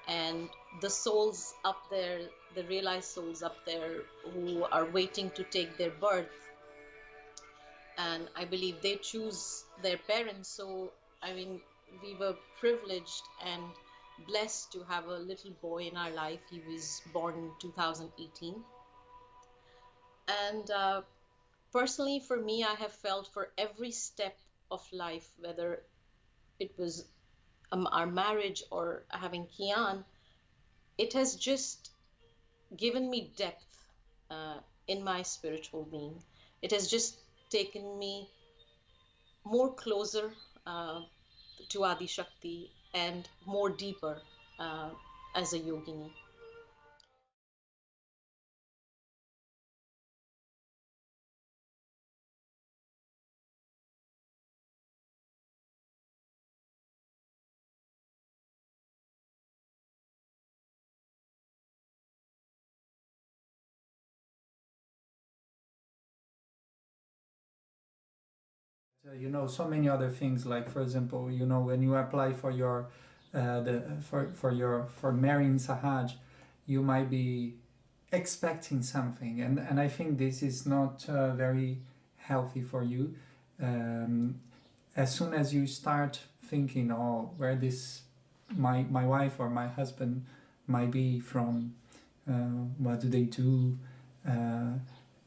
And the souls up there, the realized souls up there who are waiting to take their birth, and I believe they choose their parents. So, I mean, we were privileged and blessed to have a little boy in our life. He was born in 2018. And personally, for me, I have felt for every step of life, whether it was our marriage or having Kian, it has just given me depth in my spiritual being. It has just taken me more closer to Adi Shakti and more deeper as a yogini. You know, so many other things, like for example, you know, when you apply for your for marrying Sahaj, you might be expecting something, and I think this is not very healthy for you. As soon as you start thinking, oh, where this my wife or my husband might be from, what do they do,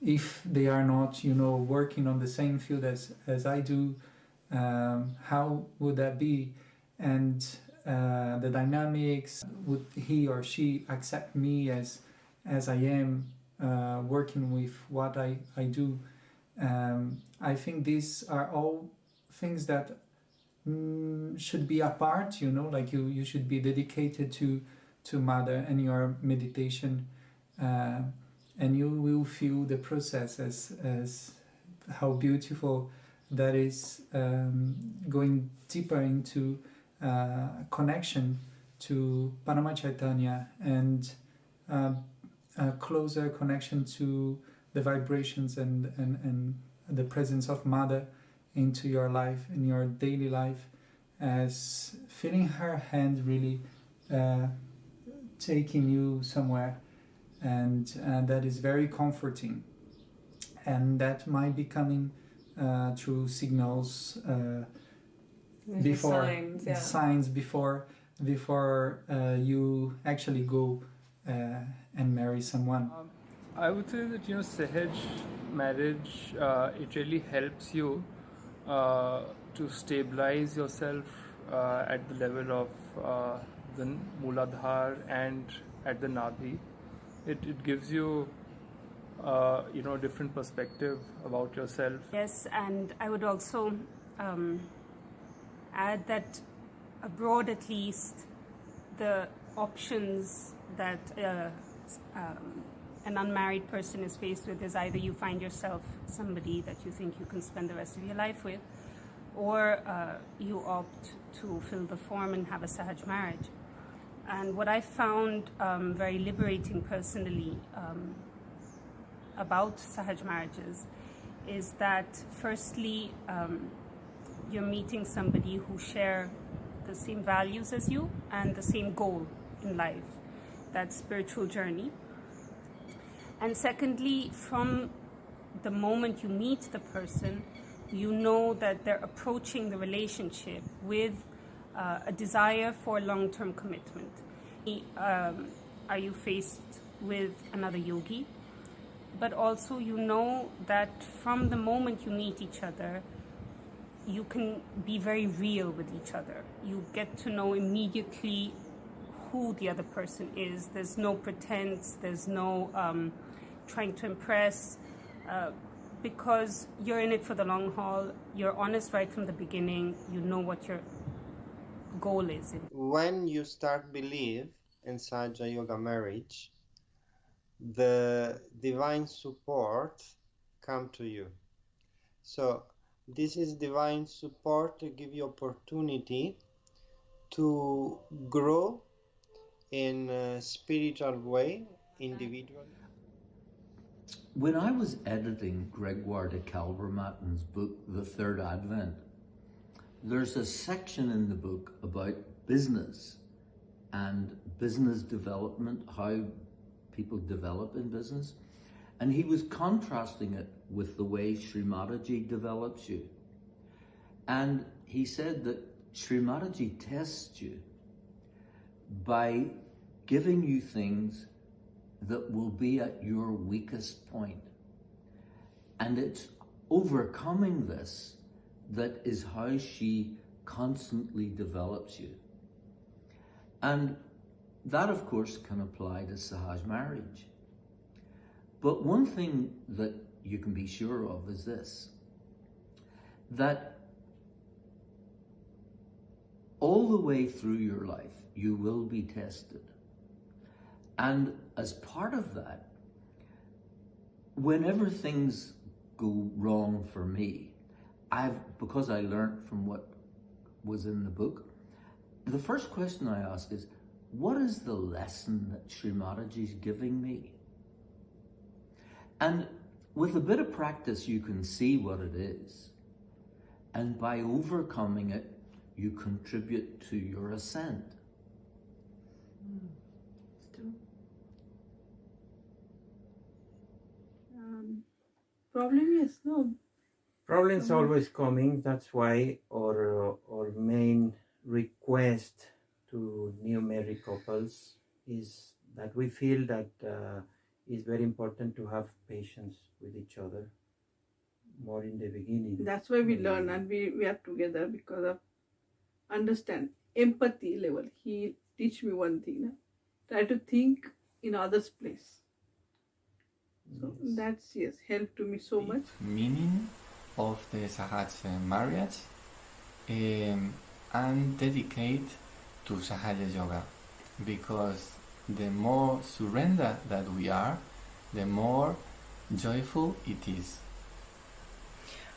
if they are not, you know, working on the same field as I do, how would that be? And the dynamics, would he or she accept me as I am, working with what I do? I think these are all things that should be apart, you know, like you should be dedicated to Mother and your meditation, and you will feel the process as how beautiful that is, going deeper into connection to Parama Chaitanya. And closer connection to the vibrations and the presence of Mother into your life, in your daily life, as feeling her hand really taking you somewhere, and that is very comforting, and that might be coming through signals before signs before you actually go and marry someone. I would say that Sahaja marriage it really helps you to stabilize yourself at the level of the Mooladhar and at the Nadhi. It gives you a different perspective about yourself. Yes, and I would also add that abroad, at least, the options that an unmarried person is faced with is either you find yourself somebody that you think you can spend the rest of your life with, or you opt to fill the form and have a Sahaja marriage. And what I found very liberating personally about Sahaja marriages is that firstly you're meeting somebody who share the same values as you and the same goal in life, that spiritual journey. And secondly, from the moment you meet the person, you know that they're approaching the relationship with a desire for long-term commitment. Are you faced with another yogi? But also you know that from the moment you meet each other, you can be very real with each other. You get to know immediately who the other person is. There's no pretense, there's no trying to impress, because you're in it for the long haul. You're honest right from the beginning. You know what your goal is. When you start believe in Sahaja Yoga marriage, the divine support come to you. So this is divine support to give you opportunity to grow in a spiritual way, individually. When I was editing Gregoire de Calvermatin's book, The Third Advent, there's a section in the book about business and business development, how people develop in business. And he was contrasting it with the way Sri Mataji develops you. And he said that Sri Mataji tests you by giving you things that will be at your weakest point. And it's overcoming this that is how she constantly develops you. And that, of course, can apply to Sahaja marriage. But one thing that you can be sure of is this, that all the way through your life, you will be tested. And as part of that, whenever things go wrong for me, because I learned from what was in the book, the first question I ask is, what is the lesson that Sri Mataji is giving me? And with a bit of practice, you can see what it is. And by overcoming it, you contribute to your ascent. Problem is no. Problems always coming. That's why our main request to new married couples is that we feel that it's very important to have patience with each other more in the beginning. That's why we learn and we are together because of understand empathy level. He teach me one thing. Try to think in others' place. So that's helped to me so much. Meaning of the Sahaja marriage and dedicate to Sahaja Yoga, because the more surrender that we are, the more joyful it is.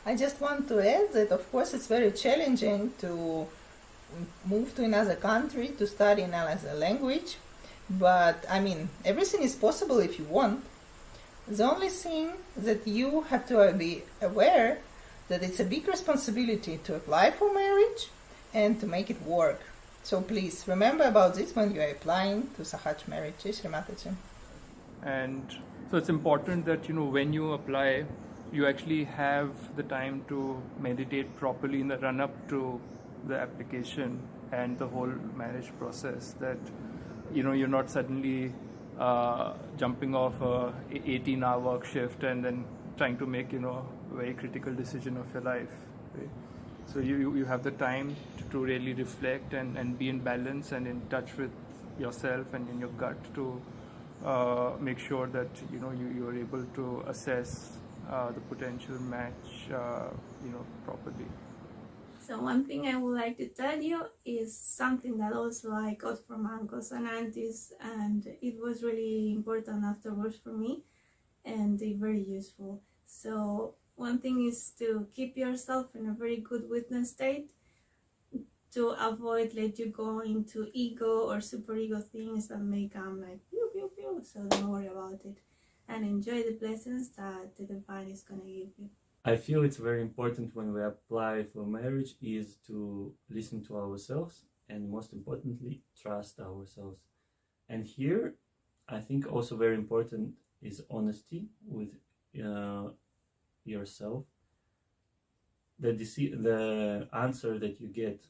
I just want to add that of course it's very challenging to move to another country to study another language, But, I mean, everything is possible if you want. The only thing that you have to be aware that it's a big responsibility to apply for marriage and to make it work. So please, remember about this when you are applying to Sahaja Marriages, Srimataji. And so it's important that, when you apply, you actually have the time to meditate properly in the run-up to the application and the whole marriage process, that you're not suddenly jumping off a 18-hour work shift and then trying to make a very critical decision of your life, right? So you have the time to really reflect and be in balance and in touch with yourself and in your gut to make sure that you're able to assess the potential match properly. So one thing I would like to tell you is something that also I got from uncles and aunties, and it was really important afterwards for me and very useful. So one thing is to keep yourself in a very good witness state, to avoid let you go into ego or superego things that may come like pew pew pew. So don't worry about it and enjoy the blessings that the divine is going to give you. I feel it's very important when we apply for marriage is to listen to ourselves and most importantly, trust ourselves. And here, I think also very important is honesty with yourself. The answer that you get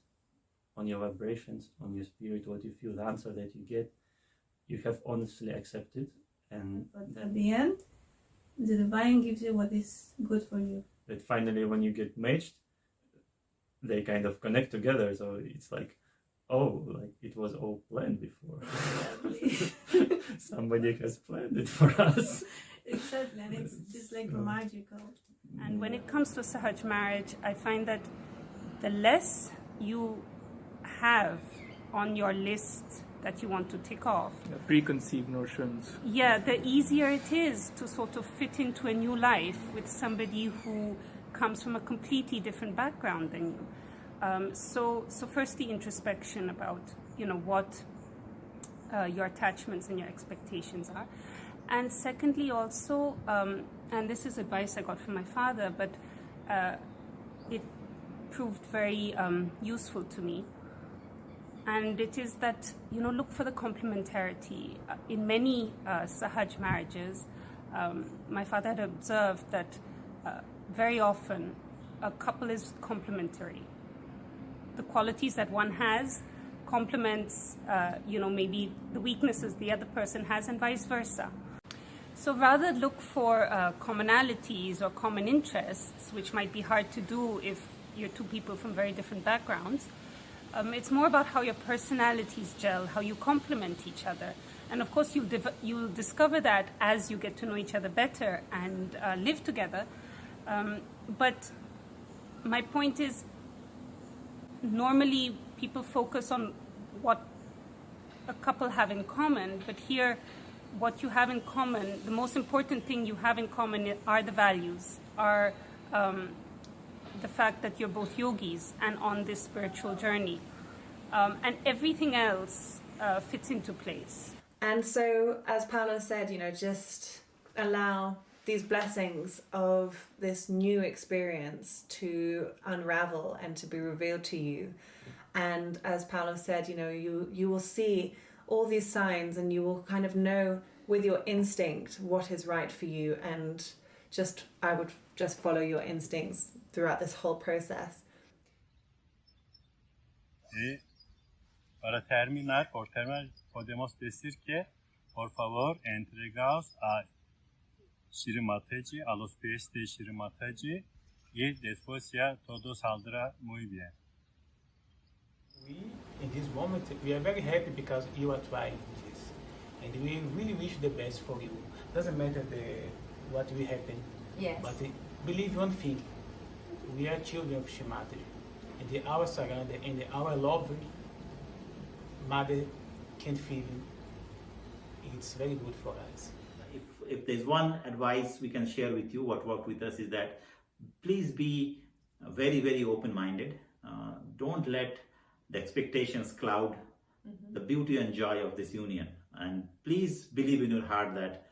on your vibrations, on your spirit, what you feel, the answer that you get, you have honestly accepted. And but at the end, the divine gives you what is good for you. That finally, when you get matched, they kind of connect together. So it's like, oh, like it was all planned before. Somebody has planned it for us. Exactly, and it's just like magical. And when it comes to Sahaja marriage, I find that the less you have on your list that you want to tick off, preconceived notions, the easier it is to sort of fit into a new life with somebody who comes from a completely different background than you. So firstly, introspection about what your attachments and your expectations are, and secondly also, and this is advice I got from my father, but it proved very useful to me. And it is that, look for the complementarity. In many Sahaja marriages, my father had observed that very often a couple is complementary. The qualities that one has complements, maybe the weaknesses the other person has, and vice versa. So rather look for commonalities or common interests, which might be hard to do if you're two people from very different backgrounds. It's more about how your personalities gel, how you complement each other. And of course, you'll discover that as you get to know each other better and live together. But my point is, normally people focus on what a couple have in common, but here, what you have in common, the most important thing you have in common are the values, are the fact that you're both yogis and on this spiritual journey. And everything else fits into place. And so, as Paolo said, just allow these blessings of this new experience to unravel and to be revealed to you. And as Paolo said, you will see all these signs and you will kind of know with your instinct what is right for you, and I would just follow your instincts throughout this whole process. Para terminar, podemos decir que, por favor, entregaos a Shri Mataji, a los pies de Shri Mataji, y después ya todo saldrá muy bien. We, in this moment, we are very happy because you are trying this. And we really wish the best for you. Doesn't matter what will happen. Yes. But believe one thing. We are children of Shri Mataji. And our surrender and our love, Mother can feel it's very good for us. If there's one advice we can share with you, what worked with us is that please be very, very open-minded. Don't let the expectations cloud the beauty and joy of this union. And please believe in your heart that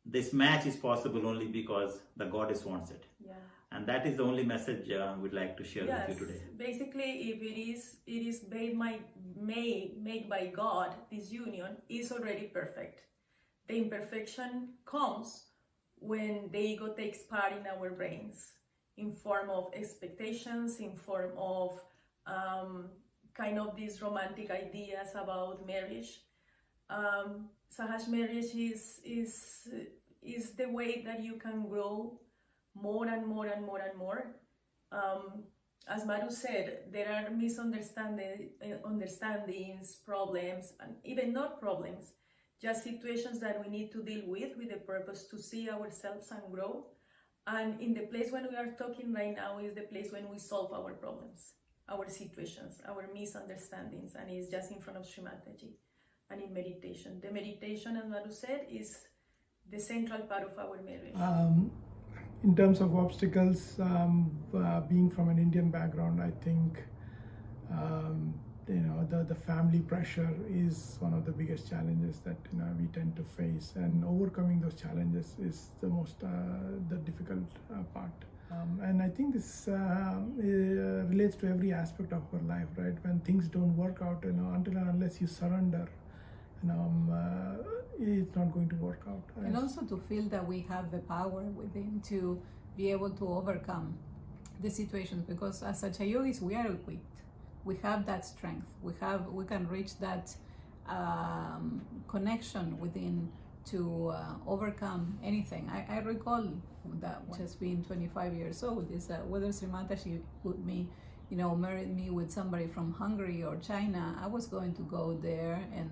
this match is possible only because the goddess wants it. Yeah. And that is the only message we'd like to share Yes, with you today. basically, if it is made by God, this union is already perfect. The imperfection comes when the ego takes part in our brains, in form of expectations, in form of kind of these romantic ideas about marriage. Sahaja Marriage is the way that you can grow more and more and more and more. As Maru said, there are understandings, problems, and even not problems, just situations that we need to deal with the purpose to see ourselves and grow. And in the place when we are talking right now is the place when we solve our problems, our situations, our misunderstandings, and it's just in front of Srimataji. And in meditation. The meditation, as Maru said, is the central part of our marriage. In terms of obstacles, being from an Indian background, I think the family pressure is one of the biggest challenges that we tend to face, and overcoming those challenges is the most the difficult part. And I think this relates to every aspect of our life, right? When things don't work out, until and unless you surrender, it's not going to work out. And also to feel that we have the power within to be able to overcome the situations, because as Sahaja Yogis we are equipped. We have that strength. We can reach that connection within to overcome anything. I recall that just being 25 years old is that whether Srimataji put me, married me with somebody from Hungary or China, I was going to go there and,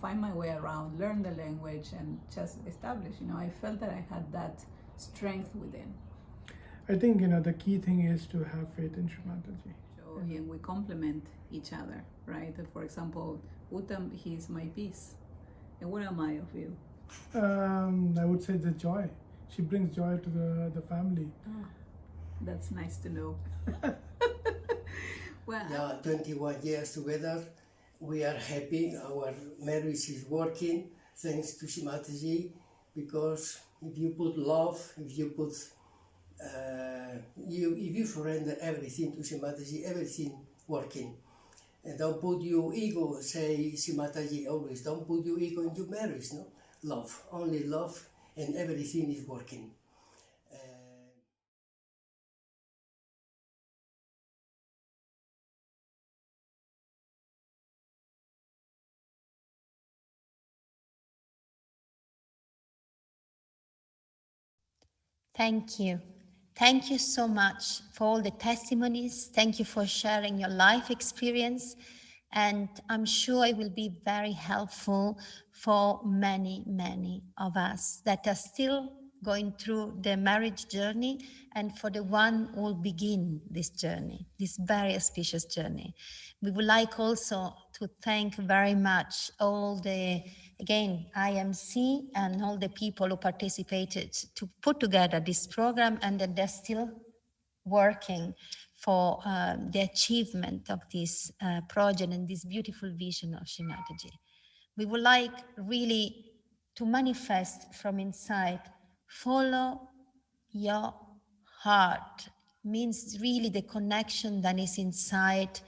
find my way around, learn the language, and just establish. I felt that I had that strength within. I think, the key thing is to have faith in Srimataji. So we complement each other, right? For example, Uttam, he's my peace. And what am I of you? I would say the joy. She brings joy to the family. Oh, that's nice to know. Well, yeah, 21 years together. We are happy. Our marriage is working thanks to Srimataji, because if you put love, if you put if you surrender everything to Srimataji, everything working. And don't put your ego, say Srimataji always, don't put your ego into marriage, no? Love, only love, and everything is working. Thank you. Thank you so much for all the testimonies. Thank you for sharing your life experience. And I'm sure it will be very helpful for many, many of us that are still going through the marriage journey, and for the one who will begin this journey, this very auspicious journey. We would like also to thank very much all the, again, IMC and all the people who participated to put together this program, and that they're still working for the achievement of this project and this beautiful vision of Srimataji. We would like really to manifest from inside, follow your heart, means really the connection that is inside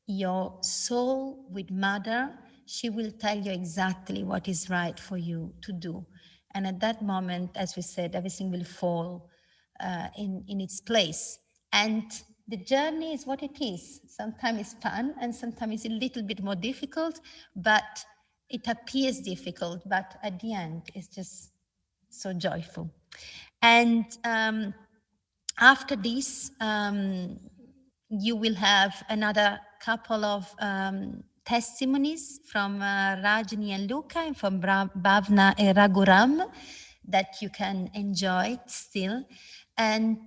your soul with Mother. She will tell you exactly what is right for you to do. And at that moment, as we said, everything will fall in its place. And the journey is what it is. Sometimes it's fun and sometimes it's a little bit more difficult, but it appears difficult, but at the end, it's just so joyful. And after this, you will have another couple of testimonies from Rajini and Luca, and from Bhavna and Raghuram that you can enjoy still. And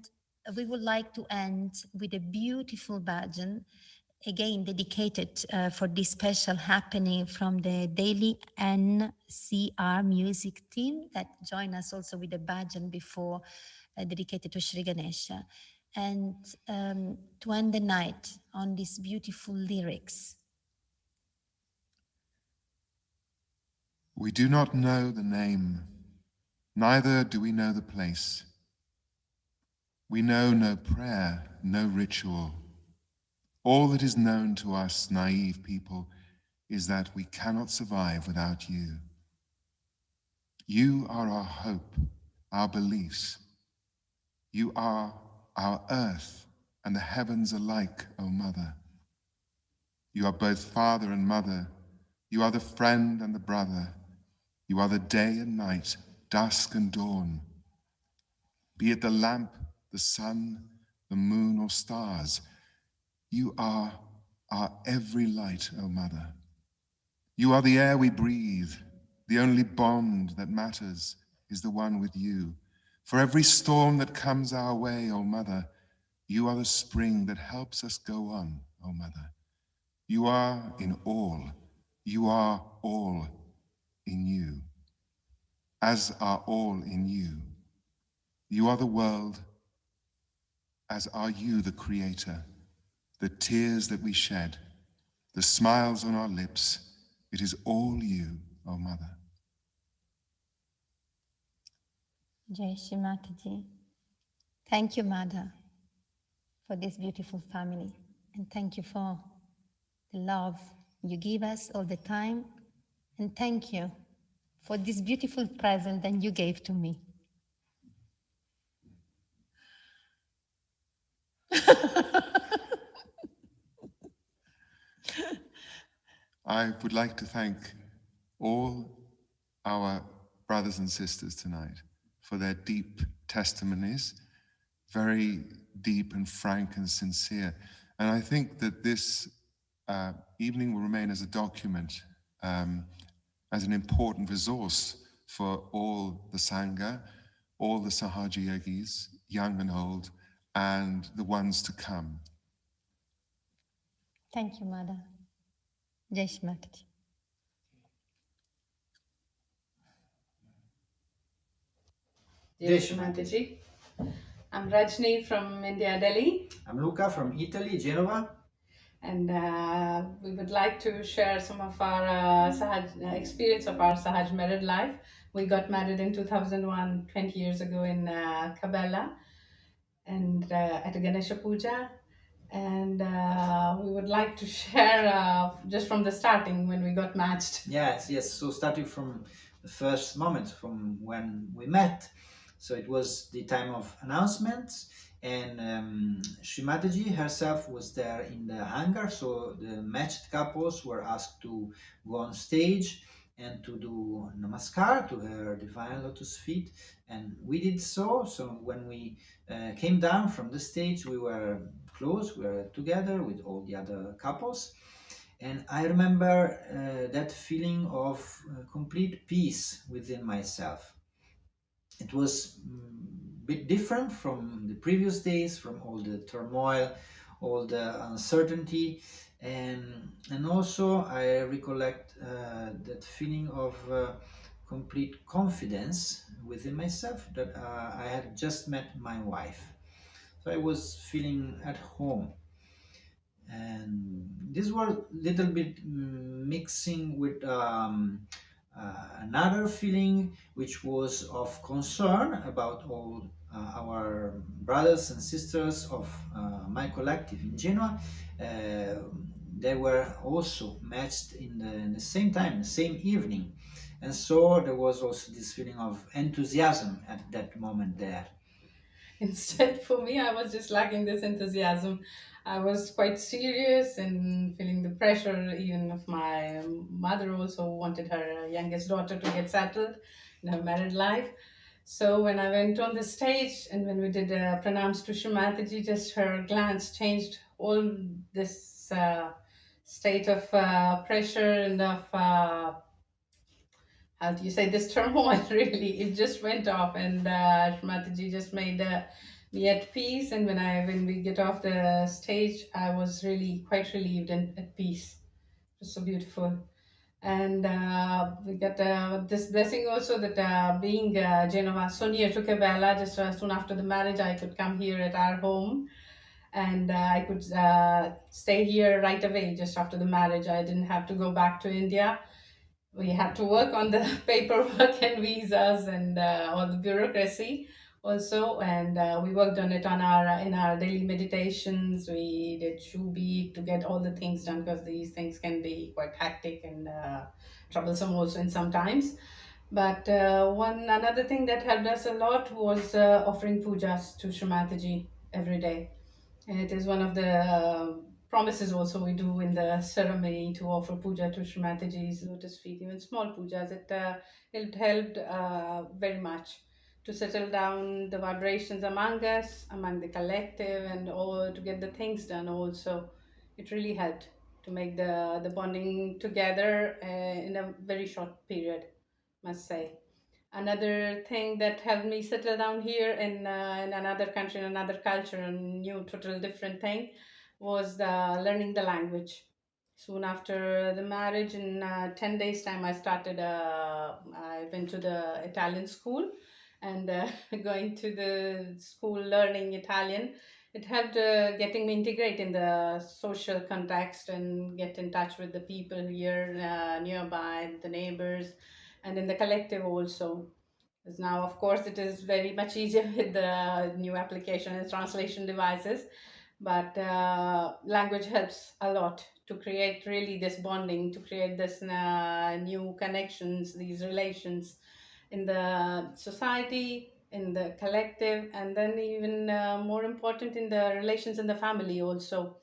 we would like to end with a beautiful bhajan, again dedicated for this special happening from the daily NCR music team that joined us also with the bhajan before, dedicated to Sri Ganesha. And to end the night on these beautiful lyrics. We do not know the name, neither do we know the place. We know no prayer, no ritual. All that is known to us naive people is that we cannot survive without you. You are our hope, our beliefs. You are our earth and the heavens alike, O Mother. You are both father and mother. You are the friend and the brother. You are the day and night, dusk and dawn. Be it the lamp, the sun, the moon, or stars, you are our every light, O Mother. You are the air we breathe. The only bond that matters is the one with you. For every storm that comes our way, O Mother, you are the spring that helps us go on, O Mother. You are in all. You are all in you, as are all in you. You are the world, as are you the Creator. The tears that we shed, the smiles on our lips, it is all you, O Mother. Jai Shri Mataji. Thank you, Mother, for this beautiful family. And thank you for the love you give us all the time. And thank you for this beautiful present that you gave to me. I would like to thank all our brothers and sisters tonight for their deep testimonies, very deep and frank and sincere. And I think that this evening will remain as a document, as an important resource for all the Sangha, all the Sahaja Yogis, young and old, and the ones to come. Thank you, Mother. Jai Shri Mataji. Jai Shri Mataji. I'm Rajni from India, Delhi. I'm Luca from Italy, Genova. And we would like to share some of our experience of our Sahaj married life. We got married in 2001, 20 years ago in Kabela, and at a Ganesha Puja. And we would like to share just from the starting when we got matched. Yes. So starting from the first moment, from when we met. So it was the time of announcements, and Shri Mataji herself was there in the hangar. So the matched couples were asked to go on stage and to do namaskar to her divine lotus feet, and we did so. So when we came down from the stage, we were close, we were together with all the other couples. And I remember that feeling of complete peace within myself. It was a bit different from the previous days, from all the turmoil, all the uncertainty, and also I recollect that feeling of complete confidence within myself that I had just met my wife. So I was feeling at home. And this was a little bit mixing with another feeling, which was of concern about all our brothers and sisters of my collective in Genoa. They were also matched in the same time, the same evening, and so there was also this feeling of enthusiasm at that moment there. Instead, for me, I was just lacking this enthusiasm. I was quite serious and feeling the pressure even of my mother also wanted her youngest daughter to get settled in her married life. So when I went on the stage and when we did pranams to Shri Mataji, just her glance changed all this state of pressure and of how do you say, this turmoil. Really, it just went off, and Shri Mataji just made me at peace. And when we get off the stage, I was really quite relieved and at peace. It was so beautiful. And we got this blessing also that being Genova so near to Kabela, just soon after the marriage, I could come here at our home, and I could stay here right away just after the marriage. I didn't have to go back to India. we had to work on the paperwork and visas and all the bureaucracy also, and we worked on it on our in our daily meditations. We did shubi to get all the things done, because these things can be quite hectic and troublesome also in sometimes. But one another thing that helped us a lot was offering pujas to Shrimataji every day. And it is one of the promises also we do in the ceremony, to offer puja to Shrimataji's lotus feet, even small pujas. It helped very much to settle down the vibrations among us, among the collective, and all to get the things done also. It really helped to make the bonding together in a very short period, must say. Another thing that helped me settle down here in another country, in another culture, a new, total different thing, was learning the language. Soon after the marriage, in 10 days' time, I went to the Italian school, and going to the school learning Italian, it helped getting me integrate in the social context and get in touch with the people here nearby, the neighbors, and in the collective also. Because now, of course, it is very much easier with the new application and translation devices, but language helps a lot to create really this bonding, to create this new connections, these relations in the society, in the collective, and then even more important, in the relations in the family also.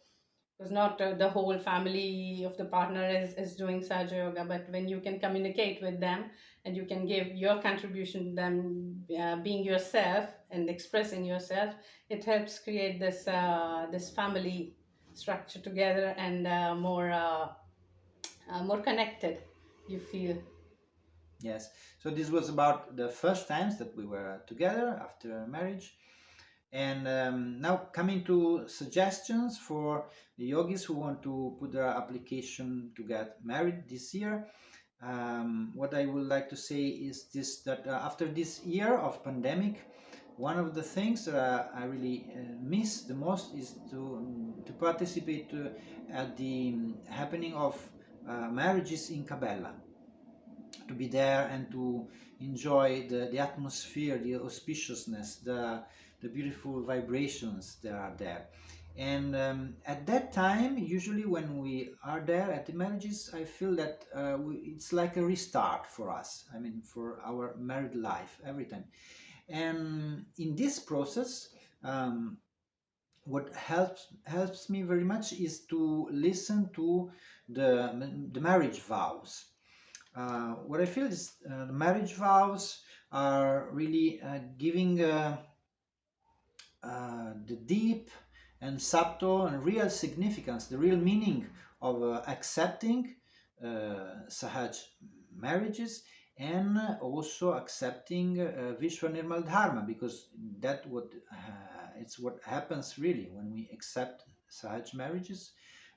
Because not the whole family of the partner is doing Sahaja Yoga, but when you can communicate with them and you can give your contribution to them, being yourself and expressing yourself, it helps create this family structure together, and more connected you feel. Yes. So this was about the first times that we were together after marriage. And now coming to suggestions for the yogis who want to put their application to get married this year. What I would like to say is this, that after this year of pandemic, one of the things that I really miss the most is to participate at the happening of marriages in Cabela, to be there and to enjoy the atmosphere, the auspiciousness, the beautiful vibrations that are there. And at that time, usually when we are there at the marriages, I feel that it's like a restart for us. I mean, for our married life, every time. And in this process, what helps me very much is to listen to the marriage vows. What I feel is the marriage vows are really giving the deep and subtle and real significance, the real meaning of accepting Sahaj marriages, and also accepting Vishwa Nirmal Dharma, because it's what happens really when we accept Sahaj marriages.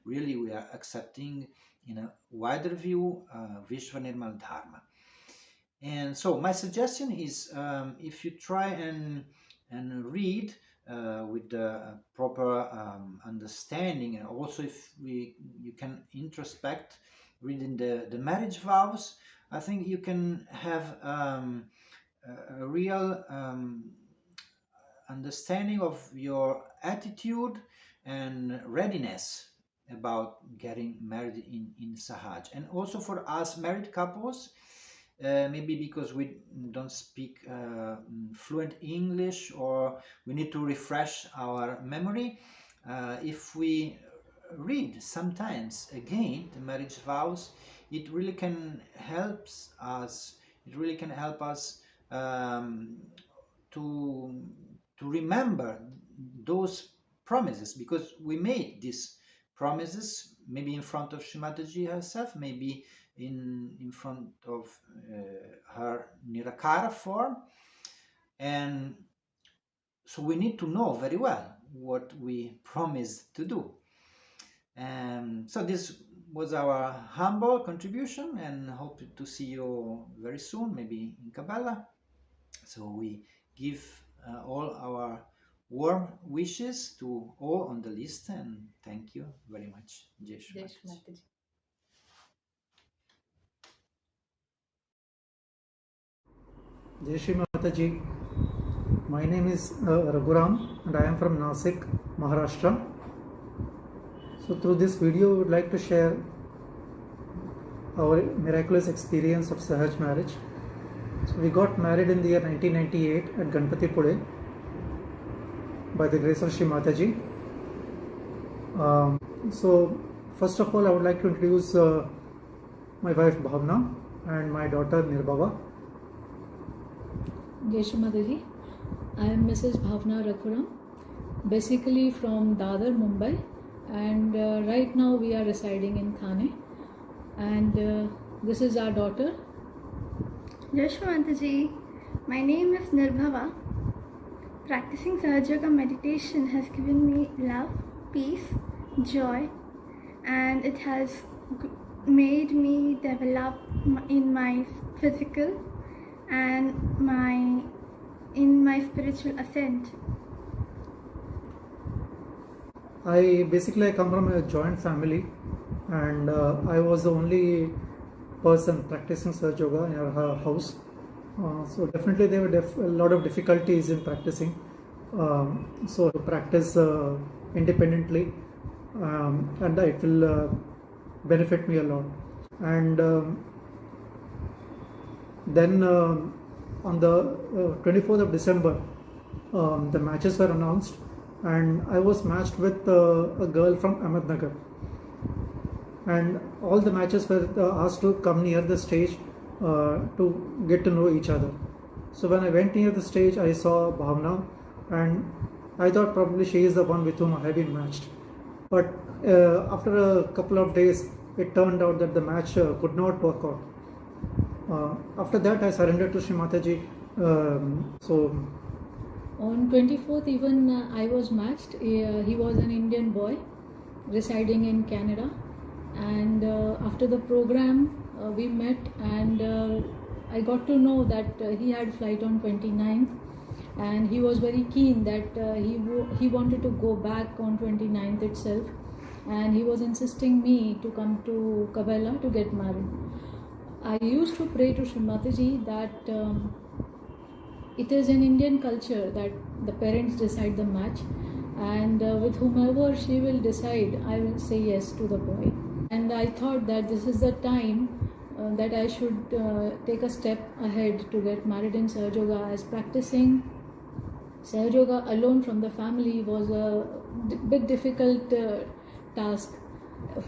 Really, we are accepting, in a wider view, Vishwa Nirmal Dharma. And so my suggestion is, if you try and read with the proper understanding, and also if you can introspect reading the marriage vows, I think you can have a real understanding of your attitude and readiness about getting married in Sahaj. And also for us married couples, maybe because we don't speak fluent English, or we need to refresh our memory, if we read sometimes again the marriage vows, it really can help us. It really can help us to remember those promises, because we made these promises maybe in front of Shrimataji herself, maybe in front of her Nirakara form, and so we need to know very well what we promised to do. And so this was our humble contribution, and hope to see you very soon, maybe in Cabela. So we give all our warm wishes to all on the list, and thank you very much. Jai Shri Mataji. Jai Shri Mataji. My name is Raghuram and I am from Nasik, Maharashtra. So through this video, we would like to share our miraculous experience of Sahaja marriage. So we got married in the year 1998 at Ganpatipure by the grace of Shri Mataji. So first of all, I would like to introduce my wife Bhavna and my daughter Nirmala. Jai Shri Mataji. I am Mrs. Bhavna Rakhuram, basically from Dadar, Mumbai, and right now we are residing in Thane. And this is our daughter. Jai Shri Mataji. My name is Nirmala. Practicing Sahaja Yoga meditation has given me love, peace, joy, and it has made me develop in my physical and in my spiritual ascent. I come from a joint family, and I was the only person practicing Sahaja Yoga in our house. So definitely there were a lot of difficulties in practicing. So to practice independently, and it will benefit me a lot. And then on the 24th of December, the matches were announced, and I was matched with a girl from Ahmednagar. And all the matches were asked to come near the stage to get to know each other. So when I went near the stage, I saw Bhavna, and I thought probably she is the one with whom I have been matched. But after a couple of days, it turned out that the match could not work out. After that, I surrendered to Shri Mataji. On 24th even I was matched. He was an Indian boy residing in Canada, and after the program we met, and I got to know that he had flight on 29th, and he was very keen that he wanted to go back on 29th itself, and he was insisting me to come to Kabela to get married. I used to pray to Shri Mataji that it is in Indian culture that the parents decide the match, and with whomever she will decide, I will say yes to the boy. And I thought that this is the time that I should take a step ahead to get married in Sahaja Yoga, as practicing Sahaja Yoga alone from the family was a big difficult task.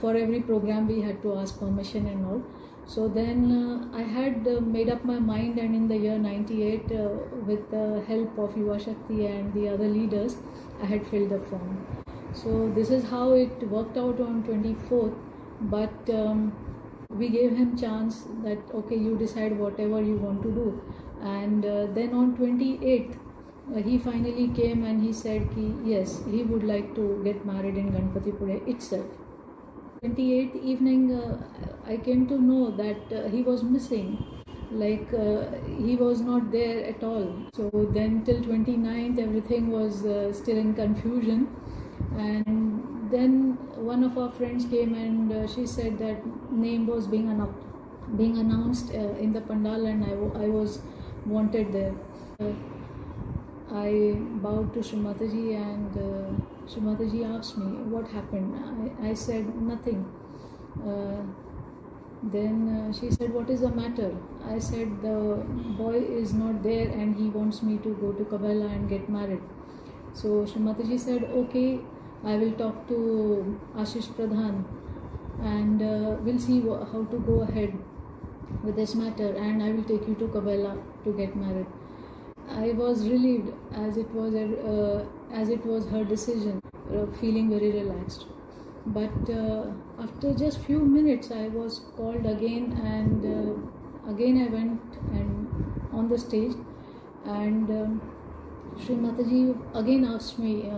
For every program we had to ask permission and all. So then I had made up my mind, and in the year 98 with the help of Yuva Shakti and the other leaders, I had filled the form. So this is how it worked out on 24th, but we gave him chance that okay, you decide whatever you want to do. And then on 28th he finally came and he said yes, he would like to get married in Ganpatipure itself. 28th evening I came to know that he was missing, like he was not there at all. So then till 29th everything was still in confusion, and then one of our friends came and she said that name was being announced in the pandal, and I was wanted there. I bowed to Shri Mataji, and Shri Mataji asked me what happened. I said nothing. Then she said, what is the matter? I said the boy is not there and he wants me to go to Kabela and get married. So Shri Mataji said, okay, I will talk to Ashish Pradhan, and we'll see how to go ahead with this matter, and I will take you to Kabela to get married. I was relieved, as it was her decision, feeling very relaxed. But after just few minutes I was called again, and again I went and on the stage, and Shri Mataji again asked me,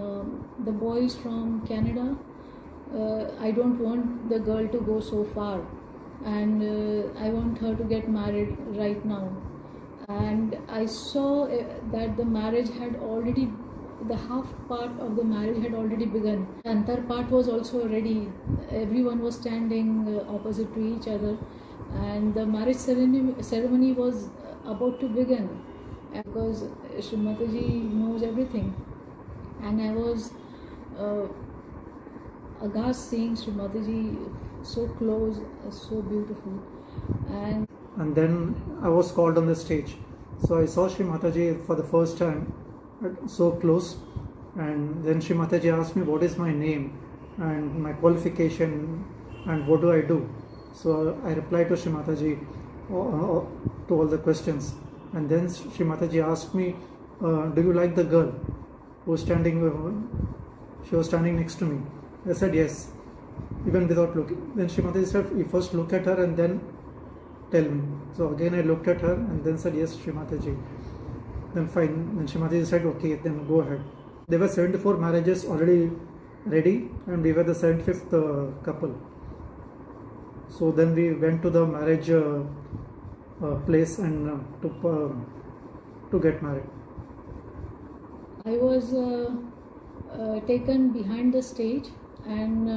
the boy is from Canada, I don't want the girl to go so far, and I want her to get married right now. And I saw that the marriage had already, the half part of the marriage had already begun. The antar part was also ready. Everyone was standing opposite to each other, and the marriage ceremony was about to begin. because Srimataji knows everything, and I was aghast seeing Srimataji so close, so beautiful. And then I was called on the stage. So I saw Shri Mataji for the first time, so close. And then Shri Mataji asked me what is my name and my qualification and what do I do. So I replied to Shri Mataji to all the questions. And then Shri Mataji asked me, do you like the girl who's standing? She was standing next to me. I said yes, even without looking. Then Shri Mataji said, you first look at her and then tell me. So again I looked at her and then said yes, Shri Mataji. Then fine. Then Shri Mataji said okay, then go ahead. There were 74 marriages already ready and we were the 75th couple. So then we went to the marriage place and to get married. I was taken behind the stage and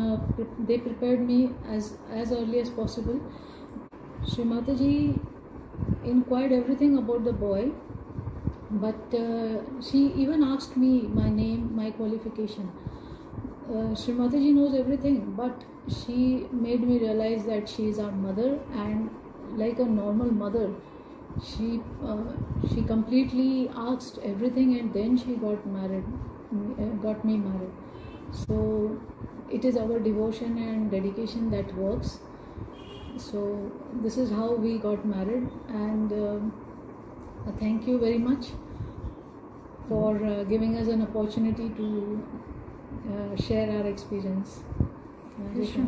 they prepared me as early as possible. Shri Mataji inquired everything about the boy, but she even asked me my name, my qualification. Shri Mataji knows everything, but she made me realize that she is our mother, and like a normal mother, she completely asked everything, and then she got me married. So it is our devotion and dedication that works. So this is how we got married, and thank you very much for giving us an opportunity to share our experience. Vishwa.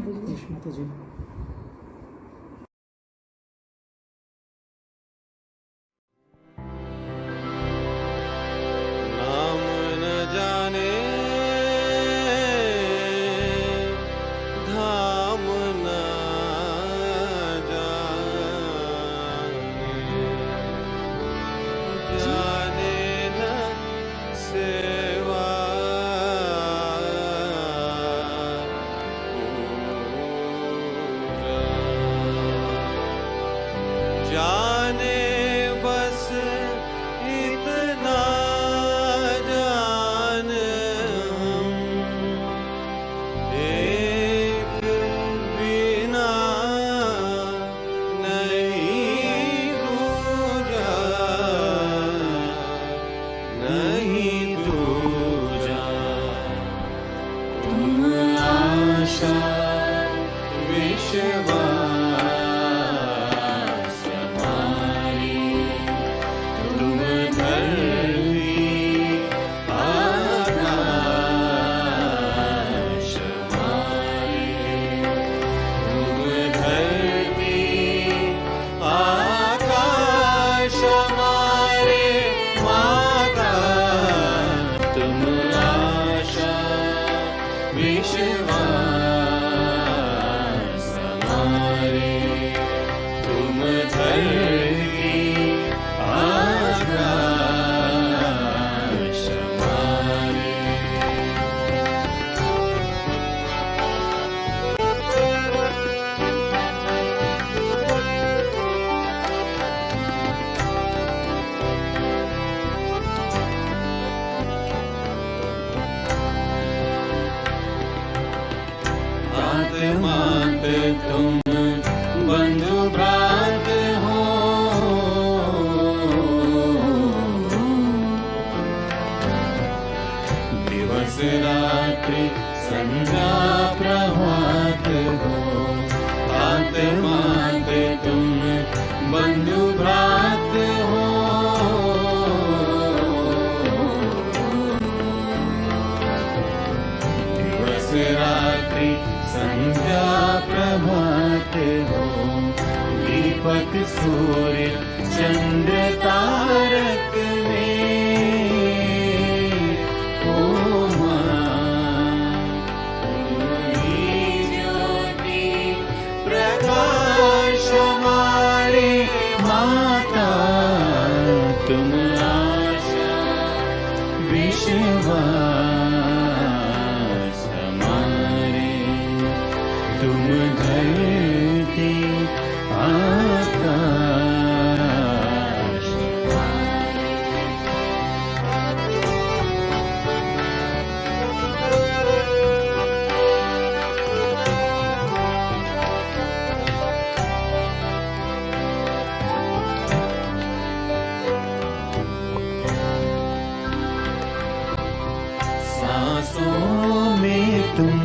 सांसों में तुम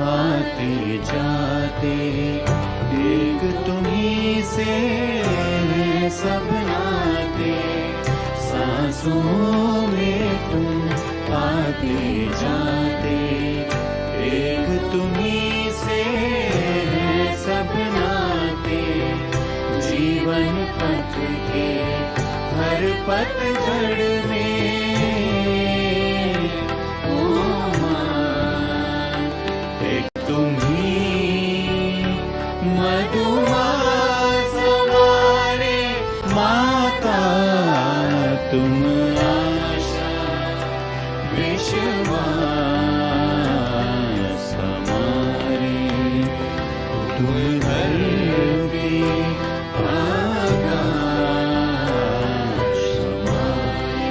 आते जाते, एक तुम्ही से हैं सब नाते। सांसों में तुम आते जाते, एक तुम्ही से हैं सब नाते। जीवन पथ के हर पतझड़ में मधुमास हमारे माता, तुम आशा विश्वास हमारे, तुम धरती आकाश हमारे।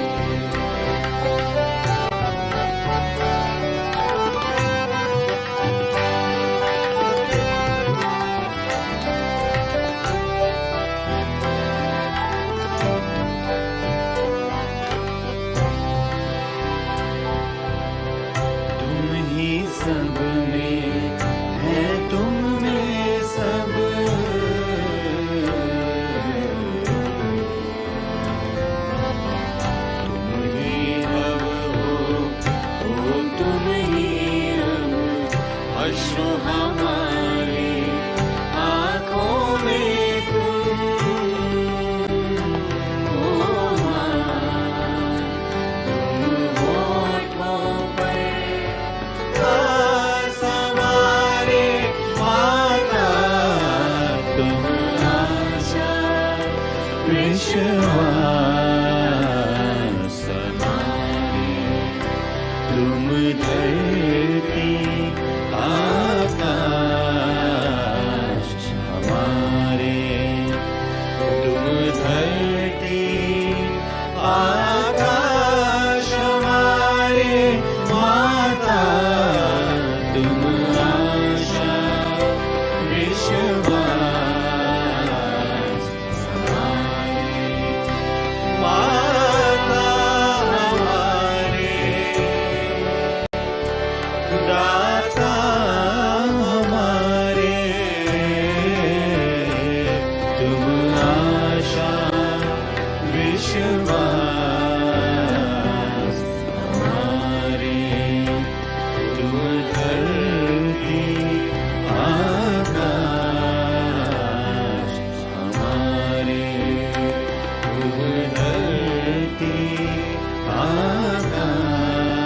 सब में है, तुम में सब। तुम ही रब हो तुम ही रब। अश्रु हमारे आँखों में तुम हो माँ, तुम होठों पर हमारे माता, तुम आशा विश्वास हमारे, तुम धरती आकाश हमारे, तुम धरती आकाश हमारे माता, तुम आशा विश्वास हमारे माता, हमारे दाता हमारे, तुम आशा विश्वास हमारे, तुम धरती आकाश हमारे, तुम धरती आकाश